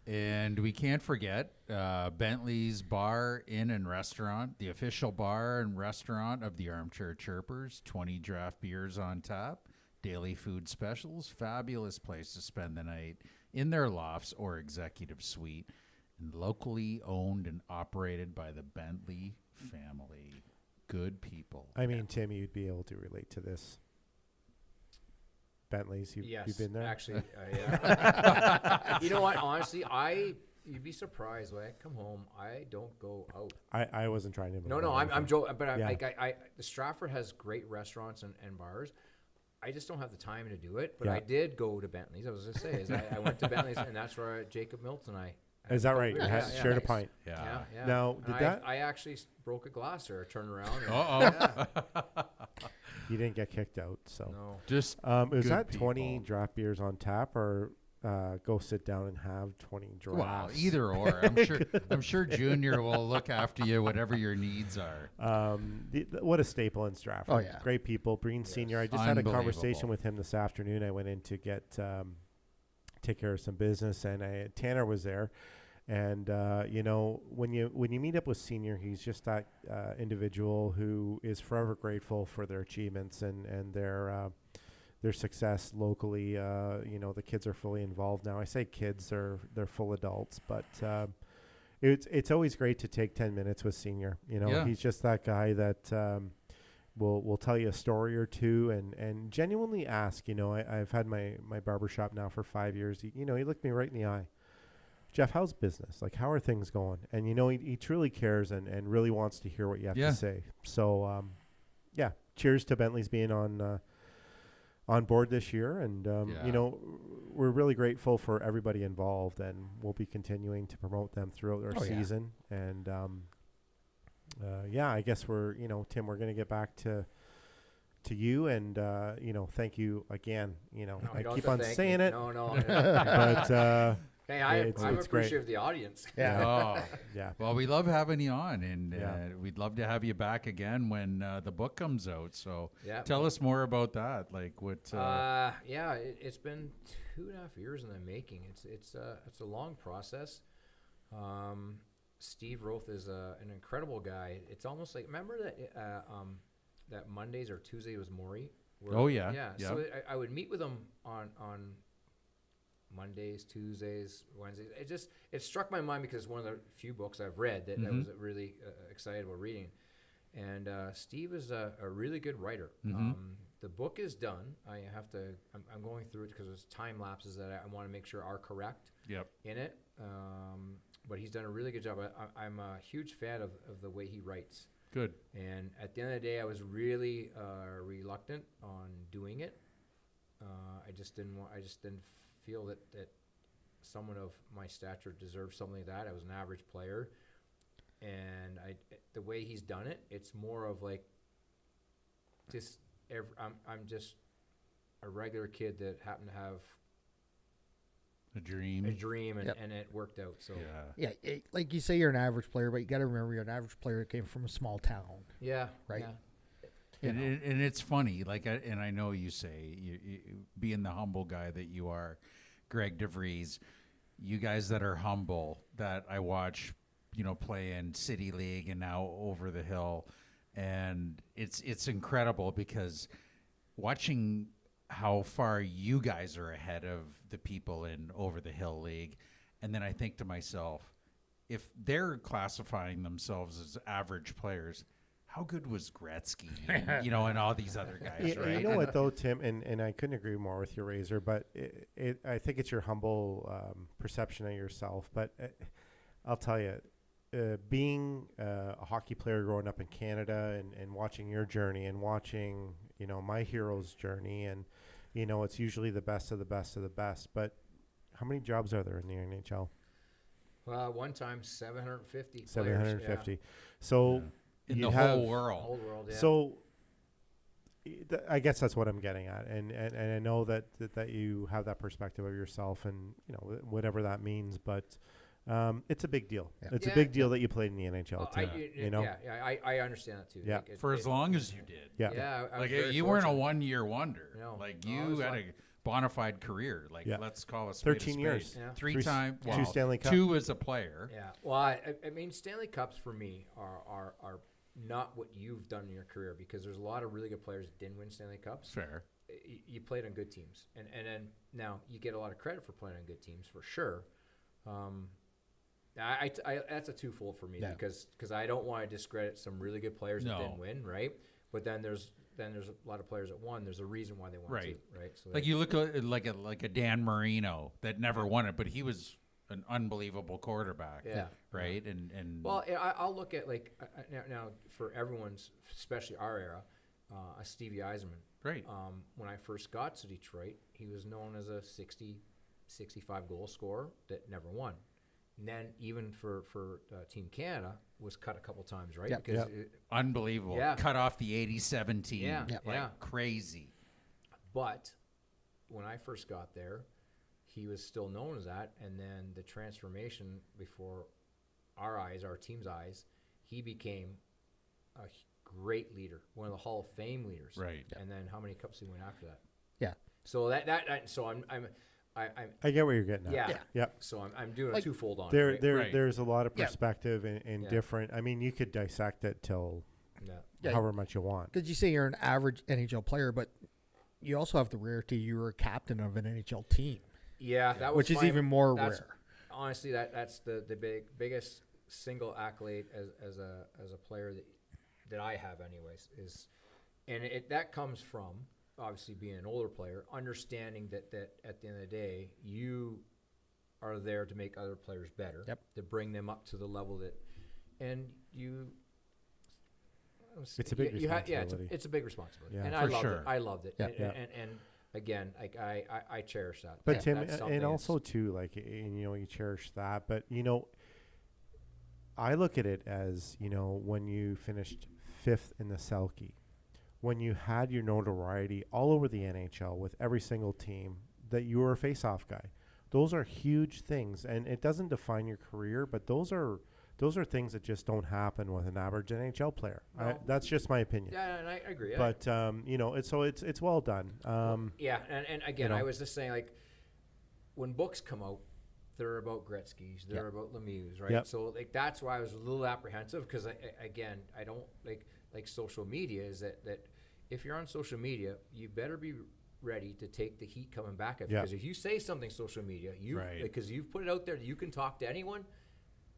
And we can't forget Bentley's Bar, Inn, and Restaurant, the official bar and restaurant of the Armchair Chirpers. 20 draft beers on tap, daily food specials, fabulous place to spend the night in their lofts or executive suite, and locally owned and operated by the Bentley family. Good people. I mean, Tim, you'd be able to relate to this. Bentley's, you've been there? Actually, you know what? Honestly, you'd be surprised when I come home. I don't go out. I wasn't trying to. No, I'm joking. But the Stratford has great restaurants and bars. I just don't have the time to do it. But I did go to Bentley's. I was going to say, I went to Bentley's, and that's where Jacob Milton and I. Is that right? Yeah, shared a pint. Yeah. Yeah. Now, I actually broke a glass there. Turned around. You didn't get kicked out, so. No. Just is good that 20 people. draft beers on tap, or go sit down and have 20 drafts? Well, either or. I'm sure Junior will look after you, whatever your needs are. What a staple in Stratford. Oh, yeah. Great people. Breen Senior. I just had a conversation Unbelievable. with him this afternoon. I went in to take care of some business, and Tanner was there. And when you meet up with Senior, he's just that individual who is forever grateful for their achievements and their success locally. The kids are fully involved now. I say kids, they're full adults, but it's always great to take 10 minutes with Senior. Yeah. He's just that guy that will tell you a story or two and genuinely ask. I've had my barbershop now for 5 years. He looked me right in the eye. Jeff, how's business? Like, how are things going? And, he truly cares and really wants to hear what you have to say. So, cheers to Bentley's being on board this year. And, we're really grateful for everybody involved, and we'll be continuing to promote them throughout our season. And, I guess Tim, we're going to get back to you and, thank you again. I keep on saying it. No. But, hey, I'm it's appreciative great. of the audience. Oh, Yeah. well, we love having you on, and we'd love to have you back again when the book comes out. So tell us more about that. Like what? It's been 2.5 years in the making. It's a long process. Steve Roth is an incredible guy. It's almost like, remember that Mondays or Tuesday was Maury? Oh yeah. So I would meet with him on Mondays, Tuesdays, Wednesdays. It struck my mind because it's one of the few books I've read that I was really excited about reading. And Steve is a really good writer. The book is done. I'm going through it because there's time lapses that I want to make sure are correct in it. But he's done a really good job. I'm a huge fan of the way he writes. Good. And at the end of the day, I was really reluctant on doing it. I just didn't feel that someone of my stature deserved something like that. I was an average player, and the way he's done it, it's more of like I'm just a regular kid that happened to have a dream, and it worked out. So like you say, you're an average player, but you got to remember you're an average player that came from a small town. Yeah. Right. Yeah. And it's funny, like, and I know you say, you being the humble guy that you are, Greg DeVries, you guys that are humble, that I watch, play in City League and now Over the Hill, and it's incredible because watching how far you guys are ahead of the people in Over the Hill League, and then I think to myself, if they're classifying themselves as average players, how good was Gretzky, and all these other guys, right? You know what, though, Tim, and I couldn't agree more with your Razor, but I think it's your humble perception of yourself. But I'll tell you, being a hockey player growing up in Canada and watching your journey and watching, my hero's journey, and, it's usually the best of the best of the best. But how many jobs are there in the NHL? Well, one time 750 750. players. So... Yeah. In you the have whole world. Whole world, yeah. So I guess that's what I'm getting at. And I know that you have that perspective of yourself and, whatever that means. But it's a big deal. Yeah. It's a big deal that you played in the NHL, too. I understand that, too. Yeah. Like For as long as you did. Yeah. I was Like, very you weren't a fortunate. one-year wonder. No. Like, No, it you was had like- a bona fide career. Like, Yeah. let's call it spade 13 a spade. years. Yeah. Three times. two Well, Stanley Cup. 2 as a player. Yeah. Well, I mean, Stanley Cups for me are not what you've done in your career, because there's a lot of really good players that didn't win Stanley Cups. Fair. You played on good teams, and then now you get a lot of credit for playing on good teams for sure. I that's a twofold for me, because I don't want to discredit some really good players that didn't win, right? But then there's a lot of players that won. There's a reason why they won, Right. too, right? So Like, you look at like a Dan Marino that never won it, but he was an unbelievable quarterback. Yeah. Right. And Well, I'll look at like now for everyone's, especially our era, a Stevie Yzerman. Right. When I first got to Detroit, he was known as a 65 goal scorer that never won. And then even for Team Canada was cut a couple times, right? Yep. Because unbelievable. Yeah. Cut off the 87 team. Yeah. Yep. Like, Yeah. crazy. But when I first got there, he was still known as that, and then the transformation before our eyes, our team's eyes, he became a great leader, one of the Hall of Fame leaders. Right. And then how many cups he win after that? Yeah. So so I'm I get what you're getting at. yeah. Yep. So I'm doing Like, a twofold on There, it. Right? there, Right. There's a lot of Yeah. perspective and Yeah. different. I mean, you could dissect it till Yeah. however much you want. Because you say you're an average NHL player, but you also have the rarity you were a captain of an NHL team, Yeah, that was which is even more rare. Honestly, that's the biggest single accolade as a player that I have, anyways, is And that comes from obviously being an older player, understanding that at the end of the day, you are there to make other players better, to bring them up to the level that, and you. It's a big responsibility. It's a big responsibility, Yeah. and I loved it. And again, like I cherish that. But Tim, that's something and also too, like, and, you know, you cherish that, but you know, I look at it as, you know, when you finished 5th in the Selke, when you had your notoriety all over the NHL with every single team, that you were a face-off guy. Those are huge things, and it doesn't define your career, but those are things that just don't happen with an average NHL player. No. That's just my opinion. Yeah, and I agree. But you know, it's well done. Yeah, and again, you know. I was just saying, like, when books come out, they're about Gretzky's, they're about Lemieux, right? Yep. So like that's why I was a little apprehensive, because I don't like social media. Is that if you're on social media, you better be ready to take the heat coming back at you. Because if you say something social media, because you've put it out there that you can talk to anyone,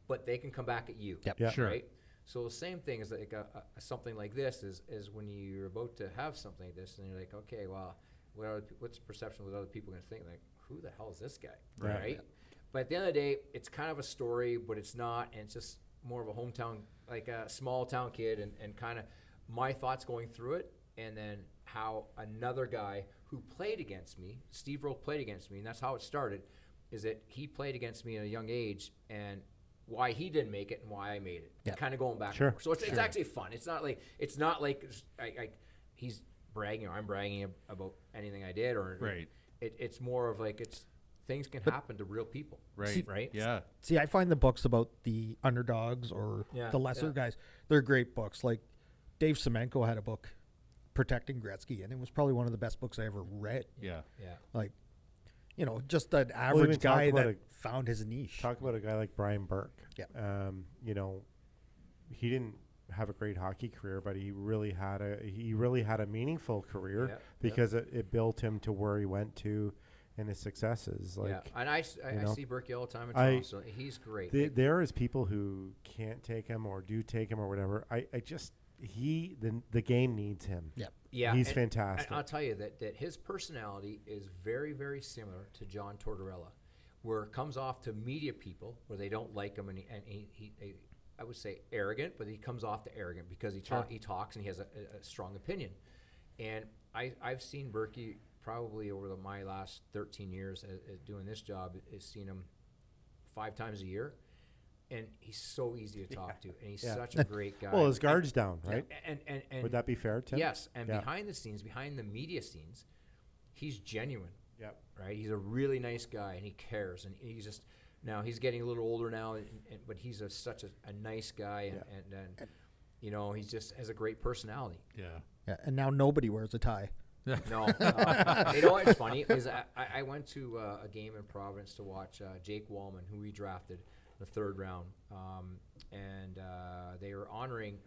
but they can come back at you. Yeah. Sure. Right. So the same thing is like something like this is when you're about to have something like this, and you're like, okay, well, what's the perception of what other people are going to think? Like, who the hell is this guy? Right. But at the end of the day, it's kind of a story, but it's not, and it's just more of a hometown, like a small town kid, and kind of my thoughts going through it, and then how another guy who played against me, Steve Rowe played against me, and that's how it started, is that he played against me at a young age, and why he didn't make it and why I made it. Yeah. Kind of going back and forth. So it's actually fun. It's not like he's bragging or I'm bragging about anything I did, or it's more of like things can happen to real people. Right? Yeah. See, I find the books about the underdogs or the lesser guys, they're great books. Like Dave Semenko had a book, Protecting Gretzky, and it was probably one of the best books I ever read. Yeah. Like, you know, just an average guy that found his niche. Talk about a guy like Brian Burke. Yeah. You know, he didn't have a great hockey career, but he really had a meaningful career because it built him to where he went to and his successes. Like, and I see Burke all the time in Toronto, so he's great. There is people who can't take him or do take him or whatever. The game needs him. Yeah. He's fantastic. And I'll tell you that his personality is very, very similar to John Tortorella, where it comes off to media people where they don't like him, and he I would say arrogant, but he comes off to arrogant because he talks and he has a strong opinion. And I've seen Berkey probably over my last 13 years doing this job, has seen him 5 times a year. And he's so easy to talk to, and he's such a great guy. Well, his guard's down, right? And would that be fair, Tim? Yes, and behind the scenes, behind the media scenes, he's genuine. Yep. Right? He's a really nice guy, and he cares, and he's just now he's getting a little older now, but he's such a nice guy, and you know, he just has a great personality. Yeah, and now nobody wears a tie. No, you know what's funny is I went to a game in Providence to watch Jake Wallman, who we drafted the 3rd round, and they were honoring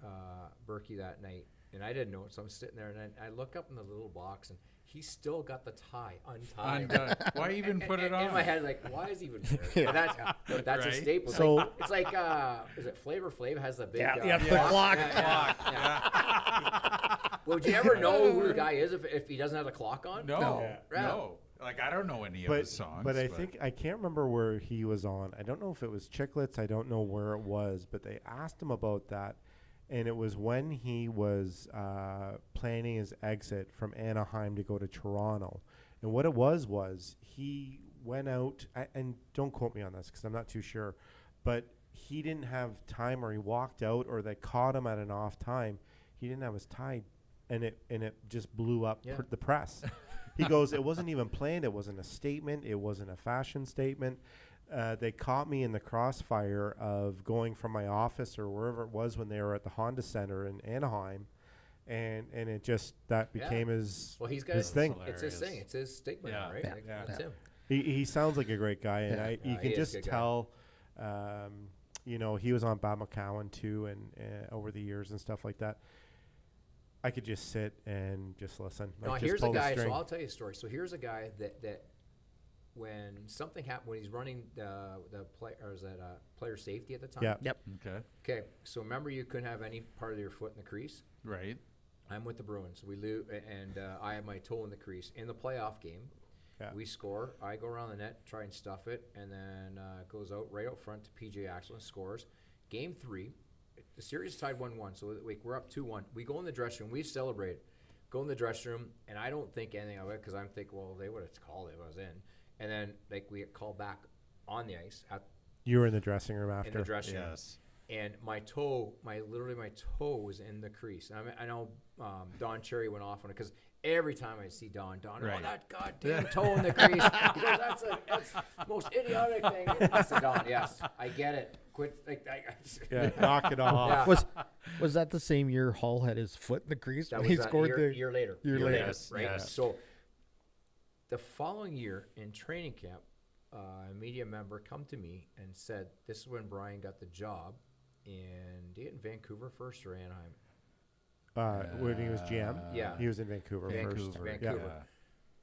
Berkey that night, and I didn't know it, so I'm sitting there, and I look up in the little box, and he's still got the tie untied. Why even put it on? In my head, like, why is he even there? That's a staple. So like, it's like, is it Flavor Flav has the big the clock. Well, would you ever know who the guy is if he doesn't have the clock on? No. Like, I don't know any of his songs. But I think, I can't remember where he was on. I don't know if it was Chicklets. I don't know where it was, but they asked him about that. And it was when he was planning his exit from Anaheim to go to Toronto. And what it was he went out, and don't quote me on this because I'm not too sure, but he didn't have time, or he walked out, or they caught him at an off time. He didn't have his tie, and it just blew up the press. He goes, it wasn't even planned. It wasn't a statement. It wasn't a fashion statement. They caught me in the crossfire of going from my office or wherever it was when they were at the Honda Center in Anaheim, and it just became his his thing. It's his thing. It's his statement, right? Yeah. Like, that's him. He sounds like a great guy, and you can just tell. You know, he was on Bob McCowan too, and over the years and stuff like that. I could just sit and just listen. No, here's a guy. So I'll tell you a story. So here's a guy that when something happened, when he's running the player safety at the time. Yeah. Yep. Okay. So remember, you couldn't have any part of your foot in the crease. Right. I'm with the Bruins. We lose, and I have my toe in the crease in the playoff game. Yeah. We score. I go around the net, try and stuff it, and then it goes out right out front to PJ Axel and scores. Game 3, the series is tied 1-1, so we're up 2-1. We go in the dressing room. We celebrate. Go in the dressing room, and I don't think anything of it because I'm thinking, well, they would have called it if I was in. And then we get called back on the ice You were in the dressing room after. in the dressing room. Yes. And my toe was in the crease. And I know Don Cherry went off on it because every time I see Don, Right. oh, that goddamn toe in the crease. He goes, that's the most idiotic thing. I said, Don, yes, I get it. Quit. Yeah, knock it off. Yeah. Was that the same year Hull had his foot in the crease That when was he a scored year, the year later. year later. Yes, right? yes. So the following year in training camp, a media member come to me and said, this is when Brian got the job in Vancouver first or Anaheim? When he was GM, Yeah. he was in Vancouver first. Vancouver. Yeah.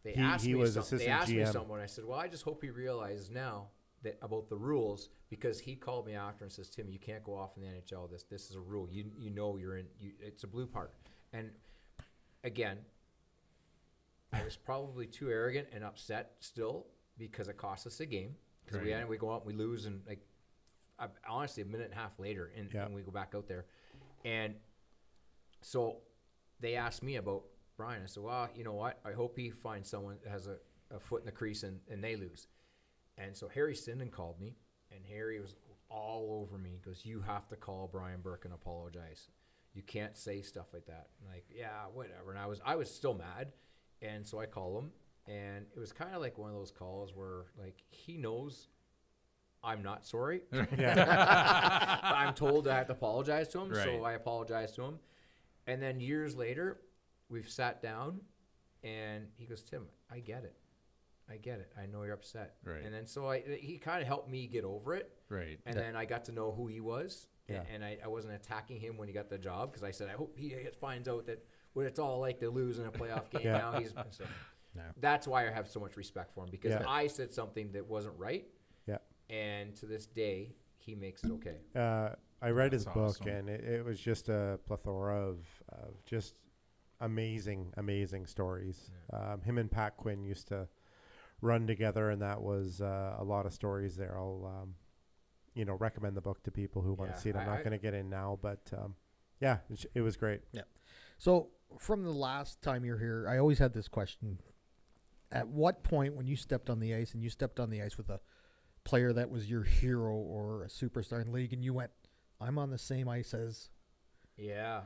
They He- asked he me was they assistant asked me GM. something. I said, well, I just hope he realizes now that about the rules because he called me after and says, Tim, you can't go off in the NHL. This is a rule. You know you're in. It's a blue part. And again, I was probably too arrogant and upset still because it cost us a game because Right. we go out and we lose and honestly a minute and a half later and we go back out there and so they asked me about Brian. I said, well, you know what? I hope he finds someone that has a foot in the crease and they lose. And so Harry Sinden called me, and Harry was all over me. He goes, you have to call Brian Burke and apologize. You can't say stuff like that. I'm like, yeah, whatever. And I was still mad. And so I call him, and it was kind of like one of those calls where, like, he knows I'm not sorry. Yeah. I'm told I have to apologize to him, Right. so I apologize to him. And then years later, we've sat down, and he goes, Tim, I get it. I know you're upset. Right. And then so he kind of helped me get over it. Right. And then I got to know who he was. Yeah. And I wasn't attacking him when he got the job because I said, I hope he finds out that what it's all like to lose in a playoff game. Yeah. Now so No. that's why I have so much respect for him because Yeah. I said something that wasn't right. Yeah. And to this day, he makes it okay. I read his That's book, awesome. and it was just a plethora of just amazing stories. Him and Pat Quinn used to run together, and that was a lot of stories there. I'll recommend the book to people who want Yeah, to see it. I'm I- not going to get in now, but yeah, it was great. So from the last time you're here, I always had this question. At what point when you stepped on the ice and you stepped on the ice with a player that was your hero or a superstar in the league and you went, I'm on the same ice as, Yeah.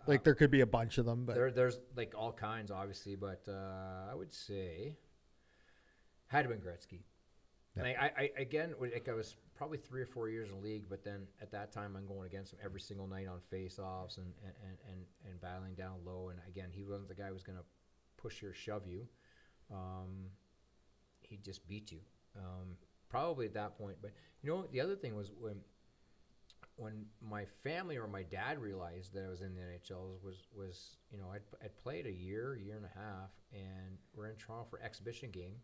like there could be a bunch of them, but There's like all kinds, obviously, but I would say had to been Gretzky. Yeah. I was probably 3 or 4 years in the league, but then at that time I'm going against him every single night on face-offs and battling down low. And again, he wasn't the guy who was going to push you or shove you. He just beat you. Probably at that point. But the other thing was when my family or my dad realized that I was in the NHL was I'd played a year and a half, and we're in Toronto for exhibition game,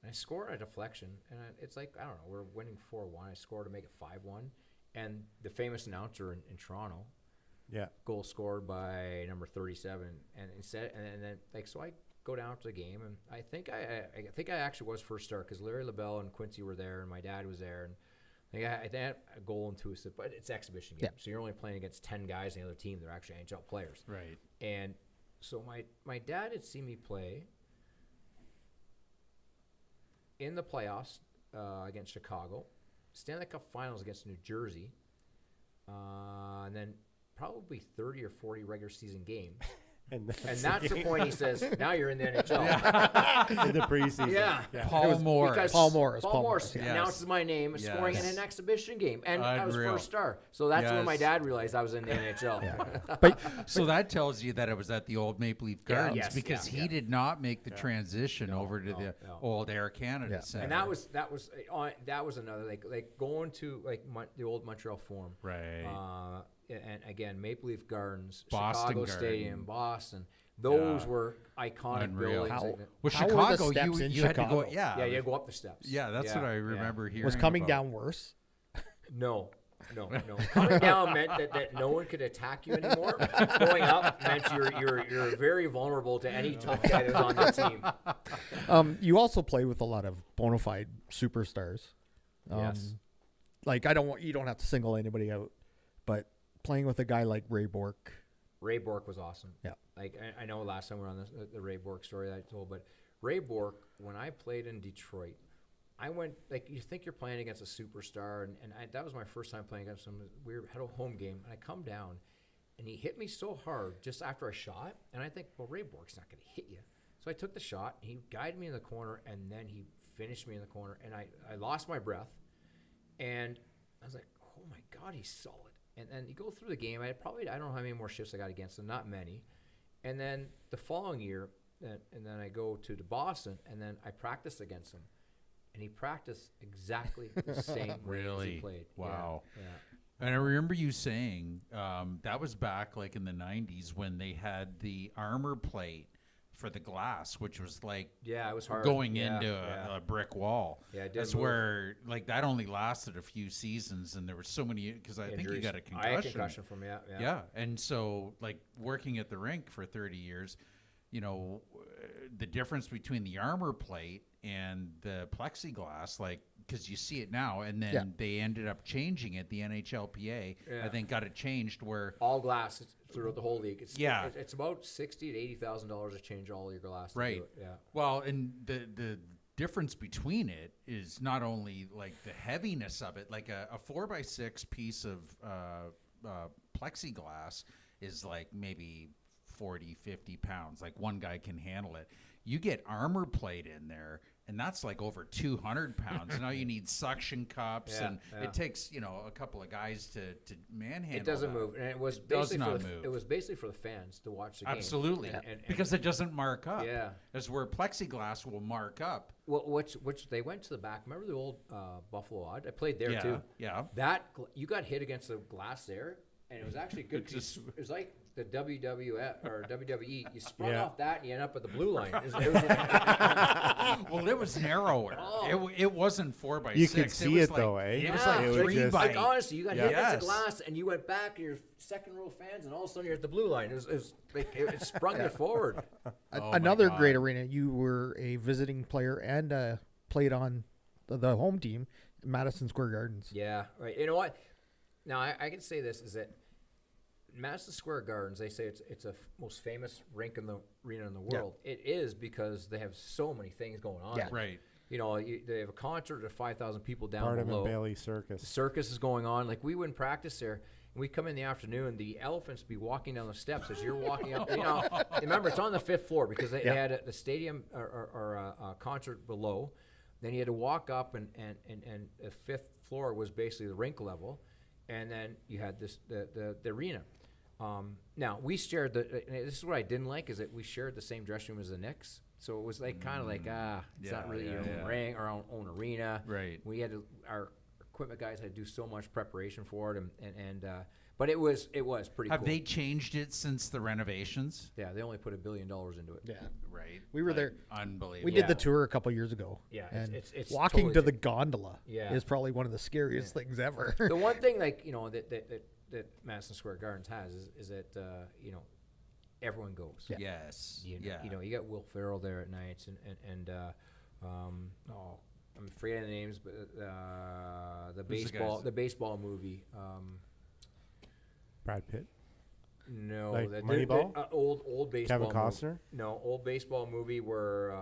and I scored a deflection, and it's like, I don't know, we're winning 4-1. I scored to make it 5-1, and the famous announcer in Toronto, Yeah. goal scored by number 37, and then so I go down to the game, and I think I actually was first start because Larry LaBelle and Quincy were there, and my dad was there, and I had a goal and 2 assists, but it's exhibition game, so you're only playing against 10 guys on the other team. They're actually NHL players. Right. And so my dad had seen me play in the playoffs against Chicago, Stanley Cup Finals against New Jersey, and then probably 30 or 40 regular season games. And And that's the point he says, now you're in the NHL. in the preseason. Yeah. Paul Morris. Because Paul Morris, Morris yes. announces my name, scoring in Yes. an exhibition game, and I was Unreal. first star. So that's when my Yes. dad realized I was in the NHL. but So that tells you that it was at the old Maple Leaf Yeah, Gardens yes, because yeah, he did not make the transition over to the no. old Air Canada Yeah. Center. And that was another like going to the old Montreal Forum, right. and again Maple Leaf Gardens, Boston Chicago Garden. Stadium, Boston. Those Yeah. were iconic Unreal. buildings. Well, How were the Chicago, steps you in had to go. Chicago? Yeah. Yeah, you go up the steps. Yeah, that's what I remember hearing. was coming about. down worse. No, No. Coming down meant that no one could attack you anymore. Going up meant you're very vulnerable to any tough guy that's on the team. You also play with a lot of bona fide superstars. Yes. Like you don't have to single anybody out, but playing with a guy like Ray Bork. Ray Bork was awesome. Yeah. Like I know last time we were on the Ray Bork story that I told, but Ray Bork, when I played in Detroit, I went, like, you think you're playing against a superstar, and that was my first time playing against him. We had a home game, and I come down, and he hit me so hard just after I shot, and I think, well, Ray Bork's not going to hit you. So I took the shot, and he guided me in the corner, and then he finished me in the corner, and I lost my breath, and I was like, oh, my God, he's solid. And then you go through the game, I don't know how many more shifts I got against him, not many. And then the following year, and then I go to Boston, and then I practiced against him. And he practiced exactly the same way as he played. Wow. Yeah. And I remember you saying that was back like in the 90s when they had the armor plate for the glass, which was like it was hard. going into a brick wall. Yeah, it did That's move. where like that only lasted a few seasons, and there were so many because I think you Injuries. got a concussion. I had concussion from Yeah, and so like working at the rink for 30 years, you know, the difference between the armor plate and the plexiglass, like, because you see it now, and then they ended up changing it. The NHLPA, I think, got it changed where all glass throughout the whole league. It's about $60,000 to $80,000 to change all your glass. To right. do it. Yeah. Well, and the difference between it is not only like the heaviness of it, like a 4x6 piece of plexiglass is like maybe 40, 50 pounds. Like one guy can handle it. You get armor plate in there, and that's like over 200 pounds. Now you need suction cups, and it takes, you know, a couple of guys to manhandle. It doesn't that. move, and it was Does basically not for move. It was basically for the fans to watch the game. Absolutely, And because it doesn't mark up. Yeah. That's where plexiglass will mark up. which they went to the back. Remember the old Buffalo Odd? I played there too. Yeah. That you got hit against the glass there, and it was actually good. It was like the WWF or WWE. You sprung off that, and you end up at the blue line. Well, it was narrower. It wasn't 4x6. You could see it like, though, eh? It was Yeah. like It was 3 just- by. Like honestly, you got hit against Yes. the glass, and you went back, and you're second row fans, and all of a sudden you're at the blue line. It was like it sprung you forward. Oh my Another God. great arena. You were a visiting player and played on the home team, Madison Square Gardens. Yeah, right. You know what? Now I can say this is that Madison Square Gardens. They say it's a most famous rink in the arena in the world. It is because they have so many things going on. Yeah. Right. You know, they have a concert of 5,000 people down Barnum below. and Bailey The Circus. circus is going on. Like we wouldn't practice there, and we come in the afternoon. The elephants be walking down the steps as you're walking up. You know, remember it's on the 5th floor because they had the stadium or a concert below. Then you had to walk up, and the 5th floor was basically the rink level, and then you had the arena. Now we shared this is what I didn't like is that we shared the same dressing room as the Knicks. So it was like kind of like it's not really your own ring or our own arena. Right. We had our equipment guys had to do so much preparation for it, and but it was pretty. Have cool. they changed it since the renovations? Yeah, they only put $1 billion into it. Yeah. Right. We were Like, there. Unbelievable. We did the tour a couple years ago. Yeah, and it's walking totally to the gondola Yeah. is probably one of the scariest things ever. The one thing that Madison Square Gardens has is that everyone goes. Yeah. Yes. You know, you got Will Ferrell there at nights, and I'm forgetting the names, but the Who's the guys? baseball movie. Brad Pitt. No, Like the Moneyball? old baseball. Kevin Costner. Movie. No, old baseball movie where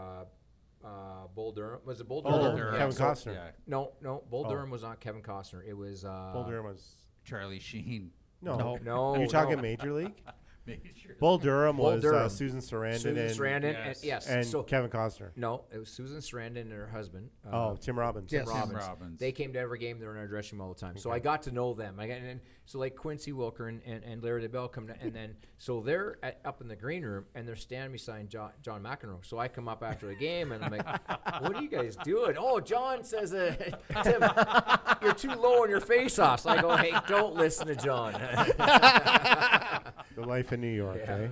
Bull Durham was it Bull Oh, Durham? Durham. Kevin so- Costner. Yeah. No, Bull Oh. Durham was not Kevin Costner. It was Bull Durham was Charlie Sheen. no. No, Are you talking no. Major League? Making sure. Bull Durham Bull was Durham. Susan Sarandon Susan and, Sarandon, Yes. and yes, and so Kevin Costner. no, it was Susan Sarandon and her husband. Tim Robbins. Yes. Tim Robbins. Robbins. They came to every game. They were in our dressing room all the time. So I got to know them. So like Quincy Wilker and Larry DeBell come to, and then so they're up in the green room and they're standing beside John McEnroe. So I come up after the game and I'm like, "What are you guys doing?" Oh, John says, "Tim, you're too low on your face-offs." I go, "Hey, don't listen to John." The Life in New York, eh?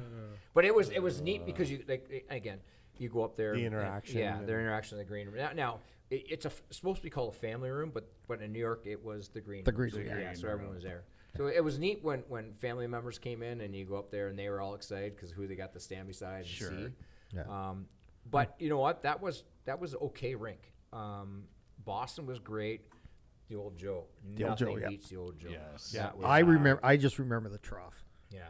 But it was neat because you like again you go up there. The interaction Yeah, and- their interaction in the green room. Now it's supposed to be called a family room, but in New York it was the green The room. green room, Yeah, yeah. so everyone was there. So it was neat when family members came in and you go up there and they were all excited because who they got to stand beside and Sure. see. Yeah. But you know what? That was okay rink. Boston was great. The old Joe. The old Joe, Nothing yeah. beats the old Joe. Yes. That was, I just remember the trough. Yeah.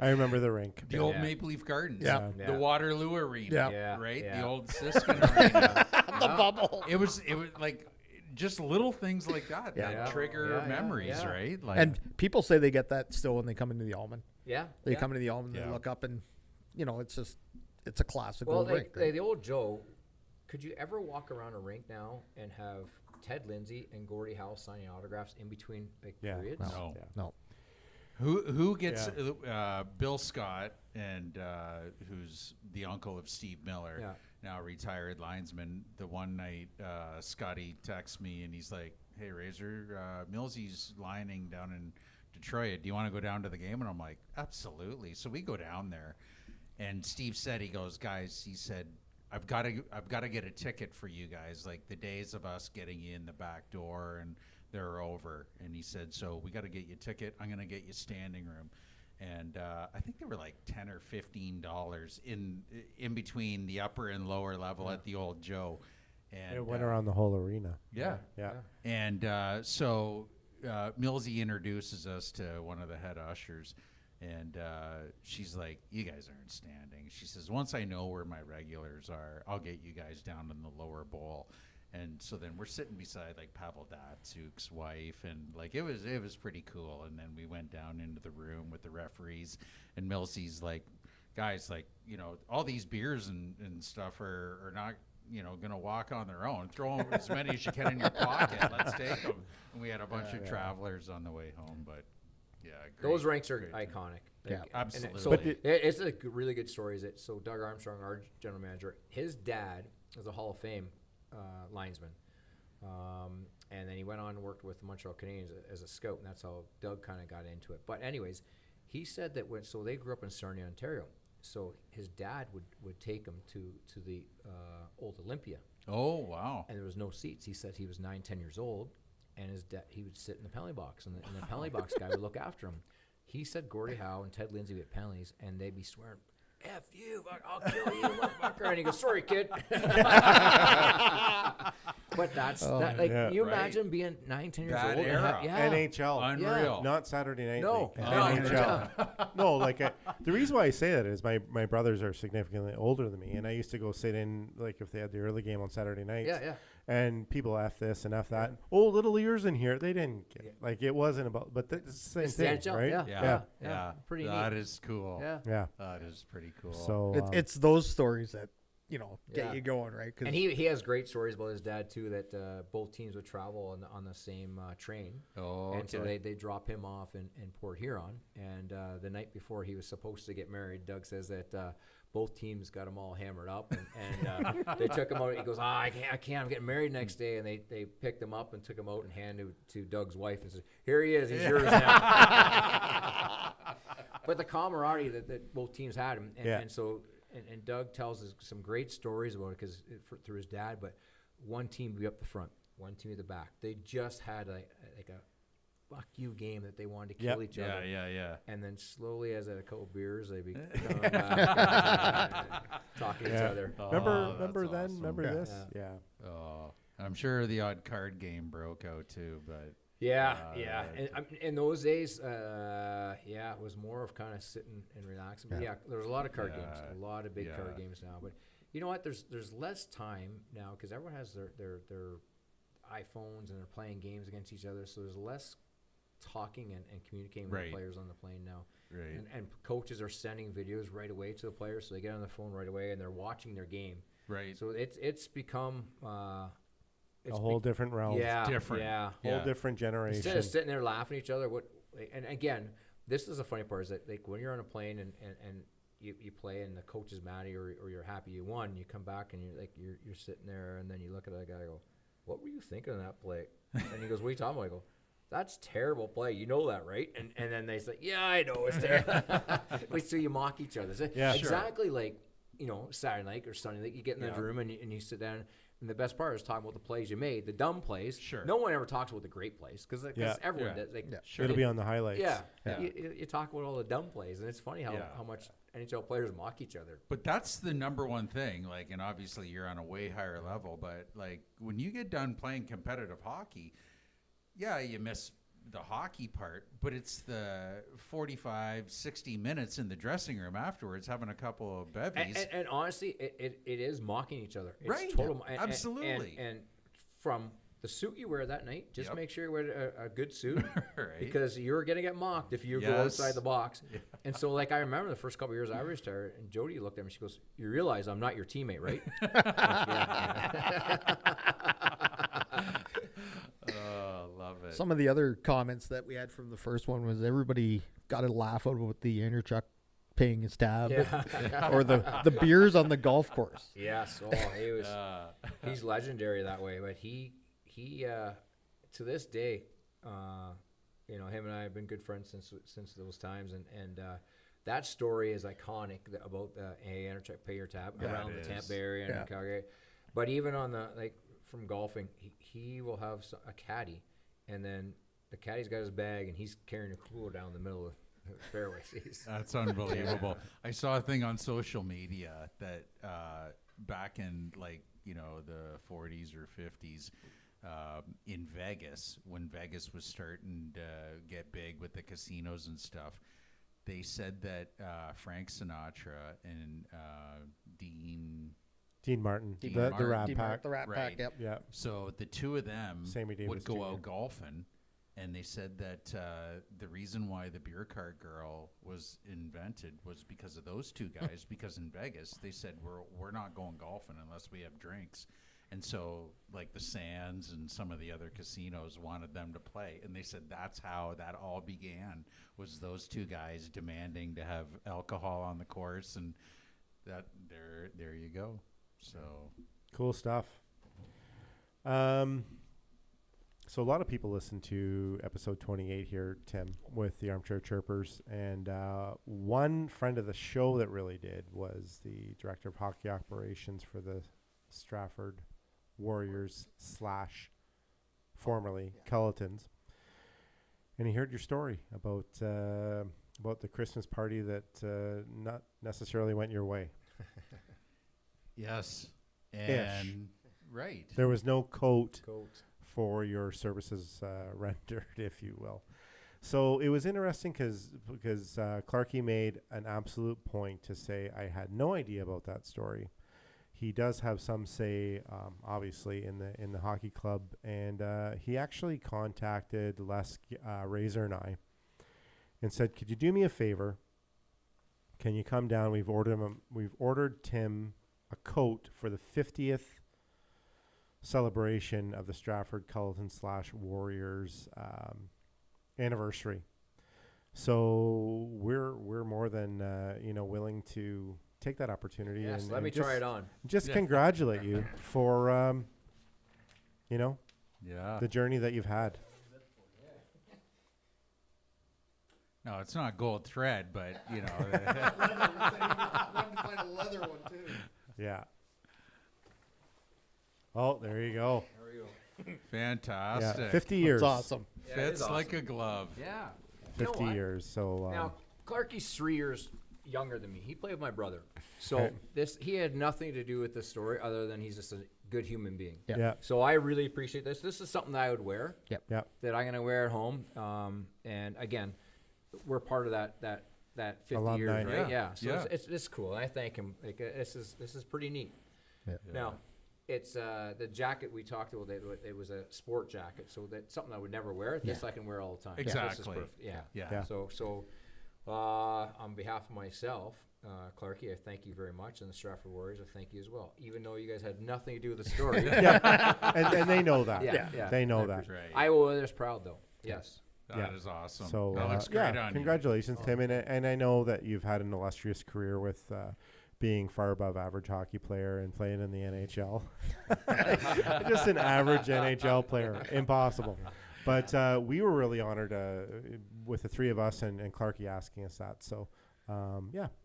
I remember the rink. The old Yeah. Maple Leaf Gardens. Yeah. The Waterloo Arena. Yeah. Yeah. Right? Yeah. The old Siskin Arena. The bubble. It was like just little things like that Yeah. that Yeah. trigger Yeah, yeah, memories, yeah. right? Like, And people say they get that still when they come into the Almond. Yeah. They yeah. come into the Almond, Yeah. they look up, and it's a classic Well, old rink. Right? the old Joe, could you ever walk around a rink now and have Ted Lindsay and Gordie Howe signing autographs in between Yeah. periods? No. Yeah. No. Who gets Bill Scott, and who's the uncle of Steve Miller, Yeah. now retired linesman. The one night, Scotty texts me and he's like, "Hey Razor, Millsy's lining down in Detroit. Do you want to go down to the game?" And I'm like, "Absolutely." So we go down there, and Steve said, he goes, "Guys," he said, I've got to get a ticket for you guys. Like the days of us getting you in the back door and they're over." And he said, "So we got to get you a ticket. I'm going to get you standing room." And I think they were like $10 or $15 in between the upper and lower level at the old Joe. And It went around the whole arena. Yeah. Yeah. And so Millsy introduces us to one of the head ushers, and she's like, "You guys aren't standing." She says, "Once I know where my regulars are, I'll get you guys down in the lower bowl." And so then we're sitting beside like Pavel Datsuk's wife, and like it was pretty cool. And then we went down into the room with the referees, and Millsy's like, "Guys, like, you know, all these beers and stuff are not, you know, gonna walk on their own. Throw them as many as you can in your pocket. Let's take them." And we had a bunch of travelers on the way home, but yeah, Those great, ranks are great. iconic. Yeah. And Absolutely. So But it's a really good story. Is that so? Doug Armstrong, our general manager, his dad was a Hall of Fame linesman, and then he went on and worked with the Montreal Canadiens as a scout, and that's how Doug kind of got into it. But anyways, he said that so they grew up in Sarnia, Ontario. So his dad would take him to the old Olympia, Oh wow. and there was no seats. He said he was 9-10 years old, and his dad, he would sit in the penalty box, and the penalty box guy would look after him. He said Gordie Howe and Ted Lindsay would get penalties, and they'd be swearing, "F you, I'll kill you, motherfucker." And he goes, "Sorry, kid." But that's that. Like, yeah, you right. imagine being 9-10 years That old. and era. NHL. Unreal. Not Saturday Night No. League. No. NHL. No, like the reason why I say that is my brothers are significantly older than me, and I used to go sit in, like, if they had the early game on Saturday nights. Yeah. And people F this and F that. Oh, little ears in here. They didn't get it. Like, it wasn't about, but it's the same It's the thing, NHL, right? Yeah. Yeah. Pretty That neat. is cool. Yeah. Yeah. That is pretty cool. So It's those stories that get Yeah. you going, right? 'Cause And he has great stories about his dad too. That both teams would travel on the same train. oh, And so okay. they drop him off in Port Huron. And the night before he was supposed to get married, Doug says that both teams got him all hammered up. And they took him out. He goes, I can't. I'm getting married next day. And they picked him up and took him out and handed him to Doug's wife and said, "Here he is. He's yours now." But the camaraderie that both teams had. And so and Doug tells us some great stories about it through his dad. But one team would be up the front, one team at the back. They just had like a fuck you game that they wanted to kill each other. Yeah. And then slowly, as they had a couple beers, they be coming back and talking to each other. remember that's then? awesome. Remember Yeah. this? Yeah. Oh, I'm sure the odd card game broke out too, but Yeah. And in those days, it was more of kind of sitting and relaxing. But yeah, there was a lot of card games, a lot of big card games now. But you know what? There's less time now because everyone has their iPhones and they're playing games against each other. So there's less talking and communicating with the players on the plane now. right. And coaches are sending videos right away to the players, so they get on the phone right away and they're watching their game. Right. So it's become A whole different realm. yeah, different. yeah. Whole different generation. Instead of sitting there laughing at each other, and again, this is the funny part is that like when you're on a plane and you play and the coach is mad at you or you're happy you won, you come back and you're sitting there and then you look at that guy and go, "What were you thinking of that play?" And he goes, "What are you talking about?" I go, "That's terrible play. You know that, right?" And then they say, "Yeah, I know it's terrible." So you mock each other. So Yeah, exactly like Saturday night or Sunday night. You get in the room and you sit down. And the best part is talking about the plays you made, the dumb plays. Sure. No one ever talks about the great plays because Yeah. everyone Yeah. does. Like, Sure. It'll be on the highlights. Yeah. Yeah. You talk about all the dumb plays, and it's funny how much NHL players mock each other. But that's the number one thing. Like, and obviously you're on a way higher level, but like when you get done playing competitive hockey, yeah, you miss the hockey part, but it's the 45, 60 minutes in the dressing room afterwards, having a couple of bevies. And honestly, it is mocking each other. It's Right. total, Absolutely. And from the suit you wear that night, just Yep. make sure you wear a good suit Right. because you're going to get mocked if you go Yes. outside the box. Yeah. And so, like, I remember the first couple of years I was there, and Jody looked at me. She goes, "You realize I'm not your teammate, right?" Oh, love it. Some of the other comments that we had from the first one was everybody got a laugh out about the Andrew Chuck paying his tab or the beers on the golf course. Yes. Oh, he was. He's legendary that way. But he to this day, him and I have been good friends since those times, and that story is iconic about the Andrew Chuck pay your tab Yeah, around it the Tampa is. area and Calgary. But even on the from golfing, he will have a caddy, and then the caddy's got his bag, and he's carrying a cooler down the middle of the fairway. That's unbelievable. I saw a thing on social media that back in the 40s or 50s in Vegas, when Vegas was starting to get big with the casinos and stuff, they said that Frank Sinatra and Dean Martin, Dean the Martin. Rat Dean Pack. Martin, the Rat Right. Pack, yep. Yeah. So the two of them Sammy Davis would go Jr. out golfing, and they said that the reason why the beer cart girl was invented was because of those two guys. Because in Vegas, they said we're not going golfing unless we have drinks, and so like the Sands and some of the other casinos wanted them to play, and they said that's how that all began. Was those two guys demanding to have alcohol on the course, and that there you go. So Cool stuff. So a lot of people listen to episode 28 here, Tim, with the Armchair Chirpers. And one friend of the show that really did was the director of hockey operations for the Stratford Warriors / formerly Culletons. And he heard your story about the Christmas party that not necessarily went your way. yes, and right. There was no coat Coat. for your services rendered, if you will. So it was interesting because Clarkey made an absolute point to say, I had no idea about that story. He does have some say, obviously, in the hockey club, and he actually contacted Les Razor and I and said, could you do me a favor? Can you come down? We've ordered Tim a coat for the 50th celebration of the Stratford Culleton / Warriors anniversary. So we're more than willing to take that opportunity. Yes, and let me try it on. Just congratulate you for Yeah. the journey that you've had. No, it's not gold thread, but Yeah. Oh, there you go. fantastic. Yeah, 50 years. That's awesome. Yeah, it is Fits like a awesome. glove. Yeah. You know 50 what? years. So Now, Clarkie's 3 years younger than me. He played with my brother. So Okay. he had nothing to do with this story other than he's just a good human being. Yeah. yeah. So I really appreciate this. This is something that I would wear, Yeah. that I'm going to wear at home. And again, we're part of that 50 Alumni. years, right? Yeah. So Yeah. it's cool. I thank him. Like, this is pretty neat. Yeah. Now, it's the jacket we talked about. It was a sport jacket, so that's something I would never wear. This I can wear all the time. This is Exactly. perfect. Yeah. Yeah. Yeah. So on behalf of myself, Clarkie, I thank you very much, and the Stratford Warriors, I thank you as well. Even though you guys had nothing to do with the story. Yeah. and they know that. Yeah. They know that. Right. I will wear this proud though. Yes. That is awesome. So that looks great yeah, on congratulations, Tim. And I know that you've had an illustrious career with being far above average hockey player and playing in the NHL. Just an average NHL player. Impossible. But we were really honored with the three of us and Clarkey asking us that. So,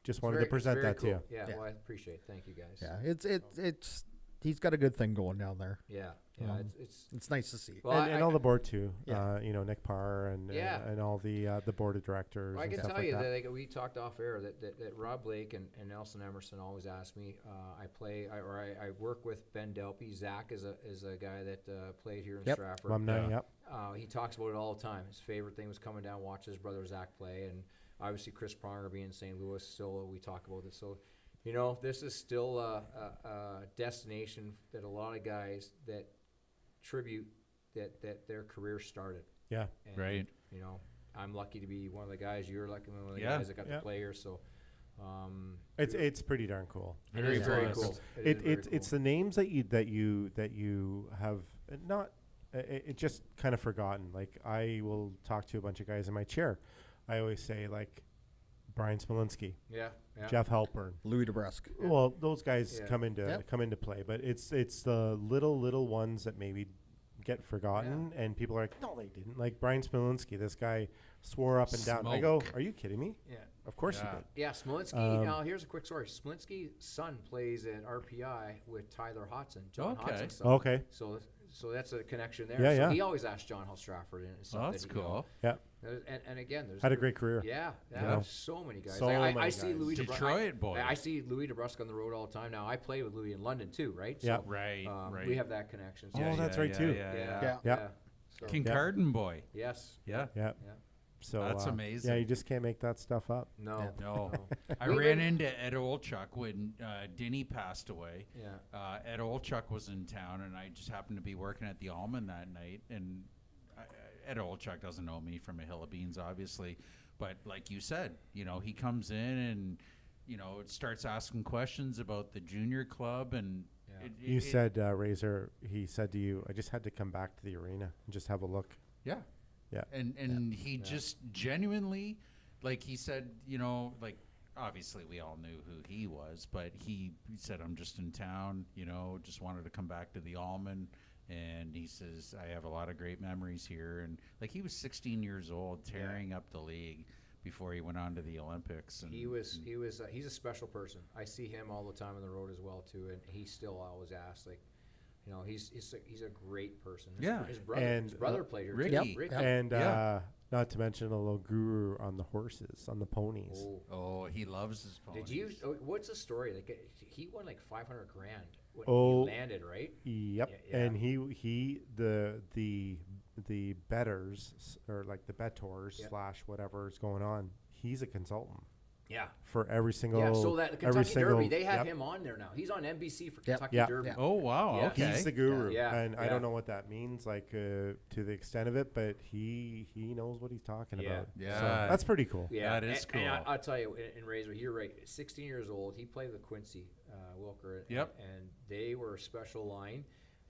just wanted to present that to you. Yeah, Yeah. well, I appreciate it. Thank you guys. Yeah, it's he's got a good thing going down there. Yeah, It's nice to see. well, and all the board too. Yeah. Nick Parr and Yeah. and all the board of directors. I and can stuff tell like you that. that like, we talked off air that Rob Blake and Nelson Emerson always ask me. I work with Ben Delpy. Zach is a guy that played here in Yep. Stratford. Alumni, yep. He talks about it all the time. His favorite thing was coming down, watching his brother Zach play, and obviously Chris Pronger being in St. Louis. Still, we talk about it. So, this is still a destination that a lot of guys that tribute that their career started. Yeah. And, Right. I'm lucky to be one of the guys. You're lucky one of the Yeah. guys that got Yeah. to play here. So, It's pretty darn cool. it is very honest. cool. It's the names that you have not it just kind of forgotten. Like I will talk to a bunch of guys in my chair. I always say like Brian Smolinski, yeah. Jeff Halpern. Louis DeBrusque. Well, those guys Yeah. come into play, but it's the little ones that maybe get forgotten, and people are like, no, they didn't. Like Brian Smolinski, this guy swore up and down. I go, are you kidding me? Yeah. Of course Yeah. he did. Yeah, Smolinski. Now, here's a quick story. Smolinski's son plays at RPI with Tyler Hodson, John Okay. Hodson's son. Okay. So that's a connection there. Yeah, so yeah. he always asked John how Stratford and it's Oh, something that's that, cool. Yeah. And again, there's Had a great career. Yeah, You know? so many guys. So I many see guys. Louis Detroit boy. I see Louis DeBrusque on the road all the time now. I play with Louis in London too, right? Yeah. Right. Right. We have that connection. So Oh, that's right, too. Yeah. Yeah. So, Kincardine boy. yes. Yeah. Yeah. Yeah. So That's amazing. Yeah, you just can't make that stuff up. No. Yeah. No. I We ran went- into Ed Olchuk when Dinny passed away. Yeah. Ed Olchuk was in town, and I just happened to be working at the Almond that night. And Ed Olchuk doesn't know me from a hill of beans, obviously. But like you said, he comes in and, starts asking questions about the junior club. And Yeah. You said, Razor, he said to you, I just had to come back to the arena and just have a look. Yeah. Yeah. And he just genuinely, like he said, obviously we all knew who he was, but he said, I'm just in town, just wanted to come back to the Almond. And he says, I have a lot of great memories here. And like he was 16 years old, tearing up the league before he went on to the Olympics. And He's a special person. I see him all the time on the road as well too, and he still always asks like, he's a great person. His brother played here. Ricky. Too. Ricky. And Yeah. not to mention a little guru on the horses, on the ponies. Oh. he loves his ponies. Did you? What's the story? Like he won like $500,000 when Oh. he landed, right? Yep. Yeah. And he the bettors or like the bettors Yeah. / whatever is going on. He's a consultant Yeah. for every single. Yeah. So that the every Kentucky single, Derby, they have yep. him on there now. He's on NBC for Yep. Kentucky Yeah. Derby. Yeah. Oh, wow. Yeah. Okay. He's the guru, Yeah. and I Yeah. don't know what that means, like to the extent of it, but he knows what he's talking Yeah. about. Yeah. So that's pretty cool. Yeah, That is and cool. I'll tell you, in Razor, you're right. 16 years old, he played with Quincy Wilker. Yep. And they were a special line.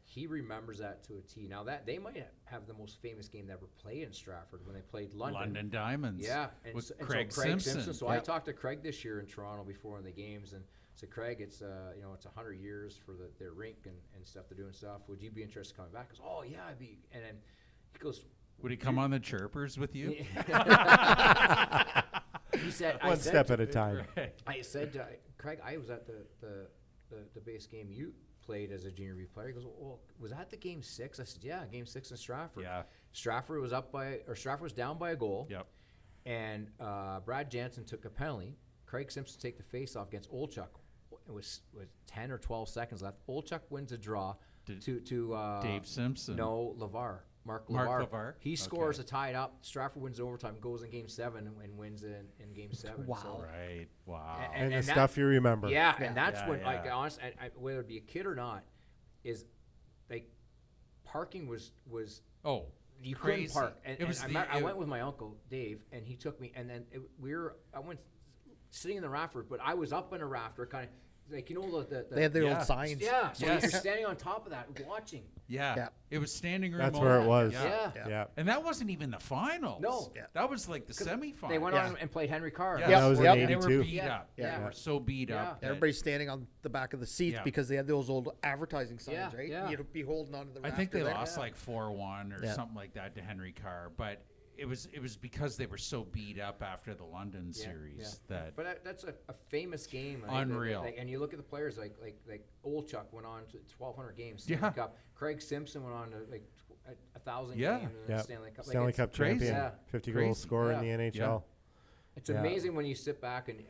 He remembers that to a T. Now that they might have the most famous game that ever played in Stratford when they played London. London Diamonds. Yeah, With so Craig Simpson. So I Yep. talked to Craig this year in Toronto before one of the games, and said, Craig, it's it's 100 years for their rink and stuff. They're doing stuff. Would you be interested in coming back? He goes, oh yeah, I'd be. And then he goes, Would he come on the Chirpers with you? he said, One step at a time. I said, Craig, I was at the base game you played as a junior B player. He goes, well, was that the game 6? I said, yeah, game 6 in Stratford. Yeah. Stratford was down by a goal. Yep. And Brad Jansen took a penalty. Craig Simpson take the face-off against Olchuk. It was 10 or 12 seconds left. Olchuk wins a draw to Dave Simpson. No, Mark LeVar. LeVar. He scores a tie up. Stratford wins overtime, goes in game 7 and wins in game 7. Wow. So, Right. Wow. And the that- stuff you remember. yeah, Yeah. and that's Yeah, when, yeah. like, honest, whether it be a kid or not, is like parking was Oh, you crazy. couldn't park. And, It was I went with my uncle Dave, and he took me, and then I went sitting in the rafter, but I was up in a rafter, kind of like the They had the Yeah. old signs. yeah. So Yes. you're standing on top of that watching. Yeah. Yeah. It was standing room. That's where it only. was. Yeah. Yeah. And that wasn't even the finals. No. Yeah. That was like the semifinals. They went Yeah. on and played Henry Carr. Yeah. That was in Yep. They were 82. beat Yeah. up. Yeah. They were so beat Yeah. up. that- Everybody's standing on the back of the seats Yeah. because they had those old advertising signs, Yeah, right? yeah. You'd be holding onto the I think they rafter there. lost like 4-1 or Yeah. something like that to Henry Carr. But it was because they were so beat up after the London Yeah, series yeah. that But that's a famous game. Unreal. And you look at the players like Olchuk went on to 1,200 games. Yeah. Stanley Cup. Craig Simpson went on to 1,000 Yeah. games in Yeah. the Stanley Cup. Stanley it's Cup crazy. champion, Yeah. 50 Crazy. goal scorer in the Yeah. NHL. It's Yeah. amazing when you sit back and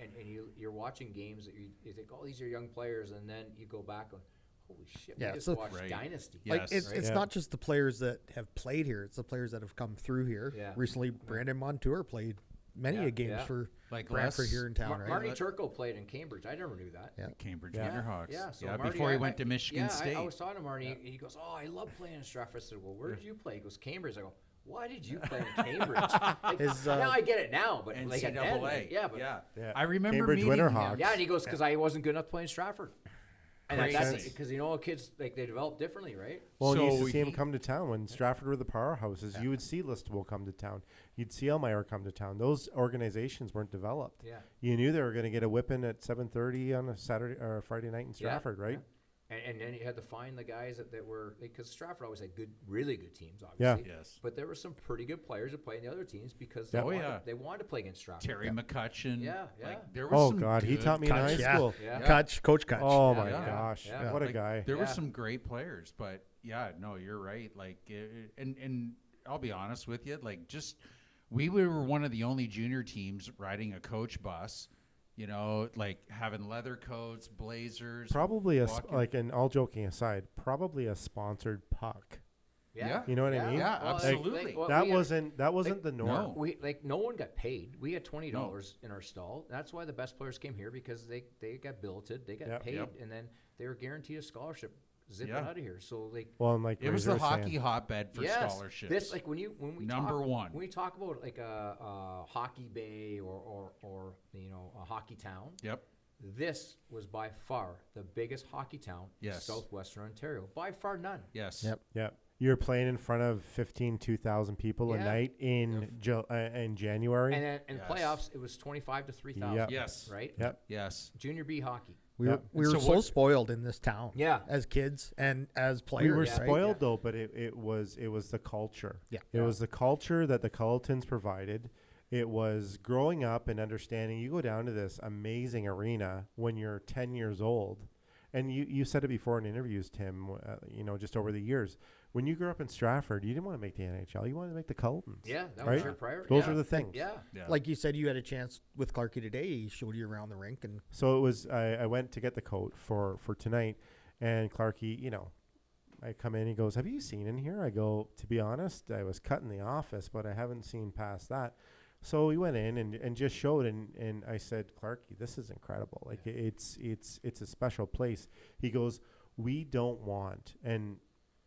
you're watching games that you think, oh, these are young players, and then you go back and, holy shit, Yeah, we just so- watched Right. Dynasty. Yeah. Like Yes. it's Right. it's Yeah. not just the players that have played here; it's the players that have come through here. Yeah. Recently, Brandon Montour played many Yeah, a games yeah. for like Brantford Les, here in town, right? Marty Turco played in Cambridge. I never knew that. Yeah. Cambridge Yeah. Winterhawks. Yeah, so Marty, before he I- went to Michigan yeah, State. I was talking to Marty. He goes, "Oh, I love playing in Stratford." I said, "Well, where did you play?" He goes, "Cambridge." I go, "Why did you play in Cambridge?" Like, His, now I get it now, but like at then, NCAA. like, yeah, but yeah. Yeah. I remember Cambridge meeting him. Winterhawks. yeah, and he goes, "Because I wasn't good enough playing Stratford." And Crazy. that's because kids like they develop differently, right? Well, you used So to see him he- come to town when Stratford were the powerhouses. You would see Listowel come to town. You'd see Elmire come to town. Those organizations weren't developed. Yeah. You knew they were going to get a whipping at 7:30 on a Saturday or a Friday night in Stratford, right? And then you had to find the guys that were because Stratford always had really good teams, Yeah. obviously. Yes. But there were some pretty good players that played in the other teams because Yeah. Oh, yeah. they wanted to play against Stratford. Terry McCutcheon. Yeah, yeah. Like, there was Oh some God, he good taught me in high Kutch, yeah. school. Yeah. Kutch, Coach Kutch. Oh Yeah. my Yeah. gosh, Yeah. what a Like, guy! There were Yeah. some great players, but yeah, no, you're right. Like, and I'll be honest with you, like, just we were one of the only junior teams riding a coach bus. You know, like having leather coats, blazers. Probably walking- and all joking aside, probably a sponsored puck. Yeah. You know what I mean? Yeah, Well, absolutely. well, that we had- wasn't the norm. no. We no one got paid. We had $20 in our stall. That's why the best players came here because they got billeted, they got Yep. paid, Yep. and then they were guaranteed a scholarship zipping Yeah. out of here. So like Well, and like It was Razor the hockey saying, hotbed for yes, scholarships. this like when we Number talk, one. when we talk about like a hockey bay or you know a hockey town. Yep. This was by far the biggest hockey town Yes. in southwestern Ontario. By far none. Yes. Yep. yeah, you're playing in front of 2,000 people a Yeah. night in in January. And then in Yes. playoffs, it was 25 to 3,000. Yep. Yes. Right. Yep. Yes. Junior B hockey. We Yeah. were, we And were so so what- spoiled in this town. Yeah. As kids and as We players. were right? spoiled though, but it was the culture. Yeah. It was the culture that the Culletons provided. It was growing up and understanding. You go down to this amazing arena when you're 10 years old, and you said it before in interviews, Tim. Just over the years, when you grew up in Stratford, you didn't want to make the NHL. You wanted to make the Culletons. Yeah, that Right? was your priority. Those yeah. are the things. Yeah. Yeah. Like you said, you had a chance with Clarkie today. He showed you around the rink, and So it was. I went to get the coat for tonight, and Clarkie, I come in. He goes, "Have you seen in here?" I go, "To be honest, I was cut in the office, but I haven't seen past that." So we went in and just showed, and I said, "Clarkie, this is incredible. Like it's a special place." He goes, "We don't want," and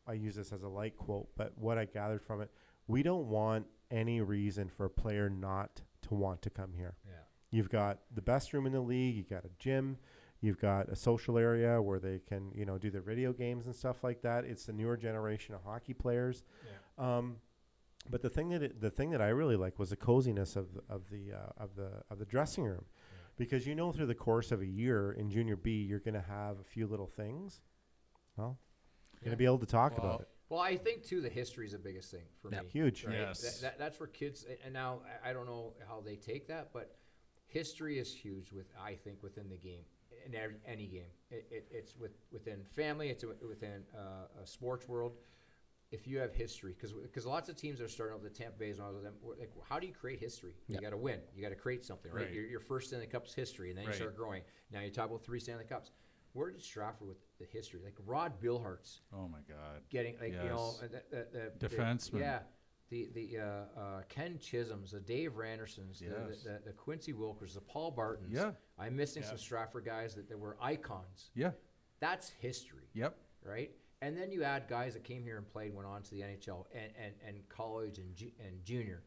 I use this as a light quote, but what I gathered from it, we don't want any reason for a player not to want to come here. Yeah. You've got the best room in the league. You got a gym. You've got a social area where they can, do their video games and stuff like that. It's the newer generation of hockey players. Yeah. But the thing that I really like was the coziness of the dressing room, because through the course of a year in junior B, you're going to have a few little things. Well, you're going to be able to talk about it. Well, I think too the history is the biggest thing for Yeah. me. Huge. Right? Yes. That's where kids. And now I don't know how they take that, but history is huge. I think within the game, in any game, it's within family. It's within a sports world. If you have history, because lots of teams are starting out the Tampa Bay's and all of them. Like, how do you create history? Yeah. You got to win. You got to create something, right? Right. Your first Stanley Cup's history, and then you Right. start growing. Now you talk about 3 Stanley Cups. Where did Stratford with the history? Like Rod Billhart's Oh my God. getting like Yes. the Defenseman. yeah, the Ken Chisholms, the Dave Randersons, Yes. the Quincy Wilkers, the Paul Bartons. Yeah. I'm missing Yeah. some Stratford guys that were icons. Yeah. That's history, Yep. right? And then you add guys that came here and played, went on to the NHL and college and junior.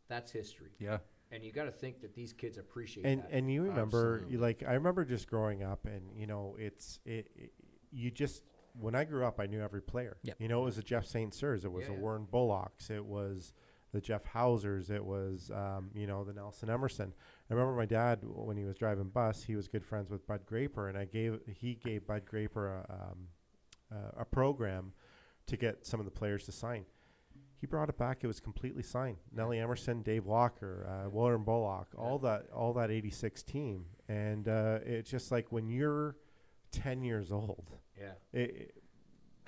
That's history. Yeah. And you got to think that these kids appreciate And that. and you remember, Absolutely. I remember just growing up, and when I grew up, I knew every player. Yep. It was the Jeff St. Sirs, it was the Yeah. Warren Bullocks, it was the Jeff Hausers, it was the Nelson Emerson. I remember my dad, when he was driving bus, he was good friends with Bud Graper, and he gave Bud Graper a program to get some of the players to sign. he brought it back. It was completely signed. Nellie Emerson, Dave Walker, William Bullock, all that 86 team. And it's just like when you're 10 years old,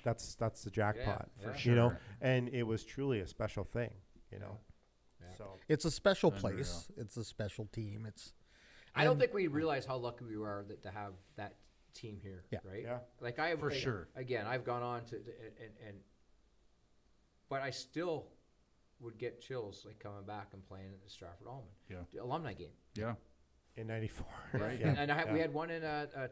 that's the jackpot, for you know. And it was truly a special thing, you know. Yeah. So It's a special place. It's a special team. I don't think we realize how lucky we are to have that team here, Yeah. right? Yeah. Like For sure. Again, I've gone on to but I still would get chills like coming back and playing at the Stratford Almond, the alumni game. Yeah. in 94. Right. And we had one in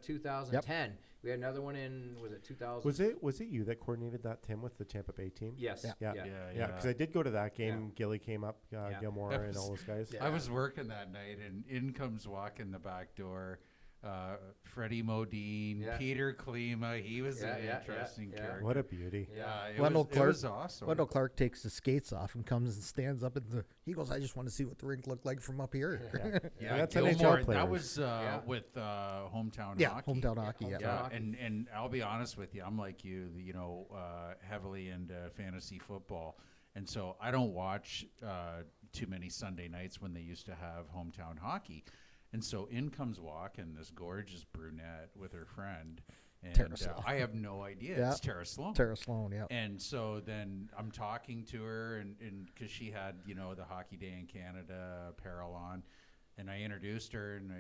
2010. We had another one in, was it 2000? Was it you that coordinated that, Tim, with the Tampa Bay team? Yes. Yeah. Yeah. Yeah, because I did go to that game. Yeah. Gilly came up, Gilmore That and was- all those guys. Yeah. I was working that night, and in comes walking the back door, Freddie Modine, Yeah. Peter Klima. He was Yeah, an yeah, interesting yeah. character. What a beauty. Yeah, it Wendell was, Clark- it was awesome. Wendell Clark takes the skates off and comes and stands up he goes, I just want to see what the rink looked like from up here. Yeah, that's Gilmore, NHL that players. was with hometown Yeah, hockey. hometown hockey. Yeah. Yeah, hockey. and I'll be honest with you, I'm like you, heavily into fantasy football, and so I don't watch too many Sunday nights when they used to have hometown hockey, and so in comes walking this gorgeous brunette with her friend, and Tara Sloan. I have no idea Yeah. it's Tara Sloan. Tara Sloan, yeah. And so then I'm talking to her, and because she had, the Hockey Day in Canada apparel on, and I introduced her, and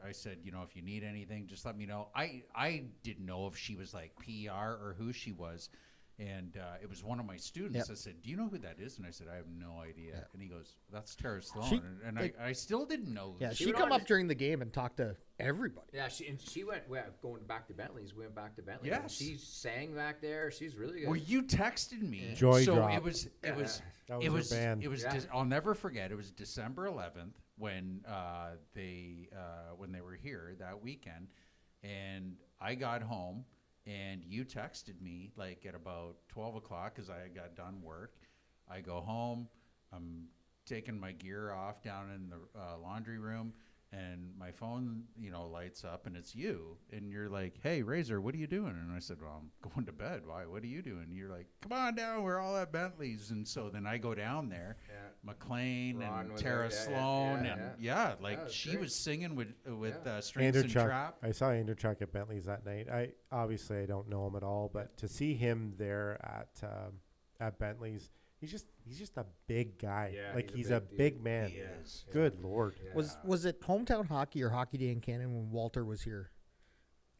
I said, if you need anything, just let me know. I didn't know if she was like PR or who she was, and it was one of my students. Yep. I said, do you know who that is? And I said, I have no idea. Yeah. And he goes, that's Tara Sloan. She- and like- I still didn't know. Yeah, She she went come on up to- during the game and talk to everybody. Yeah, she went going back to Bentley's. We went back to Bentley's. and Yes. she sang back there. She's really good. Well, you texted me. Joy so drop. it was That was it her was band. it was Yeah. I'll never forget. It was December 11th when they were here that weekend, and I got home, and you texted me like at about 12 o'clock because I got done work. I go home. I'm taking my gear off down in the laundry room, and my phone, lights up, and it's you. And you're like, hey, Razor, what are you doing? And I said, well, I'm going to bed. Why? What are you doing? And you're like, come on down. We're all at Bentley's. And so then I go down there. Yeah. McLean Ron and was Tara there, yeah, Sloan. yeah, And yeah. like That was she great. was singing with Yeah. Strings and Chuck. Trap. I saw Andrew Chuck at Bentley's that night. I don't know him at all, but to see him there at Bentley's, he's just a big guy. Yeah, like he's he's a a big big dude. man. He is. Good Lord. Yeah. Was it hometown hockey or Hockey Day in Canada when Walter was here?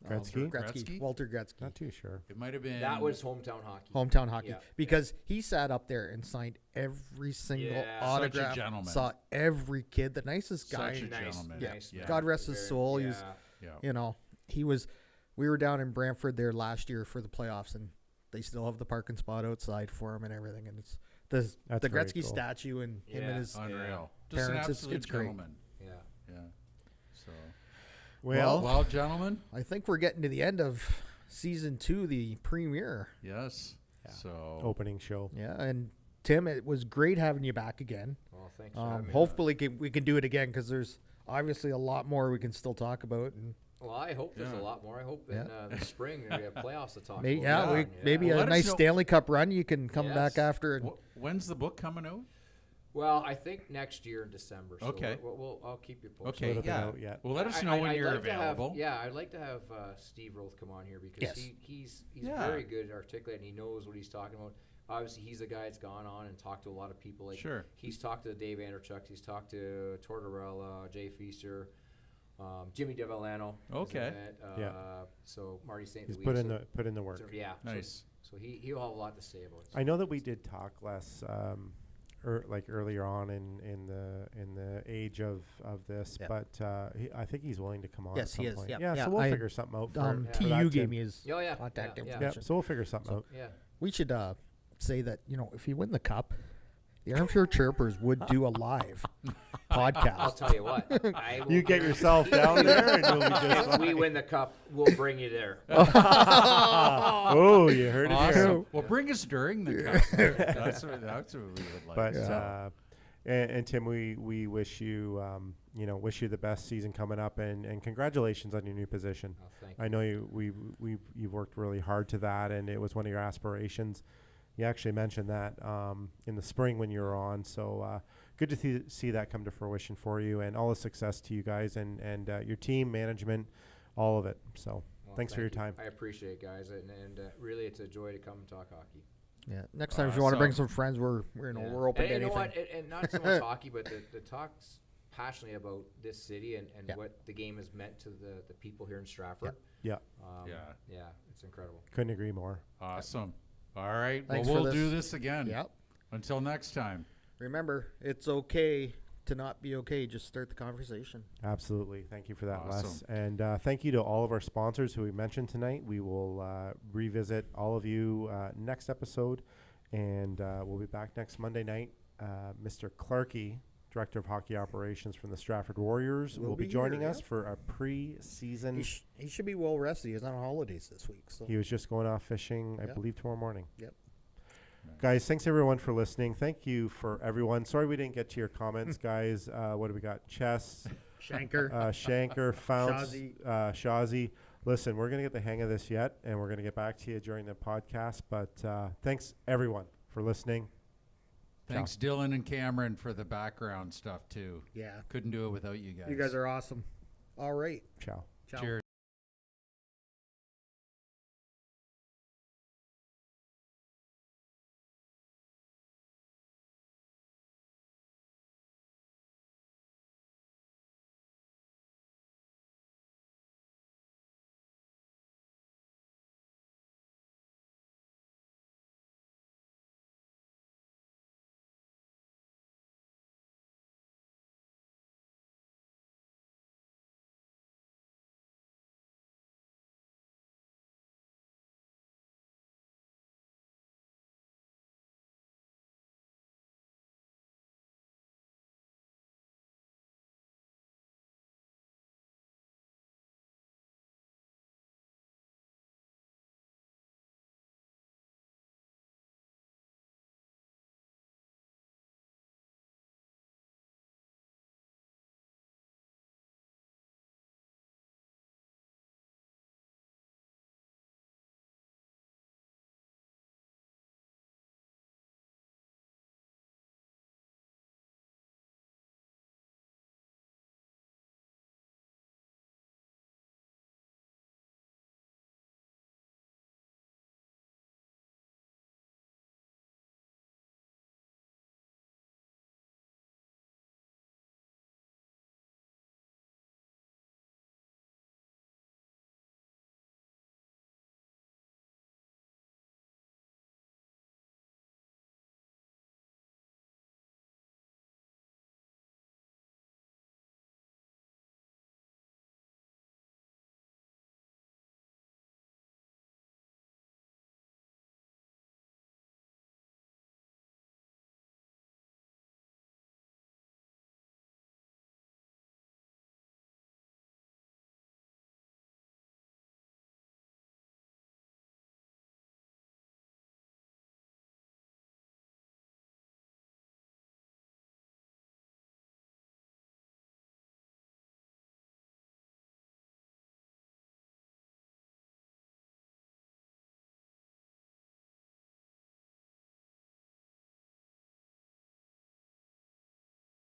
Gretzky? Gretzky? Walter Gretzky. Not too sure. It might have been. That was hometown hockey. Hometown hockey. Yeah, Because he sat up there and signed every single Yeah. Such a autograph. gentleman. Saw every kid. The nicest guy. Such a Nice, gentleman. nice. Yeah. God rest his Very- soul. He was, Yeah. we were down in Brantford there last year for the playoffs, and they still have the parking spot outside for him and everything. And it's the That's very Gretzky cool. statue and him Yeah. and his. Unreal. Just an Parents, absolute it's great. gentleman. Yeah. Yeah. So. Well, Gentlemen. I think we're getting to the end of season 2, the premiere. Yes. Yeah. So. opening show. Yeah, and Tim, it was great having you back again. Well, thanks for having me. Hopefully we can do it again because there's obviously a lot more we can still talk about. And Well, I hope there's Yeah. a lot more. I hope in the spring we have playoffs to talk maybe, about. maybe Well, a let us nice know- Stanley Cup run. You can come back Yes. after. And When's the book coming out? Well, I think next year in December. So Okay. I'll keep you posted. Okay, Would have been yeah. out yet. Well, let us I- know when I'd you're like to have- available. I'd like to have Steve Roth come on here because Yes. he's Yeah. very good, articulate, and he knows what he's talking about. Obviously, he's a guy that's gone on and talked to a lot of people. Like Sure. He's talked to Dave Anderchuk. He's talked to Tortorella, Jay Feaster, Jimmy DeVillano. Okay. Yeah. So Marty St. He's Louis. put in so- the work. so, yeah. Nice. So he'll have a lot to say about it. I know that we did talk less, like earlier on in the age of this, Yeah. but I think he's willing to come on. Yes, at some he is. point. Yeah, Yeah, yeah, so we'll I- figure something out. For for TU that, gave Tim. me his Oh, yeah. contact Yeah, yeah. Yeah, information. so we'll figure something out. Yeah. We should say that if you win the cup, the Armchair Chirpers would do a live I'll podcast. tell you what. I will You get bring- yourself down there, and you'll be just. If we win the cup, we'll bring you there. Oh, you heard it here. Awesome. Well, bring us during the cup. That's what we would like. But Yeah. and Tim, we wish you wish you the best season coming up, and congratulations on your new position. Oh, thank you. I know you've worked really hard to that, and it was one of your aspirations. You actually mentioned that in the spring when you were on. So good to see that come to fruition for you, and all the success to you guys and your team, management, all of it. So Well, thanks for your time. I appreciate it, guys, and really, it's a joy to come and talk hockey. Yeah. Next time, if you want to bring Awesome. some friends, we're Yeah. we're open and to you know anything. what? And not so much hockey, but the talk's passionately about this city and Yeah. what the game has meant to the people here in Stratford. Yeah, Yeah, it's incredible. couldn't agree more. Awesome. All right. Thanks well, for we'll do this. this again. Yep. Until next time. Remember, it's okay to not be okay. Just start the conversation. Absolutely. Thank you for that, Les. Awesome. And thank you to all of our sponsors who we mentioned tonight. We will revisit all of you next episode, and we'll be back next Monday night. Mr. Clarkey, Director of Hockey Operations from the Stratford Warriors, will be joining us for a pre-season. He should be well rested. He's on holidays this week. So He was just going off fishing, I Yep. believe, tomorrow morning. Yep. Guys, thanks everyone for listening. Thank you for everyone. Sorry we didn't get to your comments, guys. What do we got? Chess, Shanker. Shanker, Founts, Shazi. Shazi. Listen, we're going to get the hang of this yet, and we're going to get back to you during the podcast. But thanks everyone for listening. Thanks, Dylan and Cameron, for the background stuff, too. Yeah. Couldn't do it without you guys. You guys are awesome. All right. Ciao. Ciao. Cheers.